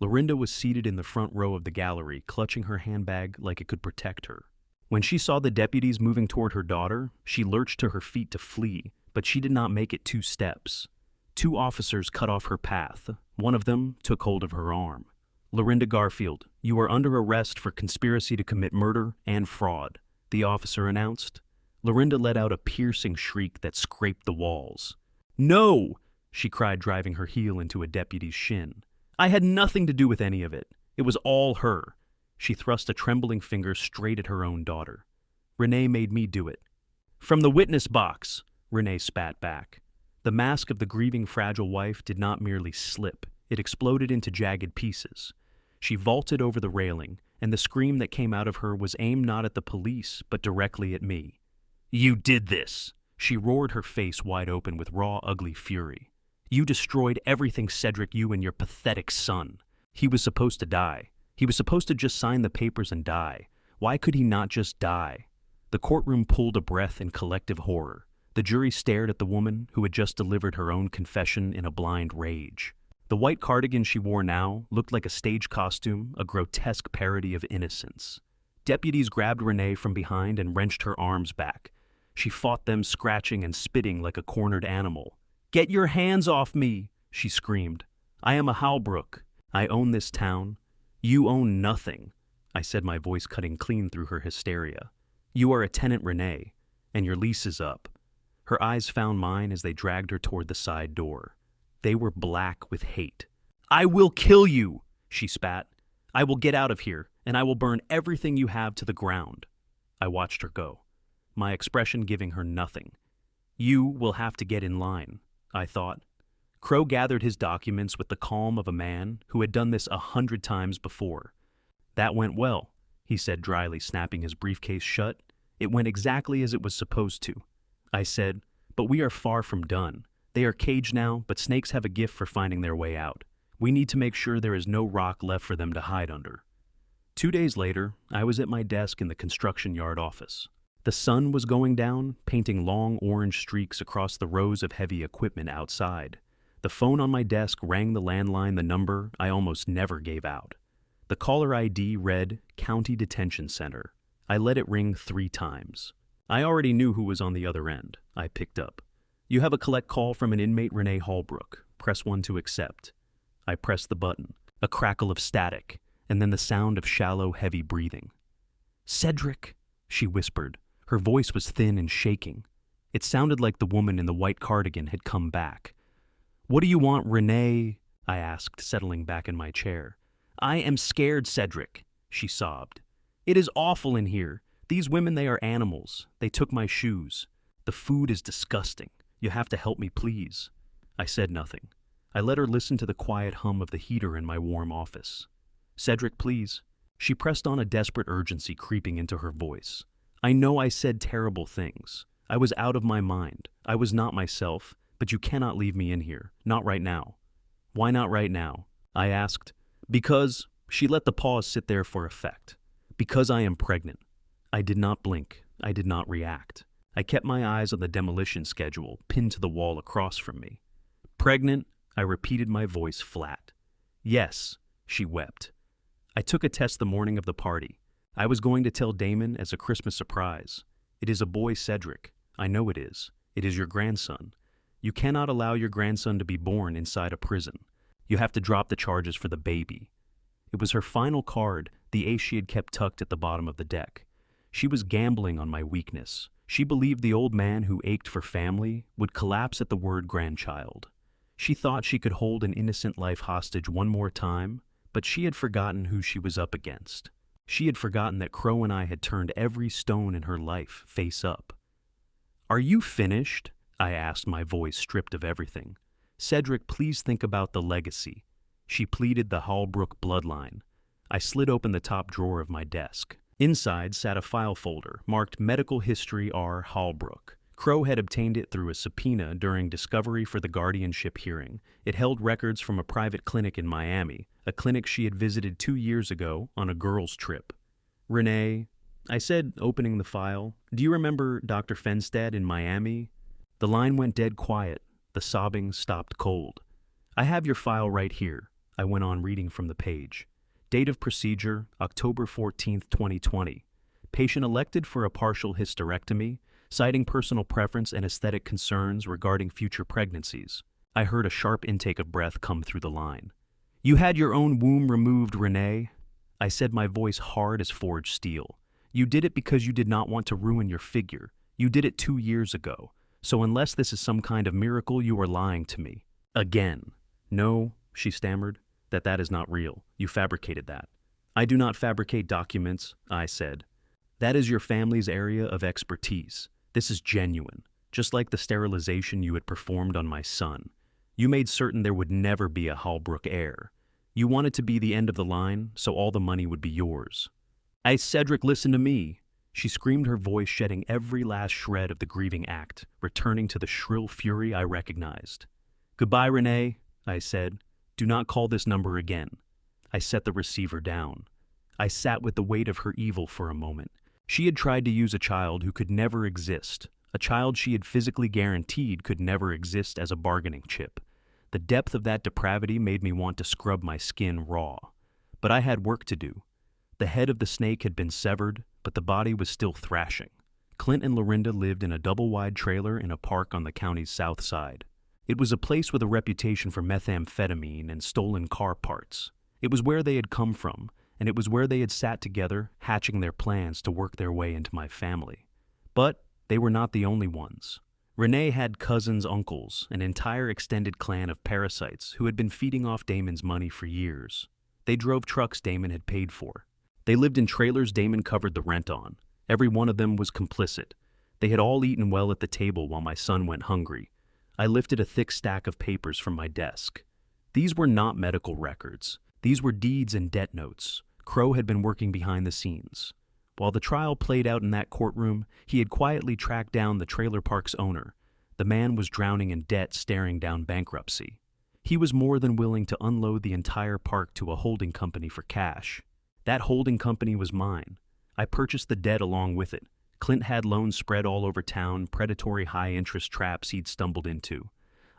Lorinda was seated in the front row of the gallery, clutching her handbag like it could protect her. When she saw the deputies moving toward her daughter, she lurched to her feet to flee, but she did not make it 2 steps. 2 officers cut off her path. One of them took hold of her arm. "Lorinda Garfield, you are under arrest for conspiracy to commit murder and fraud," the officer announced. Lorinda let out a piercing shriek that scraped the walls. "No!" she cried, driving her heel into a deputy's shin. "I had nothing to do with any of it. It was all her." She thrust a trembling finger straight at her own daughter. "Renee made me do it." "From the witness box," Renee spat back. The mask of the grieving, fragile wife did not merely slip. It exploded into jagged pieces. She vaulted over the railing, and the scream that came out of her was aimed not at the police, but directly at me. "You did this!" She roared, her face wide open with raw, ugly fury. "You destroyed everything, Cedric, you and your pathetic son. He was supposed to die. He was supposed to just sign the papers and die. Why could he not just die?" The courtroom pulled a breath in collective horror. The jury stared at the woman who had just delivered her own confession in a blind rage. The white cardigan she wore now looked like a stage costume, a grotesque parody of innocence. Deputies grabbed Renee from behind and wrenched her arms back. She fought them, scratching and spitting like a cornered animal. "Get your hands off me!" she screamed. "I am a Holbrook. I own this town. You own nothing," I said, my voice cutting clean through her hysteria. "You are a tenant, Renee, and your lease is up." Her eyes found mine as they dragged her toward the side door. They were black with hate. "I will kill you," she spat. "I will get out of here, and I will burn everything you have to the ground." I watched her go, my expression giving her nothing. "You will have to get in line," I thought. Crow gathered his documents with the calm of a man who had done this 100 times before. "That went well," he said dryly, snapping his briefcase shut. "It went exactly as it was supposed to." I said, "But we are far from done. They are caged now, but snakes have a gift for finding their way out. We need to make sure there is no rock left for them to hide under." 2 days later, I was at my desk in the construction yard office. The sun was going down, painting long orange streaks across the rows of heavy equipment outside. The phone on my desk rang the landline, the number I almost never gave out. The caller ID read County Detention Center. I let it ring 3 times. I already knew who was on the other end. I picked up. "You have a collect call from an inmate, Renee Holbrook. Press 1 to accept." I pressed the button. A crackle of static, and then the sound of shallow, heavy breathing. "Cedric," she whispered. Her voice was thin and shaking. It sounded like the woman in the white cardigan had come back. "What do you want, Renee?" I asked, settling back in my chair. "I am scared, Cedric," she sobbed. "It is awful in here. These women, they are animals. They took my shoes. The food is disgusting. You have to help me, please." I said nothing. I let her listen to the quiet hum of the heater in my warm office. "Cedric, please." She pressed on, a desperate urgency creeping into her voice. "I know I said terrible things. I was out of my mind. I was not myself, but you cannot leave me in here. Not right now." "Why not right now?" I asked. "Because," she let the pause sit there for effect. "Because I am pregnant." I did not blink. I did not react. I kept my eyes on the demolition schedule pinned to the wall across from me. "Pregnant?" I repeated, my voice flat. "Yes," she wept. "I took a test the morning of the party. I was going to tell Damon as a Christmas surprise. It is a boy, Cedric. I know it is. It is your grandson. You cannot allow your grandson to be born inside a prison. You have to drop the charges for the baby." It was her final card, the ace she had kept tucked at the bottom of the deck. She was gambling on my weakness. She believed the old man who ached for family would collapse at the word grandchild. She thought she could hold an innocent life hostage one more time, but she had forgotten who she was up against. She had forgotten that Crow and I had turned every stone in her life face up. "Are you finished?" I asked, my voice stripped of everything. "Cedric, please think about the legacy." She pleaded, the Hallbrook bloodline. I slid open the top drawer of my desk. Inside sat a file folder marked Medical History R. Hallbrook. Crow had obtained it through a subpoena during discovery for the guardianship hearing. It held records from a private clinic in Miami, a clinic she had visited 2 years ago on a girls' trip. "Renee," I said, opening the file, "do you remember Dr. Fenstad in Miami?" The line went dead quiet. The sobbing stopped cold. "I have your file right here," I went on, reading from the page. "Date of procedure, October 14th, 2020. Patient elected for a partial hysterectomy, citing personal preference and aesthetic concerns regarding future pregnancies." I heard a sharp intake of breath come through the line. "You had your own womb removed, Renee," I said, my voice hard as forged steel. "You did it because you did not want to ruin your figure. You did it 2 years ago. So unless this is some kind of miracle, you are lying to me. Again." "No," she stammered, that is not real. You fabricated that." "I do not fabricate documents," I said. "That is your family's area of expertise. This is genuine, just like the sterilization you had performed on my son. You made certain there would never be a Hallbrook heir. You wanted to be the end of the line, so all the money would be yours." Cedric, listen to me." She screamed, her voice shedding every last shred of the grieving act, returning to the shrill fury I recognized. "Goodbye, Renee," I said. "Do not call this number again." I set the receiver down. I sat with the weight of her evil for a moment. She had tried to use a child who could never exist, a child she had physically guaranteed could never exist, as a bargaining chip. The depth of that depravity made me want to scrub my skin raw. But I had work to do. The head of the snake had been severed, but the body was still thrashing. Clint and Lorinda lived in a double-wide trailer in a park on the county's south side. It was a place with a reputation for methamphetamine and stolen car parts. It was where they had come from, and it was where they had sat together, hatching their plans to work their way into my family. But they were not the only ones. Renee had cousins, uncles, an entire extended clan of parasites who had been feeding off Damon's money for years. They drove trucks Damon had paid for. They lived in trailers Damon covered the rent on. Every one of them was complicit. They had all eaten well at the table while my son went hungry. I lifted a thick stack of papers from my desk. These were not medical records. These were deeds and debt notes. Crow had been working behind the scenes. While the trial played out in that courtroom, he had quietly tracked down the trailer park's owner. The man was drowning in debt, staring down bankruptcy. He was more than willing to unload the entire park to a holding company for cash. That holding company was mine. I purchased the debt along with it. Clint had loans spread all over town, predatory high-interest traps he'd stumbled into.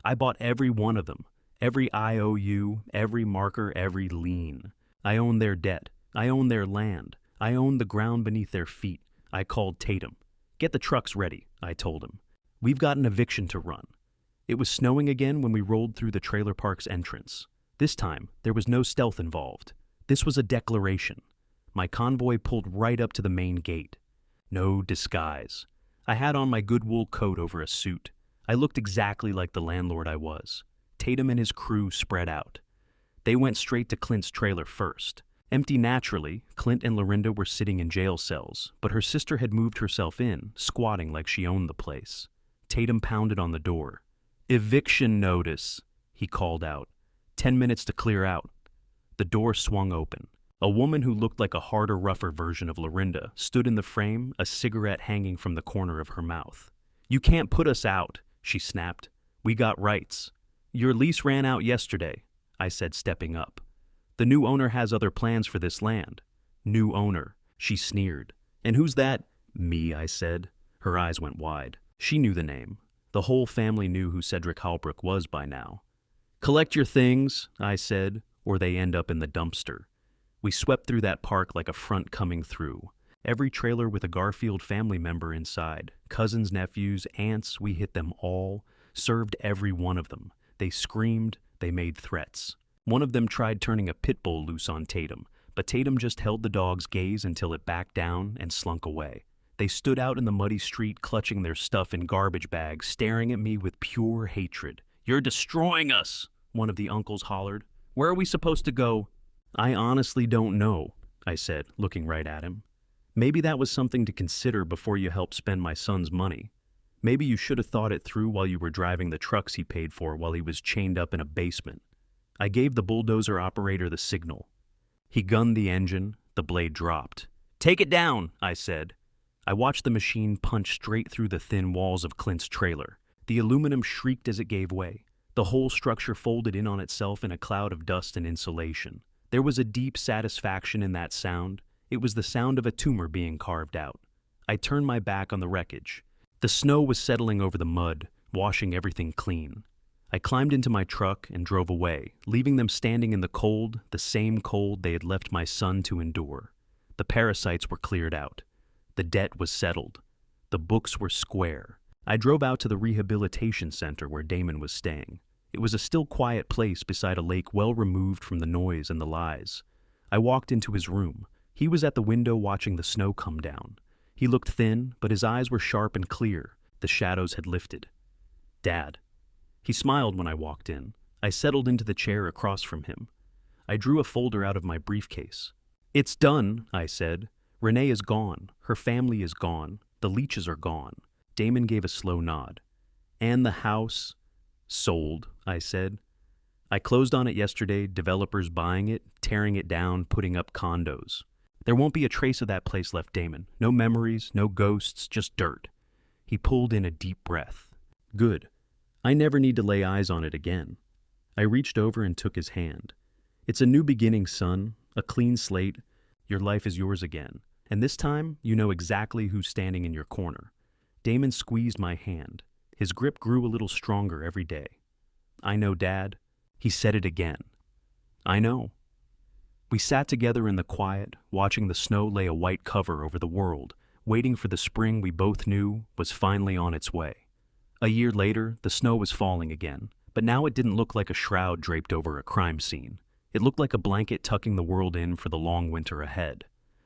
I bought every one of them, every IOU, every marker, every lien. I owned their debt. I owned their land. I owned the ground beneath their feet. I called Tatum. "Get the trucks ready," I told him. "We've got an eviction to run." It was snowing again when we rolled through the trailer park's entrance. This time, there was no stealth involved. This was a declaration. My convoy pulled right up to the main gate. No disguise. I had on my good wool coat over a suit. I looked exactly like the landlord I was. Tatum and his crew spread out. They went straight to Clint's trailer first. Empty naturally, Clint and Lorinda were sitting in jail cells, but her sister had moved herself in, squatting like she owned the place. Tatum pounded on the door. "Eviction notice," he called out. 10 minutes to clear out. The door swung open. A woman who looked like a harder, rougher version of Lorinda stood in the frame, a cigarette hanging from the corner of her mouth. "You can't put us out," she snapped. "We got rights." "Your lease ran out yesterday," I said, stepping up. "The new owner has other plans for this land." "New owner," she sneered. "And who's that?" "Me," I said. Her eyes went wide. She knew the name. The whole family knew who Cedric Halbrook was by now. "Collect your things," I said, "or they end up in the dumpster." We swept through that park like a front coming through. Every trailer with a Garfield family member inside. Cousins, nephews, aunts, we hit them all. Served every one of them. They screamed, they made threats. One of them tried turning a pit bull loose on Tatum, but Tatum just held the dog's gaze until it backed down and slunk away. They stood out in the muddy street, clutching their stuff in garbage bags, staring at me with pure hatred. "You're destroying us," one of the uncles hollered. "Where are we supposed to go?" "I honestly don't know," I said, looking right at him. "Maybe that was something to consider before you helped spend my son's money. Maybe you should have thought it through while you were driving the trucks he paid for while he was chained up in a basement." I gave the bulldozer operator the signal. He gunned the engine, the blade dropped. "Take it down," I said. I watched the machine punch straight through the thin walls of Clint's trailer. The aluminum shrieked as it gave way. The whole structure folded in on itself in a cloud of dust and insulation. There was a deep satisfaction in that sound. It was the sound of a tumor being carved out. I turned my back on the wreckage. The snow was settling over the mud, washing everything clean. I climbed into my truck and drove away, leaving them standing in the cold, the same cold they had left my son to endure. The parasites were cleared out. The debt was settled. The books were square. I drove out to the rehabilitation center where Damon was staying. It was a still quiet place beside a lake well removed from the noise and the lies. I walked into his room. He was at the window watching the snow come down. He looked thin, but his eyes were sharp and clear. The shadows had lifted. "Dad." He smiled when I walked in. I settled into the chair across from him. I drew a folder out of my briefcase. "It's done," I said. "Renee is gone. Her family is gone. The leeches are gone." Damon gave a slow nod. "And the house?" "Sold," I said. "I closed on it yesterday, developers buying it, tearing it down, putting up condos. There won't be a trace of that place left, Damon. No memories, no ghosts, just dirt." He pulled in a deep breath. "Good. I never need to lay eyes on it again." I reached over and took his hand. "It's a new beginning, son. A clean slate. Your life is yours again. And this time, you know exactly who's standing in your corner." Damon squeezed my hand. His grip grew a little stronger every day. "I know, Dad." He said it again. "I know." We sat together in the quiet, watching the snow lay a white cover over the world, waiting for the spring we both knew was finally on its way. A year later, the snow was falling again, but now it didn't look like a shroud draped over a crime scene. It looked like a blanket tucking the world in for the long winter ahead.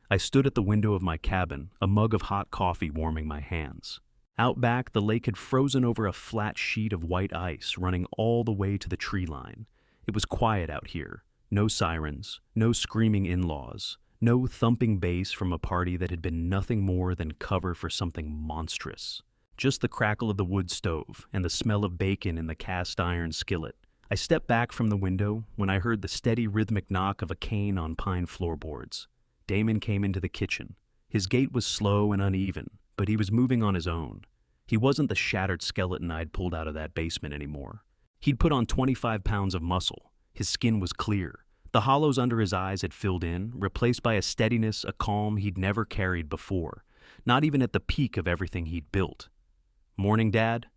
I stood at the window of my cabin, a mug of hot coffee warming my hands. Out back, the lake had frozen over a flat sheet of white ice running all the way to the tree line. It was quiet out here. No sirens, no screaming in-laws, no thumping bass from a party that had been nothing more than cover for something monstrous. Just the crackle of the wood stove and the smell of bacon in the cast iron skillet. I stepped back from the window when I heard the steady rhythmic knock of a cane on pine floorboards. Damon came into the kitchen. His gait was slow and uneven, but he was moving on his own. He wasn't the shattered skeleton I'd pulled out of that basement anymore. He'd put on 25 pounds of muscle. His skin was clear. The hollows under his eyes had filled in, replaced by a steadiness, a calm he'd never carried before, not even at the peak of everything he'd built. "Morning, Dad?"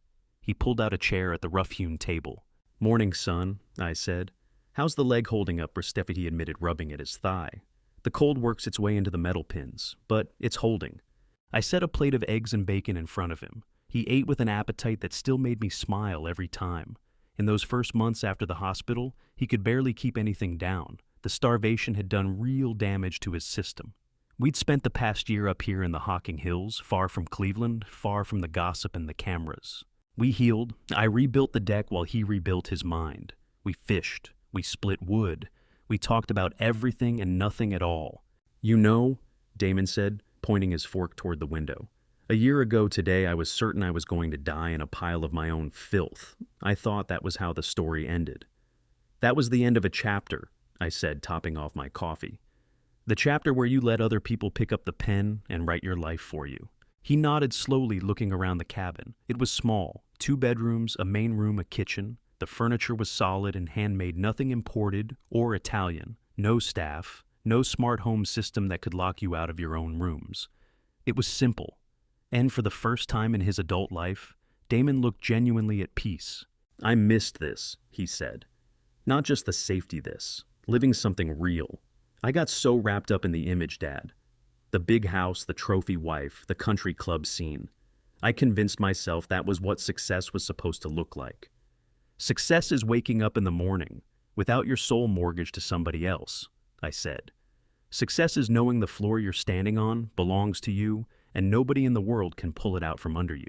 He pulled out a chair at the rough-hewn table. "Morning, son," I said. "How's the leg holding up?" Steffi admitted, rubbing at his thigh. "The cold works its way into the metal pins, but it's holding." I set a plate of eggs and bacon in front of him. He ate with an appetite that still made me smile every time. In those first months after the hospital, he could barely keep anything down. The starvation had done real damage to his system. We'd spent the past year up here in the Hocking Hills, far from Cleveland, far from the gossip and the cameras. We healed. I rebuilt the deck while he rebuilt his mind. We fished. We split wood. We talked about everything and nothing at all. You know, Damon said, pointing his fork toward the window. A year ago today, I was certain I was going to die in a pile of my own filth. I thought that was how the story ended. That was the end of a chapter, I said, topping off my coffee. The chapter where you let other people pick up the pen and write your life for you. He nodded slowly, looking around the cabin. It was small, 2 bedrooms, a main room, a kitchen. The furniture was solid and handmade, nothing imported or Italian. No staff, no smart home system that could lock you out of your own rooms. It was simple. And for the first time in his adult life, Damon looked genuinely at peace. I missed this, he said. Not just the safety this, living something real. I got so wrapped up in the image, Dad. The big house, the trophy wife, the country club scene. I convinced myself that was what success was supposed to look like. Success is waking up in the morning, without your soul mortgaged to somebody else, I said. Success is knowing the floor you're standing on belongs to you, and nobody in the world can pull it out from under you.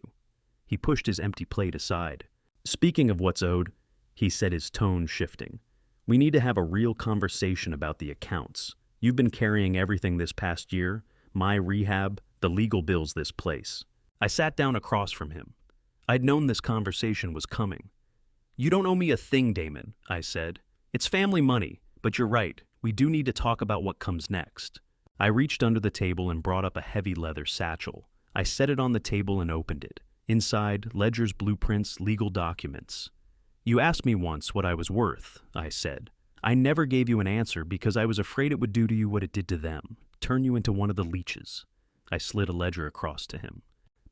He pushed his empty plate aside. Speaking of what's owed, he said, his tone shifting. We need to have a real conversation about the accounts. You've been carrying everything this past year, my rehab, the legal bills, this place. I sat down across from him. I'd known this conversation was coming. You don't owe me a thing, Damon, I said. It's family money, but you're right. We do need to talk about what comes next. I reached under the table and brought up a heavy leather satchel. I set it on the table and opened it. Inside, ledgers, blueprints, legal documents. You asked me once what I was worth, I said. I never gave you an answer because I was afraid it would do to you what it did to them, turn you into one of the leeches. I slid a ledger across to him.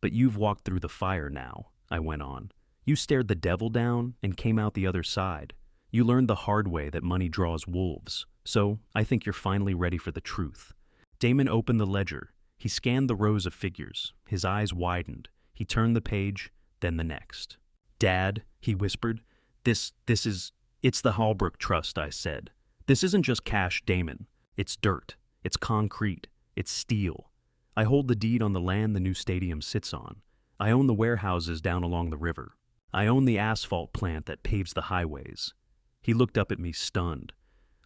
But you've walked through the fire now, I went on. You stared the devil down and came out the other side. You learned the hard way that money draws wolves. So I think you're finally ready for the truth. Damon opened the ledger. He scanned the rows of figures. His eyes widened. He turned the page, then the next. Dad, he whispered, it's the Hallbrook Trust, I said. This isn't just cash, Damon. It's dirt. It's concrete. It's steel. I hold the deed on the land the new stadium sits on. I own the warehouses down along the river. I own the asphalt plant that paves the highways. He looked up at me, stunned.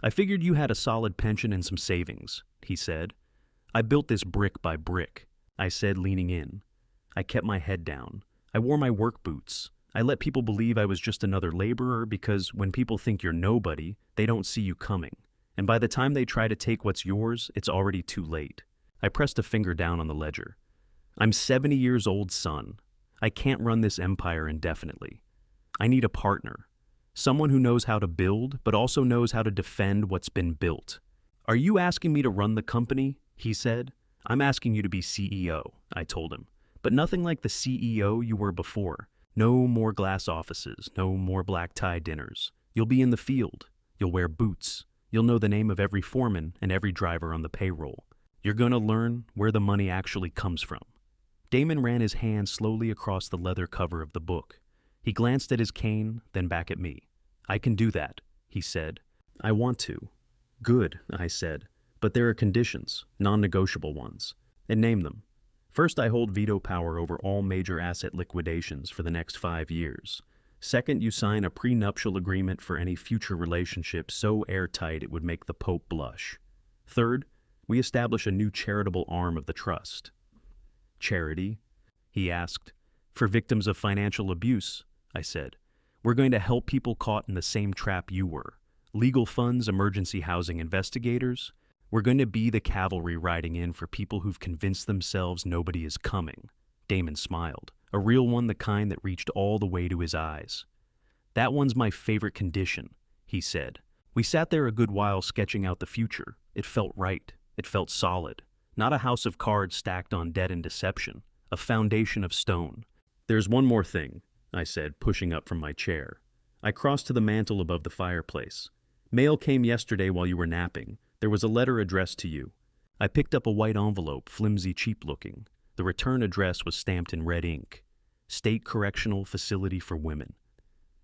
I figured you had a solid pension and some savings, he said. I built this brick by brick, I said, leaning in. I kept my head down. I wore my work boots. I let people believe I was just another laborer because when people think you're nobody, they don't see you coming. And by the time they try to take what's yours, it's already too late. I pressed a finger down on the ledger. I'm 70 years old, son. I can't run this empire indefinitely. I need a partner. Someone who knows how to build, but also knows how to defend what's been built. Are you asking me to run the company? He said. I'm asking you to be CEO, I told him. But nothing like the CEO you were before. No more glass offices, no more black tie dinners. You'll be in the field. You'll wear boots. You'll know the name of every foreman and every driver on the payroll. You're going to learn where the money actually comes from. Damon ran his hand slowly across the leather cover of the book. He glanced at his cane, then back at me. I can do that, he said. I want to. Good, I said. But there are conditions, non-negotiable ones. And name them. First, I hold veto power over all major asset liquidations for the next 5 years. Second, you sign a prenuptial agreement for any future relationship so airtight it would make the Pope blush. Third, we establish a new charitable arm of the trust. Charity? He asked. For victims of financial abuse, I said. We're going to help people caught in the same trap you were. Legal funds, emergency housing investigators. We're going to be the cavalry riding in for people who've convinced themselves nobody is coming. Damon smiled, a real one, the kind that reached all the way to his eyes. That one's my favorite condition, he said. We sat there a good while sketching out the future. It felt right. It felt solid. Not a house of cards stacked on debt and deception. A foundation of stone. There's one more thing, I said, pushing up from my chair. I crossed to the mantel above the fireplace. Mail came yesterday while you were napping. There was a letter addressed to you. I picked up a white envelope, flimsy, cheap-looking. The return address was stamped in red ink. State Correctional Facility for Women.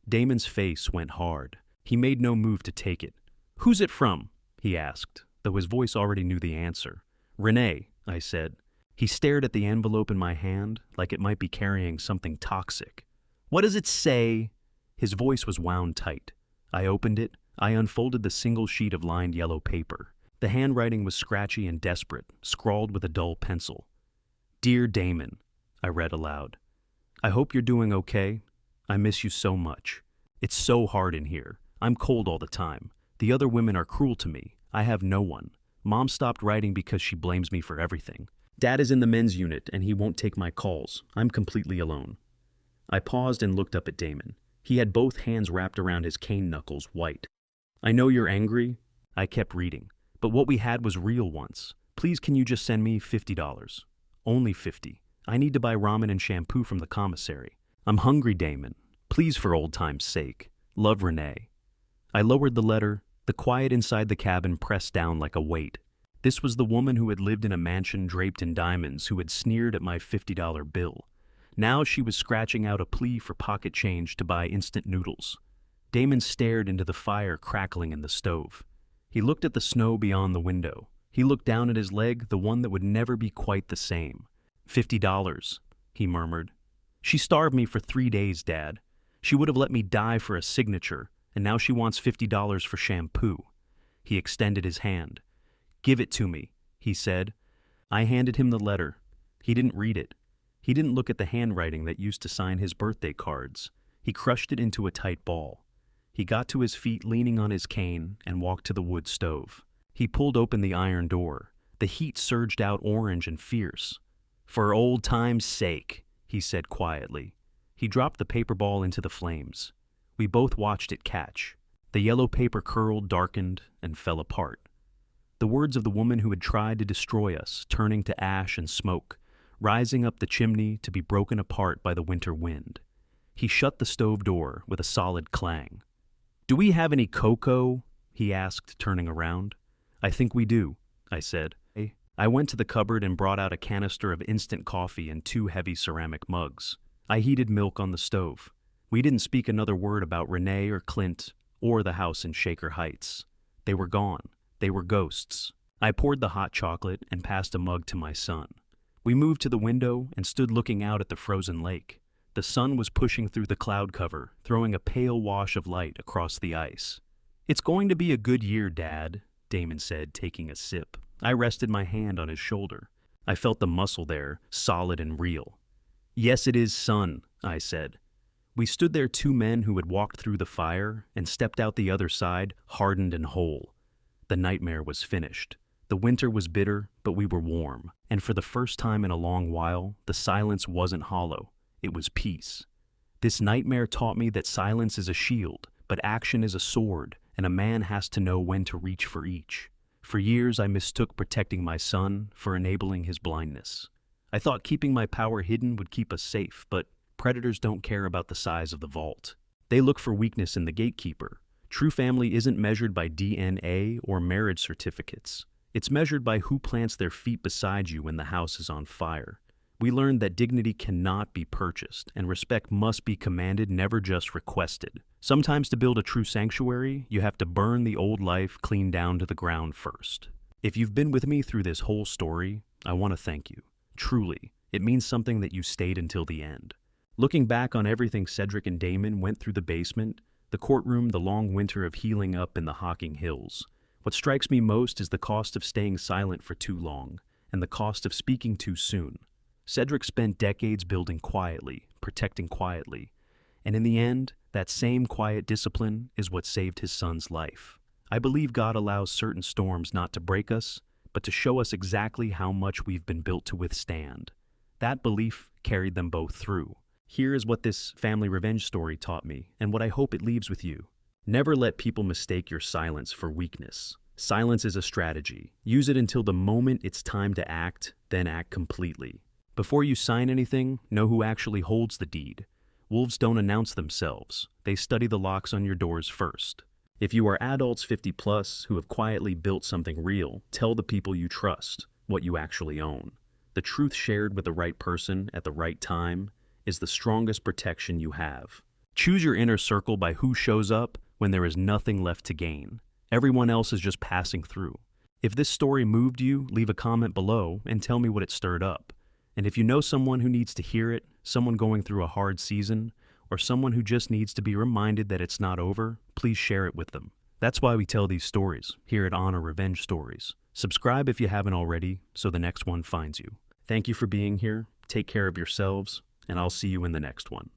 Damon's face went hard. He made no move to take it. Who's it from? He asked, though his voice already knew the answer. Renee, I said. He stared at the envelope in my hand like it might be carrying something toxic. What does it say? His voice was wound tight. I opened it. I unfolded the single sheet of lined yellow paper. The handwriting was scratchy and desperate, scrawled with a dull pencil. Dear Damon, I read aloud. I hope you're doing okay. I miss you so much. It's so hard in here. I'm cold all the time. The other women are cruel to me. I have no one. Mom stopped writing because she blames me for everything. Dad is in the men's unit and he won't take my calls. I'm completely alone. I paused and looked up at Damon. He had both hands wrapped around his cane knuckles, white. I know you're angry. I kept reading. But what we had was real once. Please, can you just send me $50? Only 50. I need to buy ramen and shampoo from the commissary. I'm hungry, Damon. Please, for old time's sake. Love, Renee. I lowered the letter. The quiet inside the cabin pressed down like a weight. This was the woman who had lived in a mansion draped in diamonds, who had sneered at my $50 bill. Now she was scratching out a plea for pocket change to buy instant noodles. Damon stared into the fire crackling in the stove. He looked at the snow beyond the window. He looked down at his leg, the one that would never be quite the same. $50, he murmured. She starved me for 3 days, Dad. She would have let me die for a signature, and now she wants $50 for shampoo. He extended his hand. Give it to me, he said. I handed him the letter. He didn't read it. He didn't look at the handwriting that used to sign his birthday cards. He crushed it into a tight ball. He got to his feet leaning on his cane and walked to the wood stove. He pulled open the iron door. The heat surged out orange and fierce. For old time's sake, he said quietly. He dropped the paper ball into the flames. We both watched it catch. The yellow paper curled, darkened, and fell apart. The words of the woman who had tried to destroy us, turning to ash and smoke, rising up the chimney to be broken apart by the winter wind. He shut the stove door with a solid clang. Do we have any cocoa? He asked, turning around. I think we do, I said. I went to the cupboard and brought out a canister of instant coffee and 2 heavy ceramic mugs. I heated milk on the stove. We didn't speak another word about Renee or Clint or the house in Shaker Heights. They were gone. They were ghosts. I poured the hot chocolate and passed a mug to my son. We moved to the window and stood looking out at the frozen lake. The sun was pushing through the cloud cover, throwing a pale wash of light across the ice. It's going to be a good year, Dad, Damon said, taking a sip. I rested my hand on his shoulder. I felt the muscle there, solid and real. Yes, it is, son, I said. We stood there, 2 men who had walked through the fire and stepped out the other side, hardened and whole. The nightmare was finished. The winter was bitter, but we were warm. And for the first time in a long while, the silence wasn't hollow. It was peace. This nightmare taught me that silence is a shield, but action is a sword, and a man has to know when to reach for each. For years, I mistook protecting my son for enabling his blindness. I thought keeping my power hidden would keep us safe, but predators don't care about the size of the vault. They look for weakness in the gatekeeper. True family isn't measured by DNA or marriage certificates. It's measured by who plants their feet beside you when the house is on fire. We learned that dignity cannot be purchased, and respect must be commanded, never just requested. Sometimes to build a true sanctuary, you have to burn the old life clean down to the ground first. If you've been with me through this whole story, I want to thank you. Truly, it means something that you stayed until the end. Looking back on everything Cedric and Damon went through, the basement, the courtroom, the long winter of healing up in the Hocking Hills, what strikes me most is the cost of staying silent for too long, and the cost of speaking too soon. Cedric spent decades building quietly, protecting quietly, and in the end, that same quiet discipline is what saved his son's life. I believe God allows certain storms not to break us, but to show us exactly how much we've been built to withstand. That belief carried them both through. Here is what this family revenge story taught me, and what I hope it leaves with you. Never let people mistake your silence for weakness. Silence is a strategy. Use it until the moment it's time to act, then act completely. Before you sign anything, know who actually holds the deed. Wolves don't announce themselves. They study the locks on your doors first. If you are adults 50 plus who have quietly built something real, tell the people you trust what you actually own. The truth shared with the right person at the right time is the strongest protection you have. Choose your inner circle by who shows up when there is nothing left to gain. Everyone else is just passing through. If this story moved you, leave a comment below and tell me what it stirred up. And if you know someone who needs to hear it, someone going through a hard season, or someone who just needs to be reminded that it's not over, please share it with them. That's why we tell these stories here at Honor Revenge Stories. Subscribe if you haven't already, so the next one finds you. Thank you for being here, take care of yourselves, and I'll see you in the next one.